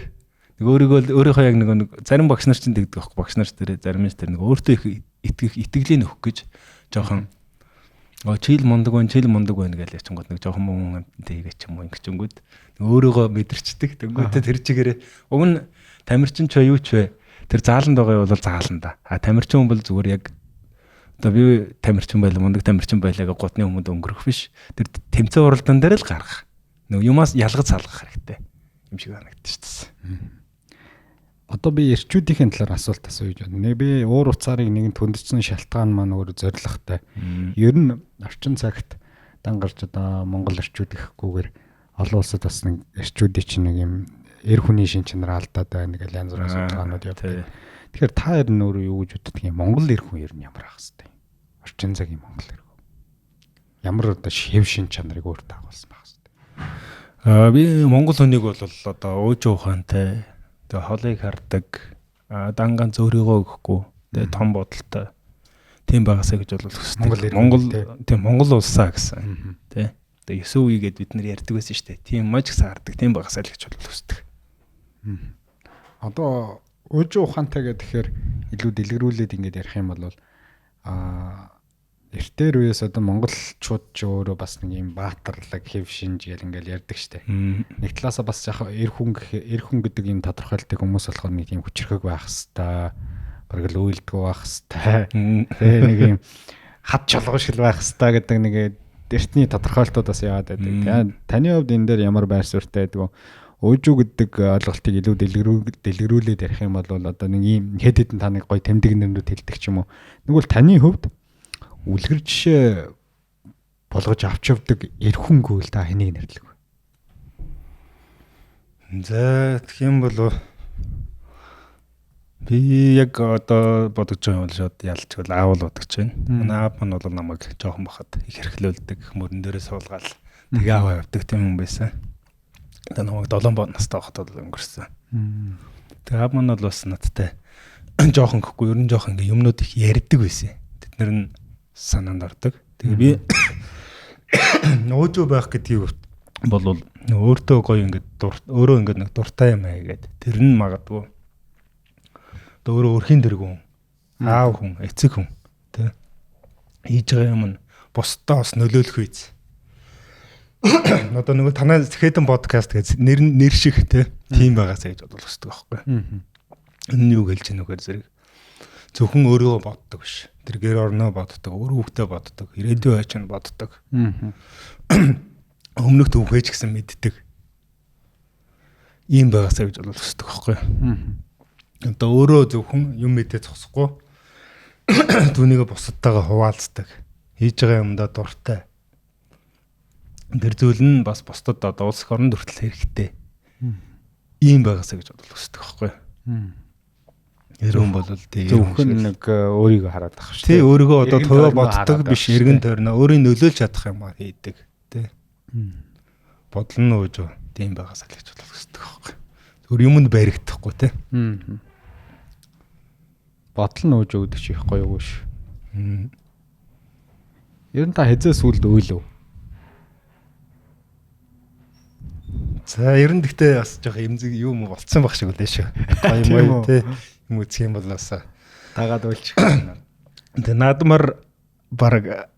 Нэг өөрийнхөө яг нэг зарим багш нар чинь тэгдэг байхгүй багш нар тэр зарим нь тэр нэг өөртөө их итгэлийн өгөх гэж жоохон чийл мундаг байна гэж ячингууд нэг жоохон мөн тийгээ ч юм уу ингэж өнгөд өөрийгөө мэдэрчдэг. Тэнгүүтээ тэр чигээрээ уг нь тамирчин ч юу ч вэ тэр зааланд байгаа бол заалан да. Тамирчин хүн бол зүгээр яг одоо би тамирчин байлаа мундаг тамирчин байлаа гэж гутны хүмүүд өнгөрөх биш. Тэр тэмцээн уралдаан дээр л гарах. Нэг юмас ялгаж салгах хэрэгтэй юм шиг санагдчих шүү дээ. Одоо би эрчүүдийн талаар асуулт асууж байна. Нэг би уур уцаарыг нэгэн төндөрсөн шалтгаан маань өөр зоригтой. Ер нь орчин цагт дангарч одоо Монгол эрчүүд гэхгүйгээр олон улсад бас нэг эрчүүдийн чинь нэг юм эр хүний шин чанар алдаад байна гэж янз бүрийн судалгаанууд явдаг. Тэгэхээр та ер нь өөрөө юу гэж боддөг юм? Монгол эр хүн ер нь ямар ах хэвтэй? Орчин цагийн Монгол эр хүн. Ямар одоо хэв шин чанарыг өөртөө агуулсан байх хэвтэй? Би Монгол хүнийг бол одоо өөж ухаантай тэгээ холыг хардаг дангаан зөөрийгөө өгөхгүй тэгээ том бодолтой тийм байгаасаа гэж бол хүсдэг. Монгол улсаа гэсэн тий. Тэгээ 9 үе гэдээ бид нар ярьдаг байсан шүү дээ. Тийм маж гэсэн хардаг тийм байгаасаа л гэж бол хүсдэг. Одоо өөж ухаантай гэхээр илүү дэлгэрүүлээд ингэж ярих юм бол эртээр үеэс одоо монголчууд ч өөрөө бас нэг юм баатарлаг хэв шинж гэл ингээл ярьдаг штэ. Нэг талаасаа бас яг эр хүн гэдэг юм тодорхойлдог хүмүүс болохоор нэг тийм хүчрхэг байх хэвээр бараг л үйлдэггүй байх хэвээр тэгээ нэг юм хад чолгошил байх хэвээр гэдэг нэг эртний тодорхойлтууд бас яваад байдаг. Таны хувьд энэ дээр ямар байр суурьтай байдаг вэ? Өөжүү гэдэг ойлголтыг илүү дэлгэрүүлээд ярих юм бол одоо нэг юм хэд хэдэн таныг гой тэмдэгнэрүүд хэлдэг ч юм уу. Нэгвэл таны хувьд үлгэр жишээ болгож авч явдаг эр хүн гэвэл та хэнийг нэрлэх вэ? За тэгэх юм бол би яг одоо бодож байгаа юм бол шууд ялчгүй аавал бодож байна. Манай аав маань бол намайг жоохон бахад их хэрхлүүлдэг, мөрөн дээрээ суулгаад тэгээ аваа явдаг тийм хүн байсан. Тэгээ намайг 7 настай байхад бол өнгөрсөн. Тэгээ аав маань бол бас надтай жоохон гэхгүй ер нь жоохон ингээ юмнууд их ярьдаг байсан. Тэд нар нь санаанд ордог. Тэгээ би нөөжөө байх гэдгийг бол өөртөө гоё ингээд өөрөө ингээд нэг дуртай юм аа гэдэг. Тэр нь магадгүй өөрөө өрхийн дэргүүн аав хүн, эцэг хүн тий хийж байгаа юм нь бусдаа бас нөлөөлөх үйс. Одоо нөгөө танай Хэдэн подкаст гэж нэр шиг тийм байгаасаа гэж боддог байхгүй. Энэ юу хэлж яах вэ зэрэг зөвхөн өөрийгөө боддог биш. Тэр гэр орноо боддог, өөр хүүхдээ боддог, ирээдүйн хайч нь боддог. Өмнөх түүхээ ч гэсэн мэддэг. Ийм байгаасаа гэж бол хүсдэг байхгүй. Одоо өөрөө зөвхөн юм мэдээ зогсохгүй түүнийг бусадтайгаа хуваалцдаг. Хийж байгаа юмдаа дуртай. Тэр зүйл нь бас бусдад одоо улс орнд хүртэл хэрэгтэй. Ийм байгаасаа гэж бол хүсдэг байхгүй. Эрүүн бол зөвхөн нэг өөрийгөө хараад ах шүү. Тий өөрийгөө одоо тойо боддог биш эргэн тойрноо өөрийг нөлөөлж чадах юм аа хийдэг. Тий. Бодол нь өөж тийм байгаасаа л гэж бол хүсдэг байхгүй. Зүгээр юмд баригдахгүй тий. Бодол нь өөж өгдөг ч их гоё юу ш. Ер нь та хэзээ сүлд өөлөө? За ер нь гэхдээ бас жоох эмзэг юм болцсон баг шиг үлээ шүү. Гоё юм тий. Юм үзэх юм бол бас тагаад уйлчих байна. Тэгээ наадмаар баг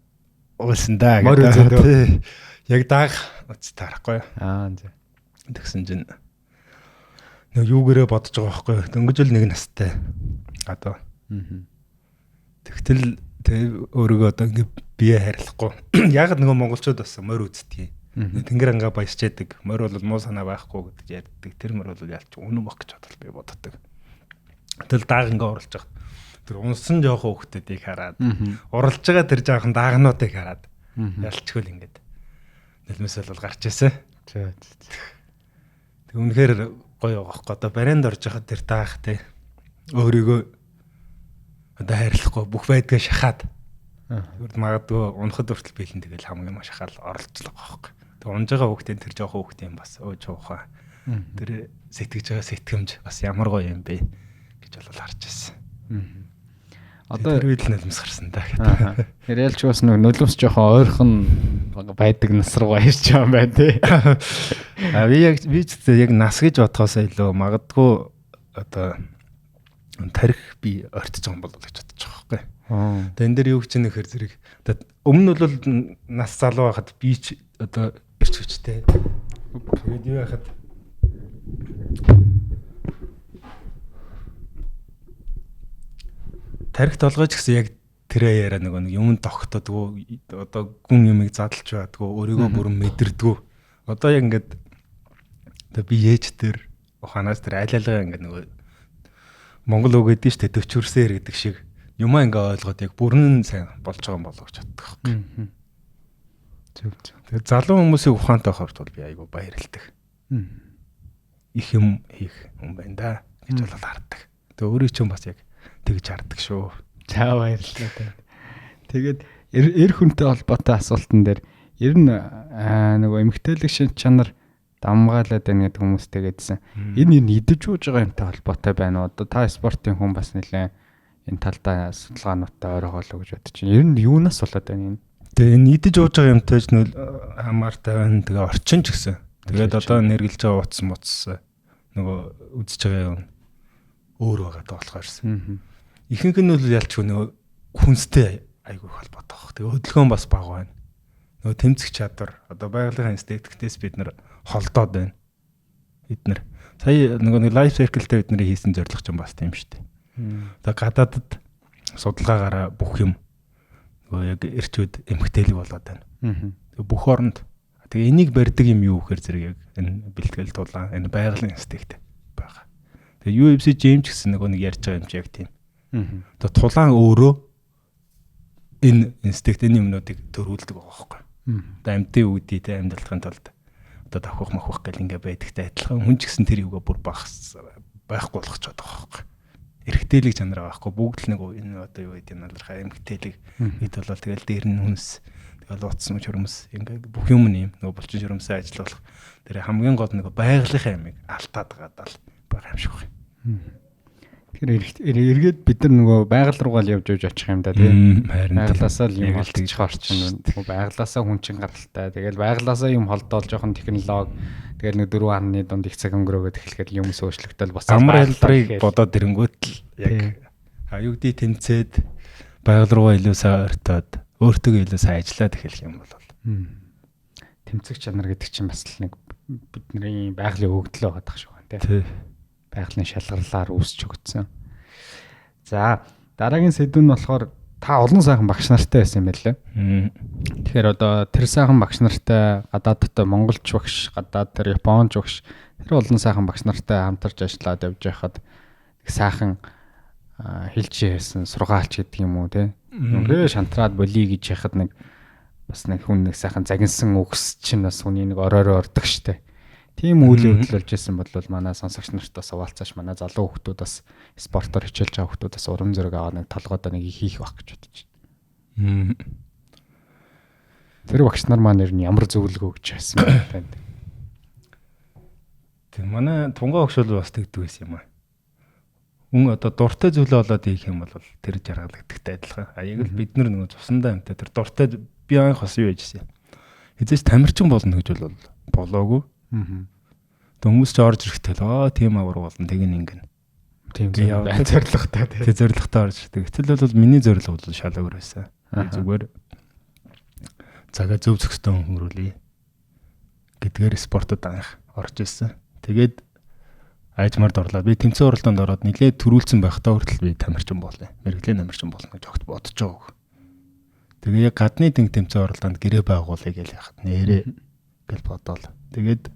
уусан да гэдэг. Яг даах үз тарахгүй. За. Тэгсэн чинь нэг юугээрээ бодож байгаа байхгүй. Дөнгөж л нэг настай. Одоо. Тэгтэл өөрийгөө одоо ингээ бие харьлахгүй. Яг нөгөө монголчууд бас морь үздэг. Тэнгэр ангаа баясчаадаг. Морь бол муу санаа байхгүй гэж ярьдаг. Тэр морь бол ялч үнэн баг гэж бодол би боддог. Тэгэл дааг ингээ оруулж байгаа. Тэр унсан жоохон хөвгтүүдийг хараад уралж байгаа тэр жоохон даагнуудыг хараад ялчгүй л ингээд нэлмэсэл бол гарч ирсэн. Тэг үнэхээр гоё байгаа. Одоо барианд орж байгаа тэр даах те өөрийгөө одоо хайрлахгүй бүх байдгаа шахаад зүгээр магадгүй унахад хүртэл биелэн тэгэл хамгийн маш шахаал оролцлоо байгаа. Тэг унж байгаа хөвгтэн тэр жоохон хөвгтэн бас өөж ухаа. Тэр сэтгэж байгаа сэтгэмж бас ямар гоё юм бэ гэж бол харж ирсэн. Одоо тэр үед л нөлмс гарсан да. Тэр ялч бас нөлмс жоохон ойрхон байдаг нас руу ирж байгаа юм байна тий. Би ч яг нас гэж бодхоосоо илүү магадгүй одоо тарих би ортож байгаа юм болов гэж бодож байгаа байхгүй. Аа. Тэгээ энэ дээр юу гэж нэхэр зэрэг өмнө нь бол нас залуу байхад би ч одоо ирч хүчтэй. Тэгээд юу яхад тарих толгойч гэсэн яг тэрэ яриа нэг юм тогтдоггүй одоо гүн юмыг задлж байдгүй өөрийгөө бүрэн мэдэрдэггүй. Одоо яг ингээд одоо би ээж тэр ухаанаас тэр айлалгаа ингээд нөгөө Монгол үг гэдэг шүү дээ төвчөрсээр гэдэг шиг юмаа ингээ ойлгоод яг бүрэн сайн болж байгаа юм болов гэж боддог байхгүй. Зөв. Тэгээд залуу хүмүүсийн ухаантай байхад бол би айгүй баярлалдаг. Их юм хийх юм байна да гэж бол хардаг. Тэгээд өөрөө ч юм бас яг тэгж хардаг шүү. За баярлалаа. Тэгээд эр хүнтэй холбоотой асуултан дээр ер нь нөгөө эмгтээлэг шин чанар дамгаалаад байна гэдэг хүмүүстэй гэдсэн. Энэ идэж ууж байгаа юмтай холбоотой байна уу? Одоо та спортын хүн бас нэлээ энэ талдаа судалгаануудтай ойрхоолоо гэж бодож байна. Ер нь юунаас болоод байна энэ? Тэгээ энэ идэж ууж байгаа юмтай ч нөл хамаартай байна. Тэгээ орчин ч гэсэн. Тэгээд одоо нэргэлж байгаа утас муцс нөгөө үзэж байгаа юм өөр байгаа даа болохоорсэн. Ихэнх нь бол ялчгүй нөгөө хүнстэй айгүй холбоотой баг. Тэгээ хөдөлгөөн бас бага байна. Нөгөө тэмцэх чадвар одоо байгалийн эстетиктэс бид нар холдоод байна. Бид нар сая нөгөө лайф circle-тэй бид нар хийсэн зорилго ч юм бас тийм шүү дээ. Одоо гадаадд судалгаагаараа бүх юм нөгөө яг эрчүүд эмгтээлэг болоод байна. Тэгээ бүх оронд тэгээ энийг барьдаг юм юу гэхээр зэрэг яг энэ бэлтгэл тулаан энэ байгалийн инстинкт байгаа. Тэгээ UFC James гэсэн нөгөө нэг ярьж байгаа юм чи яг тийм. Тэгээ тулаан өөрөө энэ инстинкт энэ юмнуудыг төрүүлдэг байгаа байхгүй. Одоо амьтын үүдийтэй амьдралын тулд одоо давхах махах гэл ингээ байдагтай адилхан хүн ч гэсэн тэр юугаа бүр байхгүй болгож чаддаг байхгүй. Эрэгтэйлэг чанар байхгүй бүгд л нэг энэ одоо юу гэдэг нь алархаа эмгтээлэг хэд бол тэгэл дээр нь хүнс тэгэл утсан хөрмөс ингээ бүх юм нэм нөгөө булчин хөрмөсөө ажиллах тэр хамгийн гол нэг байгалийнхаа ямиг алтаад байгаа байгаа юм шиг байна. Тэр эргээд бид нар нөгөө байгаль руугаа л явж очих юм да тийм байгалаасаа л юм олдчих орчин нөгөө байгалаасаа хүн чин гаралтай тэгэл байгалаасаа юм холдоол жоохон технологи тэгэл нэг 4.1 дунд их цаг өнгөрөөгөө эхлэхэд юм сөөчлөгдөл бас амар хэлбэрийг бодоод ирэнгүүт л яг аюугдий тэмцээд байгаль руугаа илүү сайн ойртоод өөртөө илүү сайн ажиллаад эхэлэх юм бол тэмцэх чанар гэдэг чинь бас л нэг бидний байгалийн хөгжлөө байгаа дах шиг байна тийм байгалийн шалгарлаар үүсч өгдсөн. За дараагийн сэдв нь болохоор та олон сайхан багш нартай байсан юм байлаа. Тэгэхээр одоо тэр сайхан багш нартай гадаадтай монголч багш, гадаад тэр японч багш тэр олон сайхан багш нартай хамтарч ажиллаад явж байхад сайхан хэлж ярьсан сургаалч гэдэг юм уу те. Үнэхээр шантраад болий гэж яхад нэг бас нэг хүн нэг сайхан загинсан үгс чинь бас хүний нэг оройроо ордог штэ. Тийм үйл явдал болж исэн бол манай сонсогч нартаас хуваалцааш манай залуу хүмүүс бас спортоор хичээлж байгаа хүмүүс бас урам зориг аваад нэг толгойдоо нэг хийх байх гэж бодож байна. Тэр багш нар маань ер нь ямар зөвлөгөө өгч байсан бэ танд? Тэг манай тунгаа багш бол бас тэгдэг байсан юм аа. Хүн одоо дуртай зүйлээ олоод хийх юм бол тэр жаргалагдахтай адилхан. А яг л бид нар нөгөө цусандаа юмтай тэр дуртай би анх бас юу яжсэн. Эзэж тамирчин болно гэж бол болоогүй. Хүмүүс ч орж ирэхтэй л тийм авар болно тэг ингэн. Тийм зоригтой тийм. Тэг зоригтой орж ирдэг. Гэтэл бол миний зорилго бол шал өөр байсан. Зүгээр цагаа зөв зөвхөн хөнгөрүүлье гэдгээр спортод анх орж ирсэн. Тэгээд айжмард орлоо. Би тэмцээн оролдоонд ороод нилээд төрүүлсэн байхдаа хүртэл би тамирчин болъё. Мэргэжлийн тамирчин болно гэж огт бодож байгааг. Тэгээ яг гадны тэмцээн оролдоонд гэрээ байгуулъя гэж яхад нэрээ гэл бодоол. Тэгээд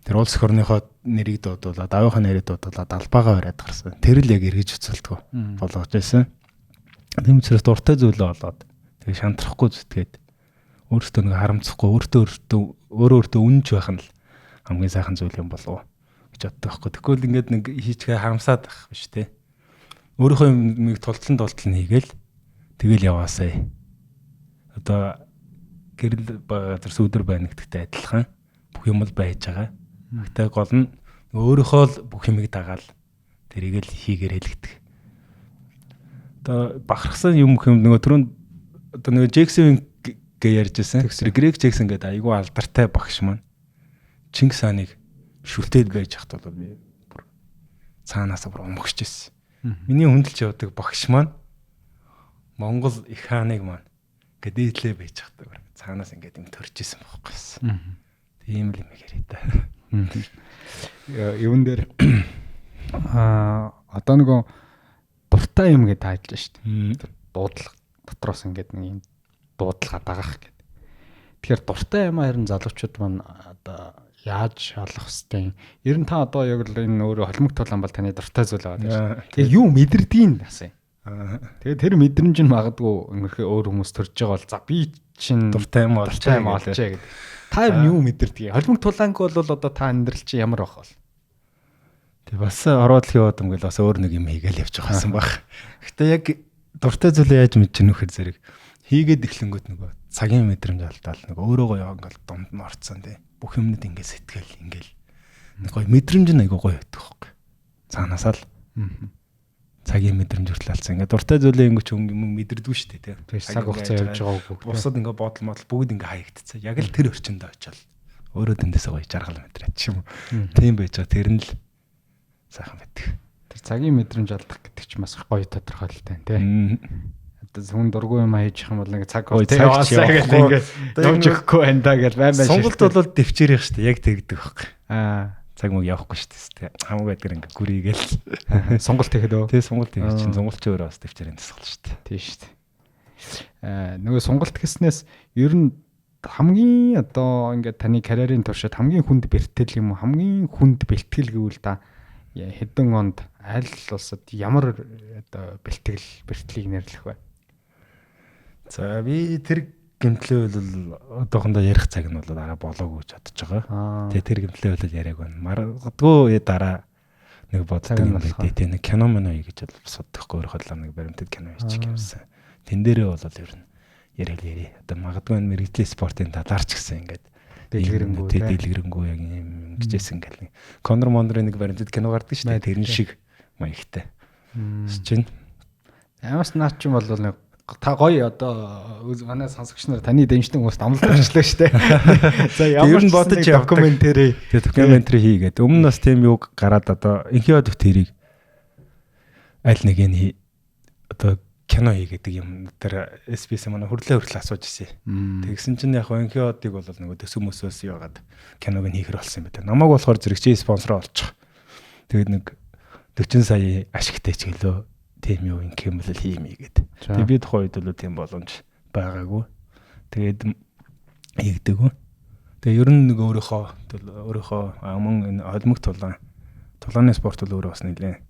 тэр улс орныхоо нэрийг дуудуулаад, аавынхаа нэрийг дуудуулаад албагаа бариад гарсан. Тэр л яг эргэж уцалдгүй болгож байсан. Тийм учраас дуртай зүйлээ олоод тэгээ шантрахгүй зүтгээд өөртөө нэг харамцахгүй, өөртөө үнэнч байх нь л хамгийн сайхан зүйл юм болов уу гэж боддог байхгүй. Тэгвэл ингээд нэг хийчихээ харамсаад байх биш те. Өөрийнхөө юмыг тултлан хийгээл тэгэл яваасаа. Одоо гэрэл газар сүудэр байна гэдэгтэй адилхан бүх юм л байж байгаа. Гэхдээ гол нь өөрийнхөө л бүх юмыг дагаал тэрийг л хийгээр хэлэгдэх. Одоо бахархсан юм хөм нөгөө түрүүнд одоо нөгөө Джексон гэж ярьж байсан. Грег Джексон гэдэг айгүй алдартай багш маань Чингис хааныг шүлтээд байж хат бол би бүр цаанаас бүр умгч ирсэн. Миний хүндэлж явдаг багш маань Монгол их хааныг маань гэдээдлээ байж хатдаг. Цаанаас ингээд юм төрж исэн байхгүй юу. Тийм л юм яриа та. Юун дээр одоо нөгөө дуртай юм гэдээ таажлаа шүү дээ. Дуудлага дотроос ингээд нэг юм дуудлага дагаах гэдэг. Тэгэхээр дуртай юм харин залуучууд маань одоо яаж олох хэвтэй. Ер нь та одоо яг л энэ өөрөө холимог тулаан бол таны дуртай зүйл байгаа. Тэгээ юу мэдэрдгийг асуу. Тэгээ тэр мэдрэмж нь магадгүй ингэхээ өөр хүмүүс төрж байгаа бол за би чинь дуртай юм олчаа гэдэг. Та ер нь юу мэдэрдгийг? Холимог тулаанг бол одоо та амьдрал чи ямар байх вэ? Тэг бас ороод л яваад юм гэл бас өөр нэг юм хийгээл явж байгаасан баг. Гэтэ яг дуртай зүйлээ яаж мэдэж нөхөр зэрэг хийгээд эхлэнгүүт нөгөө цагийн мэдрэмж алдаал нөгөө өөрөөгөө яа ингээл дунд нь орцсон тий. Бүх юмнууд ингээд сэтгэл ингээл гоё мэдрэмж нь айгуу гоё байдаг хөөх. Цаанаасаа л цагийн мэдрэмж хүртэл ингээд дуртай зүйлээ ингээд юм мэдэрдэггүй шүү дээ тий. Тэр цаг хугацаа явж байгаа үг. Бусад ингээд бодол модал бүгд ингээд хаягдцсан. Яг л тэр орчинд очивол өөрөө дэндээсээ гоё жаргал мэдрээд ч юм уу. Тийм байж байгаа. Тэр нь л сайхан байдаг. Тэр цагийн мэдрэмж алдах гэдэг чинь бас гоё тодорхойлолтой тий. Одоо хүн дургүй юм хийж юм бол ингээд цаг яваасаа гэдэг ингээд явж өгөхгүй байна да гэж байн байн. Сонголт бол дэвчээрэх шүү дээ. Яг тэгдэг байхгүй. Цаг мөг явахгүй шүү дээ. Хамаагүй байдаг ингээд гүрийгээл. Сонголт хийхэд өө. Тий сонголт хийж чинь сонголч өөрөө бас дэвчээрийн тасгал шүү дээ. Тий шүү дээ. Нөгөө сонголт гэснээс ер нь хамгийн одоо ингээд таны карьерийн туршид хамгийн хүнд бэртэл юм уу? Хамгийн хүнд бэлтгэл гэвэл та хэдэн онд аль улсад ямар одоо бэлтгэлийг нэрлэх вэ? За би тэр гэмтлээ бол одоохондоо ярих цаг нь бол дараа болоогүй гэж бодож байгаа. Тэгээ тэр гэмтлээ бол яриаг байна. Маргадгүй дараа нэг боддог юм байдаг. Тэгээ нэг кино мөн үе гэж бол судахгүй өөрөөхөө нэг баримтад кино хийчих юмсан. Тэн дээрээ бол ер нь яриа. Одоо магадгүй мэрэгжлийн спортын талаарч гэсэн ингээд дэлгэрэнгүй яг юм гэжсэн гэл. Конор Мондрын нэг баримтад кино гардаг шүү дээ. Тэрэн шиг маягтай. Чинь ямаас наач юм бол нэг та гоё одоо манай сонсогч нар таны дэмжлэг хүмүүст амлалт авчлаа шүү дээ. За ямар ч бодож докюментари. Тэгээ докюментари хийгээд өмнө нь бас тийм юу гараад одоо инхио дэвтэрийг аль нэг нь одоо кино хийгээд юм тэр SBS манай хүртлээ асууж ирсэн. Тэгсэн чинь яг инхиодыг бол нөгөө төсөв мөсөөс яагаад киног нь хийхэр болсон юм бэ? Намайг болохоор зэрэгчээ спонсор олчих. Тэгээд нэг 40 сая ашигтай ч гэлөө тийм юу юм бол хийм ийгээд. Тэгээд би тухайд бол тийм боломж байгаагүй. Тэгээд хийгдэггүй. Тэгээ ер нь нэг өөрийнхөө мөн энэ холимог тулааны спорт бол өөрөө бас нэлээ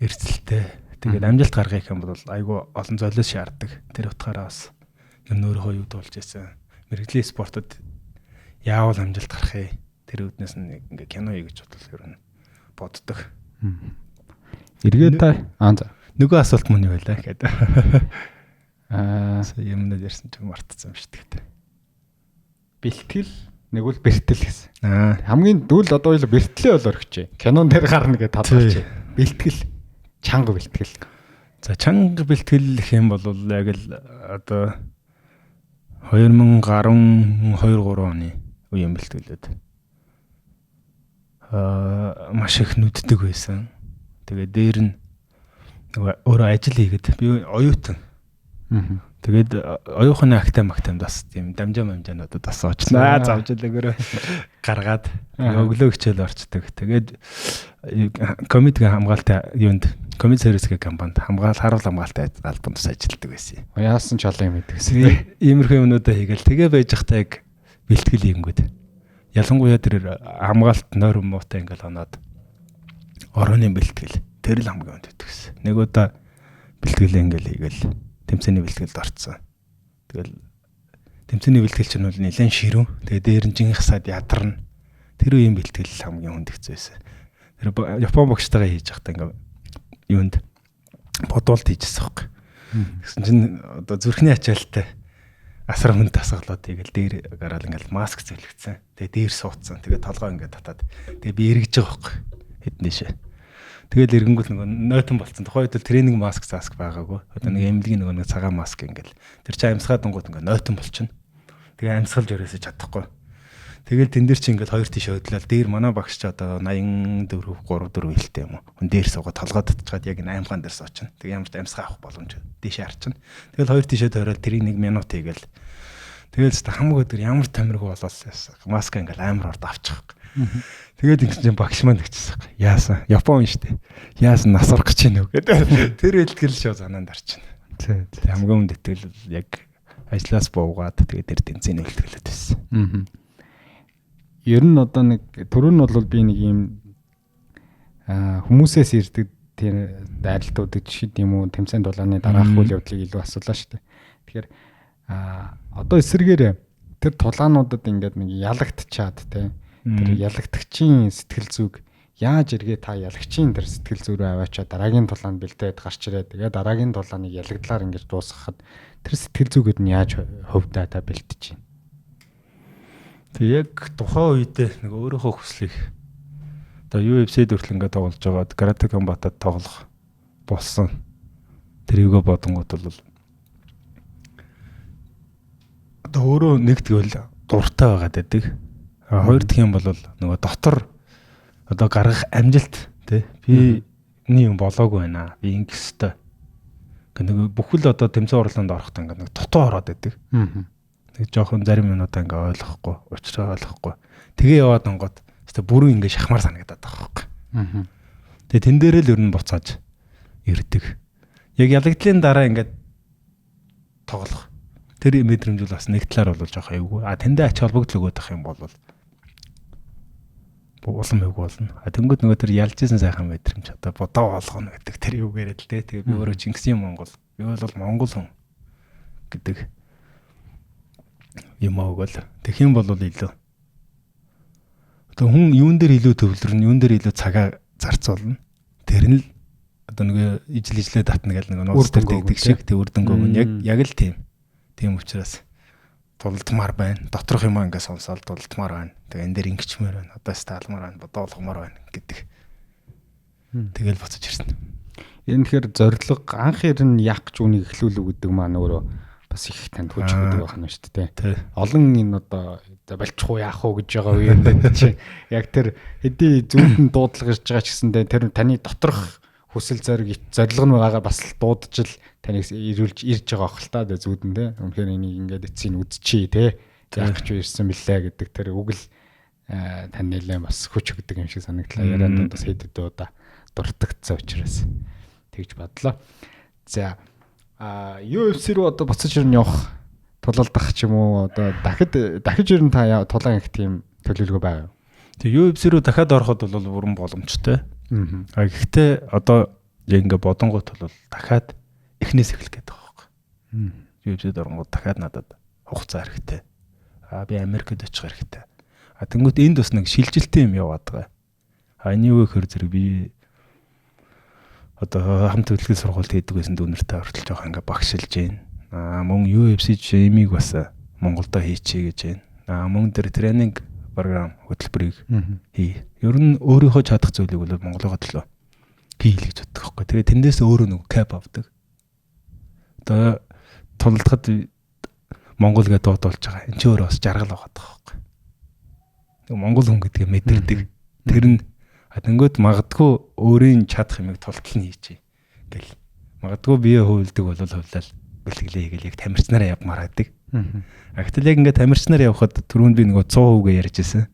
эрсдэлтэй. Тэгээд амжилт гаргах юм бол айгүй олон золиос шаарддаг. Тэр утгаараа бас ер нь өөрийнхөө юу дуулж байсан. Мэргэжлийн спортод яавал амжилт гарах юм. Тэр үүднээс нь ингээ кино хий гэж бодвол ер нь боддог. Эргээд та нөгөө асуулт мөн юу байлаа гэдэг. Юмнууд ярьсан ч мартцсан юм шүү дээ. Бэлтгэл нэг бол бэртэл гэсэн. Хамгийн дүүл одоо л бэртлээ бол орхиж. Кинон дээр гарна гэдэг талбарч. Бэлтгэл чанга бэлтгэл. За чанга бэлтгэл гэх юм бол яг л одоо 2012 3 оны үеийн бэлтгэлүүд маш их нүддэг байсан. Тэгээ дээр нь өөрөө ажил хийгээд би оюутан. Тэгээд оюухны актам бас тийм дамжаануудад бас очноо. Завж л гаргаад өглөө хичээл орчдөг. Тэгээд комедигийн хамгаалалтаа комеди сервисгийн компанид харуул хамгаалалтын албанд бас ажилладаг байсан. Яасан ч олон юм гэдэгсэн. Иймэрхүү юмнуудаа хийгээл тэгээ байж захтаа яг бэлтгэл хийнгүүд. Ялангуяа тэр хамгаалалт нойр муутай ингээл оноод орооны бэлтгэл тэр л хамгийн өнд өгсөн. Нэг удаа бэлтгэлээ ингээл хийгээл тэмцээний бэлтгэлд орцсон. Тэгэл тэмцээний бэлтгэл чинь бол нэлээд ширүүн. Тэгээ дээр нь жинх сад ядарна. Тэр үеийн бэлтгэл хамгийн хүндэгцсэн байсан. Тэр Япон бокстойгоо хийж байхдаа ингээл юунд бодволт хийжсэн хэрэг. Тэгсэн чинь одоо зүрхний ачаалттай асар хүнд тасгалаад тэгэл дээр гараал ингээл маск зөлөгцсөн. Тэгээ дээр суудсан. Тэгээ толгой ингээд татаад тэгээ би эргэж байгаа хэрэг. Хэднэшээ. Тэгэл эрэнгүүл нөгөө нойтон болцсон. Тухайд бол тренинг маск байгаагүй. Одоо нэг эмнэлгийн нөгөө цагаан маск ингээл тэр чинь амьсгаад онгууд ингээ нойтон болчихно. Тэгээ амьсгалж өрөөсөж чадахгүй. Тэгэл тэн дээр чи ингээд хоёр тишээ хөдлөөл дээр манай багш ч одоо 84 3 4 хэлтэй юм уу. Хүн дээр суугаад толгойд татчихад яг энэ аймгаан дээр суучна. Тэг ямар ч амьсгаа авах боломж дээшээ харчихна. Тэгэл хоёр тишээ тойроод тэрийг 1 минут хийгээл. Тэгэл ч хамаг өдөр ямар тамиргүй болоос маска ингээд амар орд авчих. Тэгээд ингэ чинь багш маань тэгчихсэн. Яасан? Япон штэ. Яасан нас орох гэж байна уу гэдэг. Тэр хэлтгэл шоо занаанд орчихно. Тэг хамгийн хүнд итгэл яг ажлаас буугаад тэгээд тэр тэнцэн хэлтгэлээд байсан. Ер нь одоо нэг түрүү нь бол би нэг юм хүмүүсээс ирдэг тэр дайралтууд жишээ юм уу тэмцээн дулааны дараах үйл явдлыг илүү асуулаа шүү дээ. Тэгэхээр одоо эсэргээр тэр тулаануудад ингээд нэг ялагдчихад те тэр ялагдагчийн сэтгэл зүг яаж эргээ та ялагчийн тэр сэтгэл зүг рүү аваачаа дараагийн тулаанд бэлдээд гарч ирээ. Тэгээ дараагийн тулааныг ялагдлаар ингэж дуусгахад тэр сэтгэл зүгэд нь яаж хөвдөө та бэлтэж байна. Тэг яг тухайн үедээ нэг өөрийнхөө хүслийг одоо UFC дүртэл ингээд тоглож байгаад Karate Combat-ад тоглох болсон. Тэрийгөө бодонгууд бол одоо өөрөө нэг тэгвэл дуртай байгаад байдаг. Хоёр дахь юм бол нөгөө дотор одоо гаргах амжилт тий биний юм болоогүй байна. Би ингэх ёстой. Нэг бүхэл одоо тэмцээн урлаанд орохдоо ингээд нэг дутуу ороод байдаг. Тэг жоохон зарим минутаа ингээ ойлгохгүй, учраа ойлгохгүй. Тэгээ яваад онгод өстө бүрэн ингээ шахмаар санагдаад байгаа байхгүй. Тэгээ тэн дээрээ л ер нь буцааж ирдэг. Яг ялагдлын дараа ингээд тоглох. Тэр мэдрэмж бол бас нэг талаар бол жоох айгүй. Тэндээ ач холбогдол өгөх юм бол улам айгүй болно. Тэнгүүд нөгөө тэр ялж исэн сайхан мэдрэмж одоо бодоо болгоно гэдэг тэр юугээрээ л дээ. Тэгээ би өөрөө Чингисийн Монгол. Би бол Монгол хүн гэдэг юм аавгал тэгэх юм бол илүү одоо хүн юун дээр илүү төвлөрнө юун дээр илүү цагаа зарцуулна тэр нь л одоо нэг ижил татна гэл нэг нууц дээр тэгдэг шиг тэг үрдэнгөө нь яг л тийм учраас тулдмаар байна доторх юм аа ингээ сонсоод тулдмаар байна тэг энэ дээр ингэчмээр байна одоо сталмаар байна бодоолгомоор байна гэдэг тэгэл боцож ирсэн. Энэ тэгэхээр зориг анх ирэн яах гэж үнийг эхлүүлүү гэдэг маань өөрөө бас их танд хүч өгдөг байна шүү дээ. Олон энэ одоо болчихоо яах вэ гэж байгаа үеэнд чи яг тэр хэдий зүудэн дуудлага ирж байгаа ч гэсэндээ тэр таны доторх хүсэл зориг нь байгаагаа бас л дуудаж л таныг ирүүлж ирж байгаа хэл та зүудэн те. Үнэхээр энийг ингээд эцсийг үдчихье те. Яах гэж ирсэн бэлээ гэдэг тэр үг л тань нэлээ бас хүч өгдөг юм шиг санагдлаа. Ярианд бас хэд удаа дуртагдсан учраас тэгж бодлоо. За UFC руу одоо буцаж ирнэ явах тулалдах ч юм уу одоо дахиж ирнэ та тулаан их тийм төлөвлөгөө байгаа. Тэг UFC руу дахиад ороход бол бүрэн боломжтой. Гэхдээ одоо яг ингээ бодонгот бол дахиад эхнээс эхлэх гээд байгаа байхгүй. UFC-д оронгууд дахиад надад хугацаа хэрэгтэй. Би Америкт очих хэрэгтэй. Тэнгүүт энд бас нэг шилжилттэй юм яваад байгаа. Эний үе хөр зэрэг би одоо хамт хөдөлгөөний сургалт хийдэг байсан дүүнэртэй ортолж байгаа ингээ багшилж байна. Мөн UFC жимиг бас Монголдо хийчихье гэж байна. Мөн тэр тренинг програм хөтөлбөрийг хий. Ер нь өөрийнхөө чадах зүйлийг бол Монголын төлөө хийлээ гэж боддог байхгүй. Тэгээ тэндээс өөрөө нэг кап авдаг. Одоо тулалдахад Монгол гэдээ дуудуулж байгаа. Энд ч өөрөө бас жаргал байгаа байхгүй. Монгол хүн гэдгээ мэдэрдэг. Тэр нь тэнгүүд магадгүй өөрийн чадах юмыг тултал нь хийчихье гэл. Магадгүй бие хөвөлдөг бол хөвлөл бэлтгэлээ хийгээл яг тамирчнараа явмаар байдаг. Гэтэл яг ингээд тамирчнаар явхад түрүүнд би нөгөө 100% ярьж ирсэн.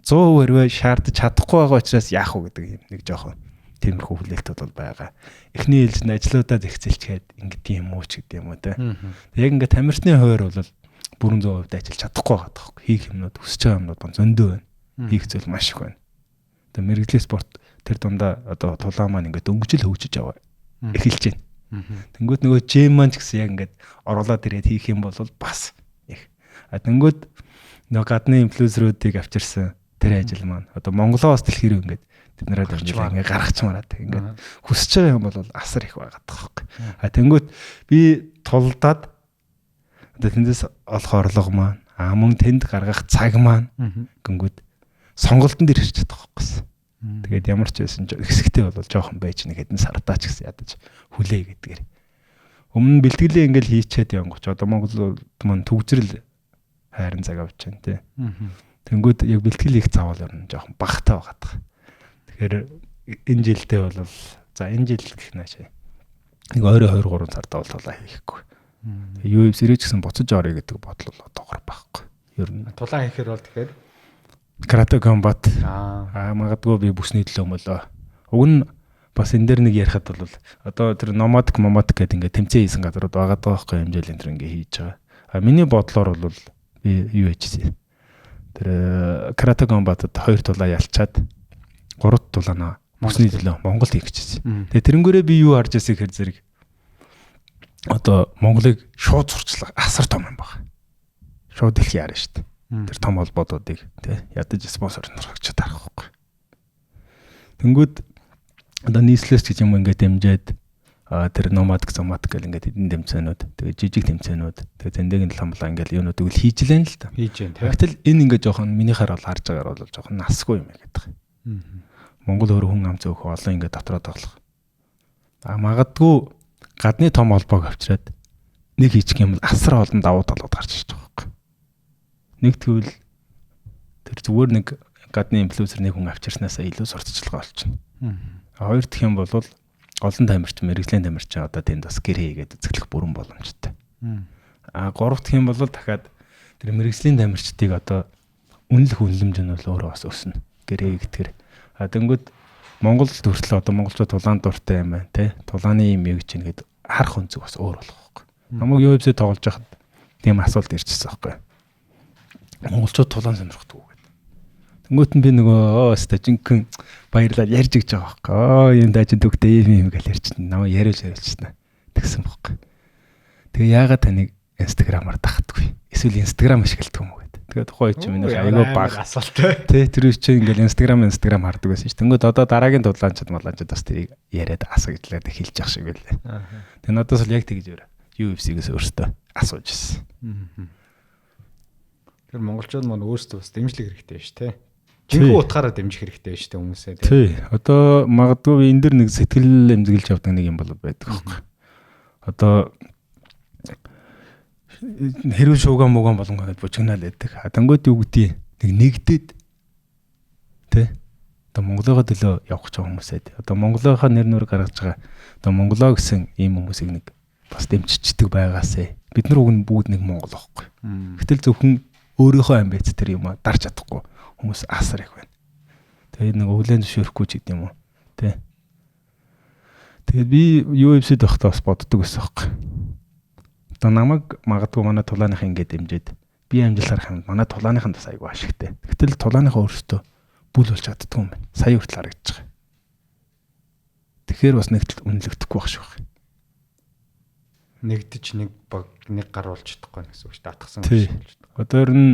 100% хэрвээ шаардаж чадахгүй байгаа учраас яах вэ гэдэг юм нэг жоохон тиймэрхүү хүлээлт бол байгаа. Эхний ээлж нь ажлуудаа зэгцэлчгээд ингэдэг юм уу ч гэдэг юм уу те. Яг ингээд тамирчны хувьд бол бүрэн 100% ажиллаж чадахгүй байгаа тоххой. Хийх юмнууд өсөж байгаа юмнууд зөндөө байна. Хийх зүйл маш их байна. Тэгээ мэрэгжлийн спорт тэр дундаа одоо тулаан маань ингээд дөнгөжл хөгжиж яваа эхэлж байна. Тэнгүүд нөгөө жим маань ч гэсэн яг ингээд оруулаад ирээд хийх юм бол бас их. Тэнгүүд нөгөө гадны инфлюенсеруудыг авчирсан тэр ажил маань одоо Монголоос дэлхийрүү ингээд тэд нараа дөржлээ ингээд гаргачмаараад ингээд хүсэж байгаа юм бол асар их байгаа тоххой. Тэнгүүд би тулдаад одоо тэндээс олох орлого маань мөн тэнд гаргах цаг маань гингүүд сонголтон дээр ирч чадах байхгүй. Тэгээд ямар ч байсан хэсэгтэй бол жоохон байж нэг хэдэн сартаа ч гэсэн ядаж хүлээ гэдгээр. Өмнө бэлтгэлээ ингээл хийчээд явангуч одоо Монголд маань төгжрөл хайрын цаг авч байна тий. Тэнгүүд яг бэлтгэл их заавал ер нь жоохон багтаа байгаа. Тэгэхээр энэ жилдээ бол за энэ жил гэх наашаа. Нэг ойроо 2 3 сар давал тулаа хийхгүй. UFC-рээ ч гэсэн буцаж орё гэдэг бодол бол одоогор байхгүй. Ер нь Тулаан хийхээр бол тэгэхээр Karate Combat магадгүй би бүсний төлөө мөлөө. Уг нь бас энэ дээр нэг ярихад бол одоо тэр Nomadic гэдэг ингээд тэмцээн хийсэн газрууд байгаа даахгүй хэмжээл энэ төр ингээд хийж байгаа. А миний бодлоор бол би юу хийжсэн. Тэр Karate Combat-д 2 тулаа ялчаад 3 тулаана бүсний төлөө Монголд хийх гэжсэн. Тэгээ тэрнгээрээ би юу харж ирсэн гэхээр зэрэг одоо Монголыг шууд зурчлаа асар том юм байна. Шууд их яарна шүү дээ. Тэр том холбоодуудыг тий ядаж спонсор нурагчаад арах байхгүй. Тэнгүүд одоо нийслэлс гэж юм ингээд дэмжээд тэр Nomadic гэл ингээд эдэн тэмцээнүүд тэгээ жижиг тэмцээнүүд тэгээ зэндэгийн ламлаа ингээд юунуудыг л хийж лэн л та. Хийж जैन тий. Гэтэл энэ ингээд жоохон минийхаар бол харж байгаагаар бол жоохон насгүй юм гэдэг. Монгол өөр хүн ам зөөх олон ингээд дотроо тоглох. Магадгүй гадны том холбоог авчираад нэг хийчих юм бол асар олон давуу талууд гарч ирж байгаа байхгүй. Нэг тэгвэл тэр зүгээр нэг гадны инфлюенсер нэг хүн авчирснаасаа илүү сурталчилгаа болчихно. Хоёр дахь юм бол олон тамирчин, мэрэгжлийн тамирчин одоо тэнд бас гэр хийгээд үзэглэх бүрэн боломжтой. Гурав дахь юм бол дахиад тэр мэрэгжлийн тамирчдыг одоо үнэлэх үнэлэмж нь бол өөрөө бас өснө. Гэр хийгдгэр. Тэнгүүд Монголд хүртэл одоо монголчууд тулаан дуртай юм байна те. Тулааны юм юу гэж нэгэд харах өнцөг бас өөр болох байхгүй. Намайг UFC тоглож байхад тийм асуулт ирчихсэн байхгүй. Монголчууд тулаан сонирхдаг уу гэдэг. Тэнгүүт нь би нөгөө өстой жинхэнэ баярлаад ярьж игж байгаа байхгүй. Юм дайчин төгтөө юм гэж ярьчихсан. Намайг яриулж тэгсэн байхгүй. Тэгээ яагаад таныг Instagram-аар дагтдаггүй? Эсвэл Instagram ашигладаг юм уу гэдэг. Тэгээ тухайн үе чинь миний айгүй баг асуулт. Тэ тэр үе чинь ингээл Instagram хардаг байсан шүү. Тэнгүүд одоо дараагийн дудлаанчид бас тэрийг яриад асууж хэлж явах шиг байлаа. Тэгээ надаас л яг тэгж өөр. UFC-гээс өөртөө асууж ирсэн. Тэр монголчууд маань өөрсдөө бас дэмжлэг хэрэгтэй шүү, тэ. Жинхэнэ утгаараа дэмжих хэрэгтэй шүү дээ хүмүүсээ, тэ. Тий. Одоо магадгүй энэ дэр нэг сэтгэл эмзэглэж явдаг нэг юм бол байдаг байхгүй. Одоо хэрвээ шууган мууган болонгонод бужигнаал байдаг. Хатангууд юу гэдгийг нэгдээд тэ. Одоо Монголоо төлөө явах гэж байгаа хүмүүсээ. Одоо Монголынхаа нэр нүрийг гаргаж байгаа. Одоо Монголоо гэсэн ийм хүмүүсийг нэг бас дэмжичдэг байгаасэ. Бид нар уг нь бүгд нэг Монгол байхгүй. Гэтэл зөвхөн өөрийнхөө амбиц тэр юм а дарж чадахгүй хүмүүс асар их байна. Тэгээд нэг өглөө зөвшөөрөхгүй ч гэдэм юм уу. Тэ. Тэгээд би UFC-д байхдаа бас боддог байсан байхгүй. Одоо намайг магадгүй манай тулааных ингээд дэмжиж би амжилт харах юм. Манай тулааных нь бас айгүй ашигтай. Гэтэл тулааныхаа өөртөө бүл болж чаддгүй юм байна. Сая хүртэл харагдаж байгаа. Тэгэхээр бас нэг үнэлэгдэхгүй байх шүү. Нэгдэж нэг гаруулж чадахгүй гэсэн үг шүү дээ. Атгсан гэж болж байна. Одоо ер нь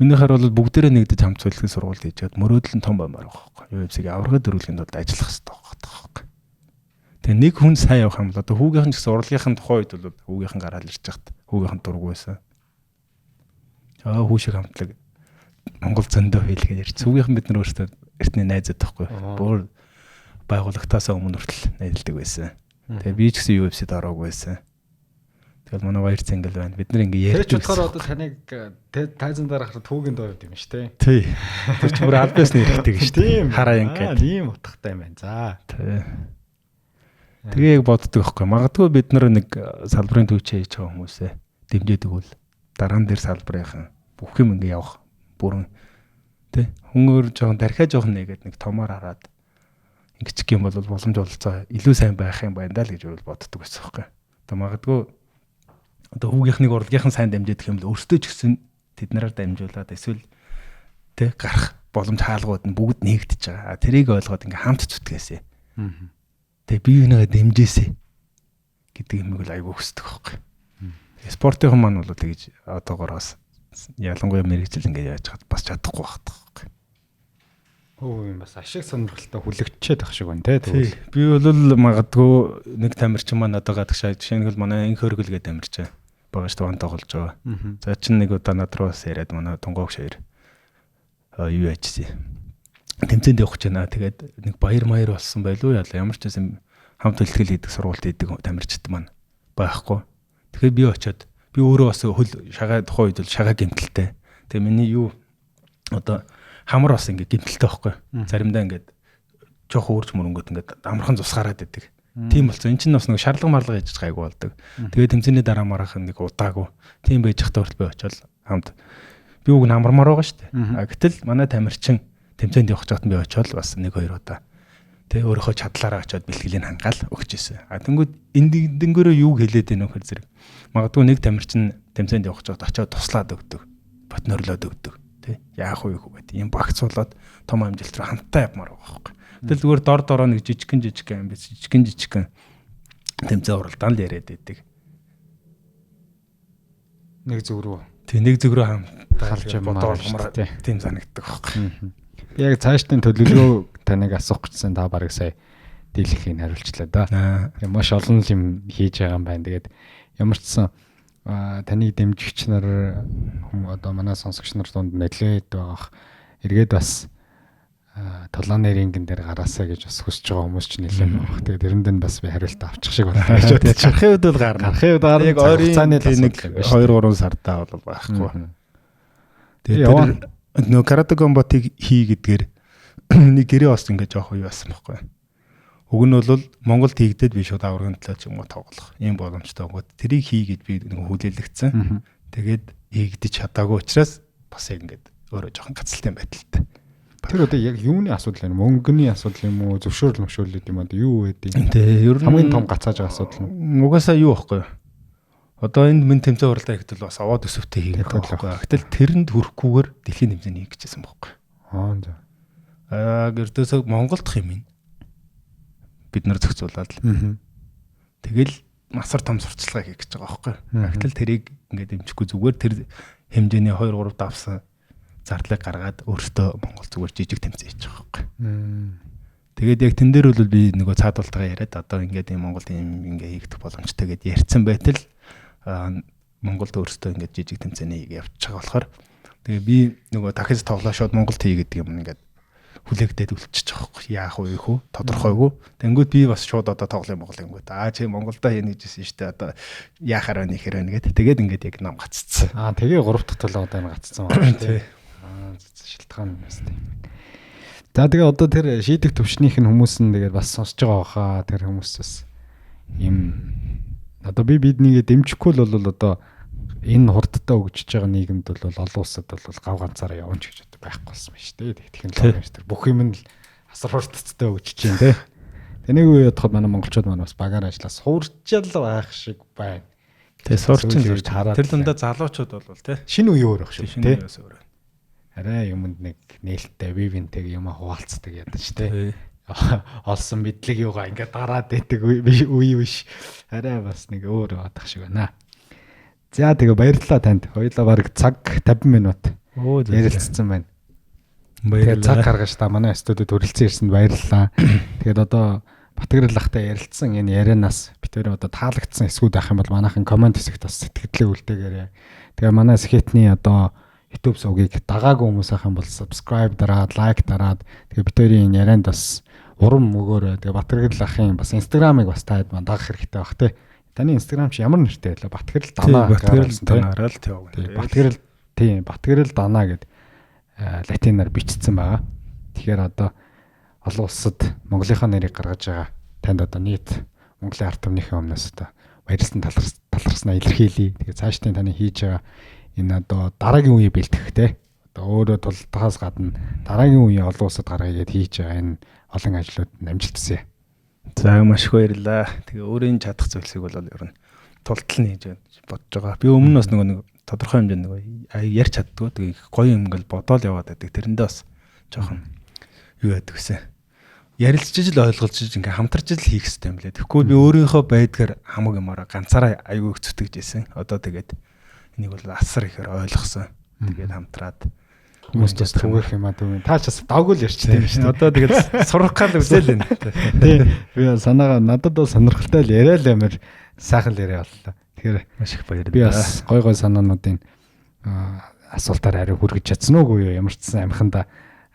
минийхаар бол бүгдээрээ нэгдэж хамт цэвэрлэгийн сургууль хийжээд мөрөөдөл нь том баймаар байгаа байхгүй. UFC-г аврагад дөрвөлхийн тулд ажиллах хэрэгтэй байгаа. Тэгээ нэг хүн сайн явах юм бол одоо хүүгийнхэн ч гэсэн урлагийнхэн тухайн үед бол хүүгийнхэн гараал ирж хахад хүүгийнхэн дург байсан. Хүү шиг хамтлаг Монгол зөндөө хийлгээд ярьж. Хүүгийнхэн бид нар өөрсдөө эртний найзад тахгүй. Бүр байгуулагтаасаа өмнө хүртэл найзалдаг байсан. Тэгээ би ч гэсэн UFC-д ороогүй байсан. Тэгэл манай баяр цэнгэл байна. Бид нар ингээ ярьж болохоор одоо таныг тайзан дээр харахад түүгийн доо юм шүү дээ. Тий. Тэр ч бүр албаас нэрхдэг шүү дээ. Хараа ингээд. Ийм утгатай юм байна. За. Тий. Тэгээ яг боддог байхгүй. Магадгүй бид нар нэг салбарын төвчөө хийж байгаа хүмүүсээ дэмжиж өгвөл дараа нь дээр салбарынхан бүх юм ингээ явах бүрэн тий. Хүн өөр жоохон дархиа жоохон нэгээд нэг томоор хараад ингэчих юм бол боломж олцоо илүү сайн байх юм байна даа л гэж боддог байсан байхгүй. Одоо магадгүй одоо хүүгийнхнийг урлагийнхан сайн дамжиж гэх юм бол өөртөө ч гэсэн тэднэрээр дамжуулаад эсвэл тэ гарах боломж хаалгууд нь бүгд нэгдэж байгаа. Тэрийг ойлгоод ингээ хамт зүтгээсэ. Тэгээ бие бинийгээ дэмжээсэ гэдэг юм бол айгүй өсдөг байхгүй. Спортын хүмүүс бол тэгж одоогоор бас ялангуяа мэрэгжил ингээ яаж чад бас чадахгүй байхгүй. Хөө юм бас ашиг сонирхолтой хүлэгчээд ах шиг байна те. Тэгвэл би бол магадгүй нэг тамирчин маань одоо гадагшаа жишээ нь бол манай инх хөргөл гэдэг тамирчин байгаа шүү дээ тоглож байгаа. За чин нэг удаа над руу бас яриад манай тунгоог шаяр юу яжсэн. Тэмцээнд явах гэж байна. Тэгээд нэг баяр маяр болсон байлгүй яа ямар ч байсан хамт бэлтгэл хийдэг сургуульд идэг тамирчид маань байхгүй. Тэгэхээр би очиод би өөрөө бас хөл шагаа тухайн үед бол шагаа гэмтэлтэй. Тэгээ миний юу одоо хамар бас ингээд гимтэлтэй байхгүй. Заримдаа ингээд жоох өөрч мөрөнгөд ингээд амархан цус гараад идэг. Тийм болсон. Энд чинь бас нэг шарлаг марлага хийж гайгүй болдог. Тэгээд тэмцээний дараа маргаах нэг удаагүй. Тийм байж захтай хүртэл би очил хамт би уг намармаар байгаа шүү дээ. Гэтэл манай тамирчин тэмцээнд явах чад би очил бас 1-2 удаа. Тэ өөрийнхөө чадлаараа очиод бэлтгэлийг хангаал өгч ирсэн. Тэнгүүд энд дэнгөрөө юу хэлээд байна вэ хэр зэрэг. Магадгүй нэг тамирчин тэмцээнд явах чад очиод туслаад өгдөг. Батнорлоод өгдөг. Тэ яах вэ гэдэг. Ийм багцуулаад том амжилт руу хамтаа явмаар байгаа байхгүй. Тэгэл зүгээр дор дороо нэг жижигхэн амбиц жижигхэн тэмцээн уралдаан л яриад байдаг. Нэг зүг рүү. Тэг нэг зүг рүү хамтаа халж бодоолгомоор тийм санагддаг байхгүй. Би яг цаашдын төлөвлөгөө таныг асуух гэжсэн та барыг сая дийлэхийг хариулчлаа да. Тэгээ маш олон юм хийж байгаа юм байна. Тэгээд ямар ч сан таны дэмжигч нар одоо манай сонсогч нар дунд нэлээд байгаа. Эргээд бас толооны рингэн дээр гараасаа гэж бас хүсэж байгаа хүмүүс ч нэлээд байгаа. Тэгээд эрэнд нь бас би хариулт авчих шиг байна гэж бодож. Гарахын үед бол гарна. Гарахын үед гарна. Яг ойрын нэг 2-3 сартаа бол байхгүй. Тэгээд нөө карате комбатыг хий гэдгээр нэг гэрээ ост ингээд жоох юу байсан байхгүй. Уг нь бол Монголд хийгдээд би шууд аврагын төлөө ч юм уу тоглох ийм боломжтой гот. Тэрийг хий гэж би нэг хүлээлгцэн. Тэгээд хийгдэж чадаагүй учраас бас яг ингээд өөрөө жоохон гацалтай байдалтай. Тэр одоо яг юуны асуудал юм? Мөнгөний асуудал юм уу? Зөвшөөрөл мөшөөрөл юм уу? Юу гэдэг? Тэ ер нь хамгийн том гацааж байгаа асуудал нь. Угаасаа юу байхгүй. Одоо энд минь тэмцээн уралдаа ихтэл бас аваад өсөвтэй хийгээд байгаа. Гэтэл тэрэнд хүрэхгүйгээр дэлхийн тэмцээний хийх гэжсэн байхгүй. За. Гэрдээсээ Монголд хим юм. Бид нар зохицуулаад л. Тэгэл масар том сурталчилгаа хийх гэж байгаа байхгүй. Гэтэл тэрийг ингээд дэмжихгүй зүгээр тэр хэмжээний 2-3 давсан зардлыг гаргаад өөртөө Монгол зүгээр жижиг тэмцээн хийж байгаа байхгүй. Тэгээд яг тэн дээр бол би нөгөө цаадуултайгаа яриад одоо ингээд энэ Монголд юм ингээ хийгдэх боломжтой гэдээ ярьсан байтал Монголд өөртөө ингээд жижиг тэмцээний явж байгаа болохоор тэгээ би нөгөө дахиж тоглоо шууд Монголд хий гэдэг юм ингээд хүлээгдээд үлчиж байгаа байхгүй. Яах вэ хөө тодорхойгүй. Тэнгүүд би бас шууд одоо тоглоом Монголын гээд чи Монголдоо хийнэ гэжсэн шүү дээ. Одоо яахаар байна ихэр байна гэдэг. Тэгээд ингээд яг нам гаццсан. Тэгээ 3 дахь толгойд байна гаццсан байна тий. Шилтгаан юм байна. За тэгээ одоо тэр шийдэх төвчнийх нь хүмүүс нь тэгээд бас сонсож байгаа хаа тэр хүмүүсээс юм одоо биднийг дэмжихгүй л бол одоо энэ хурдтай өгчөж байгаа нийгэмд бол олон улсад бол гав ганцаараа явна ч гэж байхгүй болсон байна шүү дээ. Технологи шүү дээ. Бүх юм нь асар хурдтай өгчөж чинь тий. Тэнийг үе бодоход манай монголчууд маань бас багаар ажиллаа суурчаал байх шиг байна. Тэ сурчин зурж хараад тэр дундаа залуучууд бол тий. Шинэ үе өөр байх шүү тий. Арай юмд нэг нээлттэй вивинтэйг юм хуваалцдаг ядаж тий. Олсон мэдлэг юугаа ингээд дараад байдаг үе биш. Арай бас нэг өөр бодох шиг байна. За тэгээ баярлалаа танд. Хоёулаа бараг цаг 50 минут ярилцсан байна. Тэгээд цаг гаргаж та манай студид хүрэлцэн ирсэнд баярлалаа. Тэгээд одоо Батгэрэл ахтай ярилцсан энэ ярианаас битээр одоо таалагдсан эсгүүд байх юм бол манайхан комент хэсэгт бас сэтгэлдээ үлдээгээрэй. Тэгээ манай скетний одоо YouTube сувгийг дагаагүй хүмүүс ах юм бол subscribe дараад, like дараад тэгээ битээрийн ярианд бас урам өгөөрэй. Тэгээ Батгэрэл ахын бас Instagram-ыг бас таад маань дагах хэрэгтэй баг тий. Таны Instagram чи ямар нэртэй байлаа? Батгэрэл Данаа. Батгэрэл Данаараа л тийм. Батгэрэл тийм. Батгэрэл Данаа гэд латинаар бичсэн байгаа. Тэгэхээр одоо олон улсад Монголынхаа нэрийг гаргаж байгаа танд одоо нийт Монголын ард түмнийхээ өмнөөс одоо баярлсан талархснаа илэрхийлье. Тэгээ цаашдын таны хийж байгаа энэ одоо дараагийн үеийг бэлтгэх те. Одоо өөрөө тултахаас гадна дараагийн үеийн олон улсад гаргая гэд хийж байгаа энэ олон ажлууд амжилт хүсье. За маш их баярлалаа. Тэгээ өөрийн чадах зүйлсийг бол ер нь тултал нь хийж бодож байгаа. Би өмнө бас нэг тодорхой хэмжээнд ярьж чаддгүй. Тэгээ гоё юм ингээл бодоол яваад байдаг. Тэрэндээ бас жоохон юу яадаг гэсэн. Ярилцж л ойлголж ингээ хамтарч л хийх хэрэгтэй юм лээ. Тэгэхгүй би өөрийнхөө байдгаар хамаг юмараа ганцаараа аягүй их зүтгэж ийсэн. Одоо тэгээд энийг бол асар ихээр ойлгосон. Тэгээд хамтраад хүмүүст түгэх юм аа түв. Та ч бас давгүй л ярьчтэй юм шүү дээ. Одоо тэгээд сурах гал үзэл энэ. Тий. Би санаагаа надад бол сонирхолтой л яриа л амар сайхан л яриа боллоо. Тэгэхээр маш их баярлалаа. Би бас гой санаануудын асуултаар хариу хүргэж чадсан уугүй юу? Ямар ч сан амханда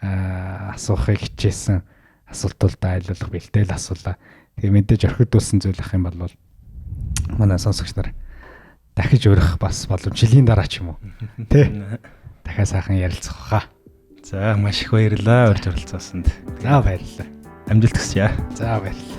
асуухыг хичээсэн асуултуудаа айлуулах бэлдээл асуулаа. Тэгээ мэдээж орхидуулсан зүйл ах юм бол манай сонсогч нар дахиж өрөх бас боломж жилийн дараа ч юм уу. Тэ? Дахиад сайхан ярилцах хаа. За маш их баярлалаа урьж оролцоосанд. За баярлалаа. Амжилт хүсье. За баярлалаа.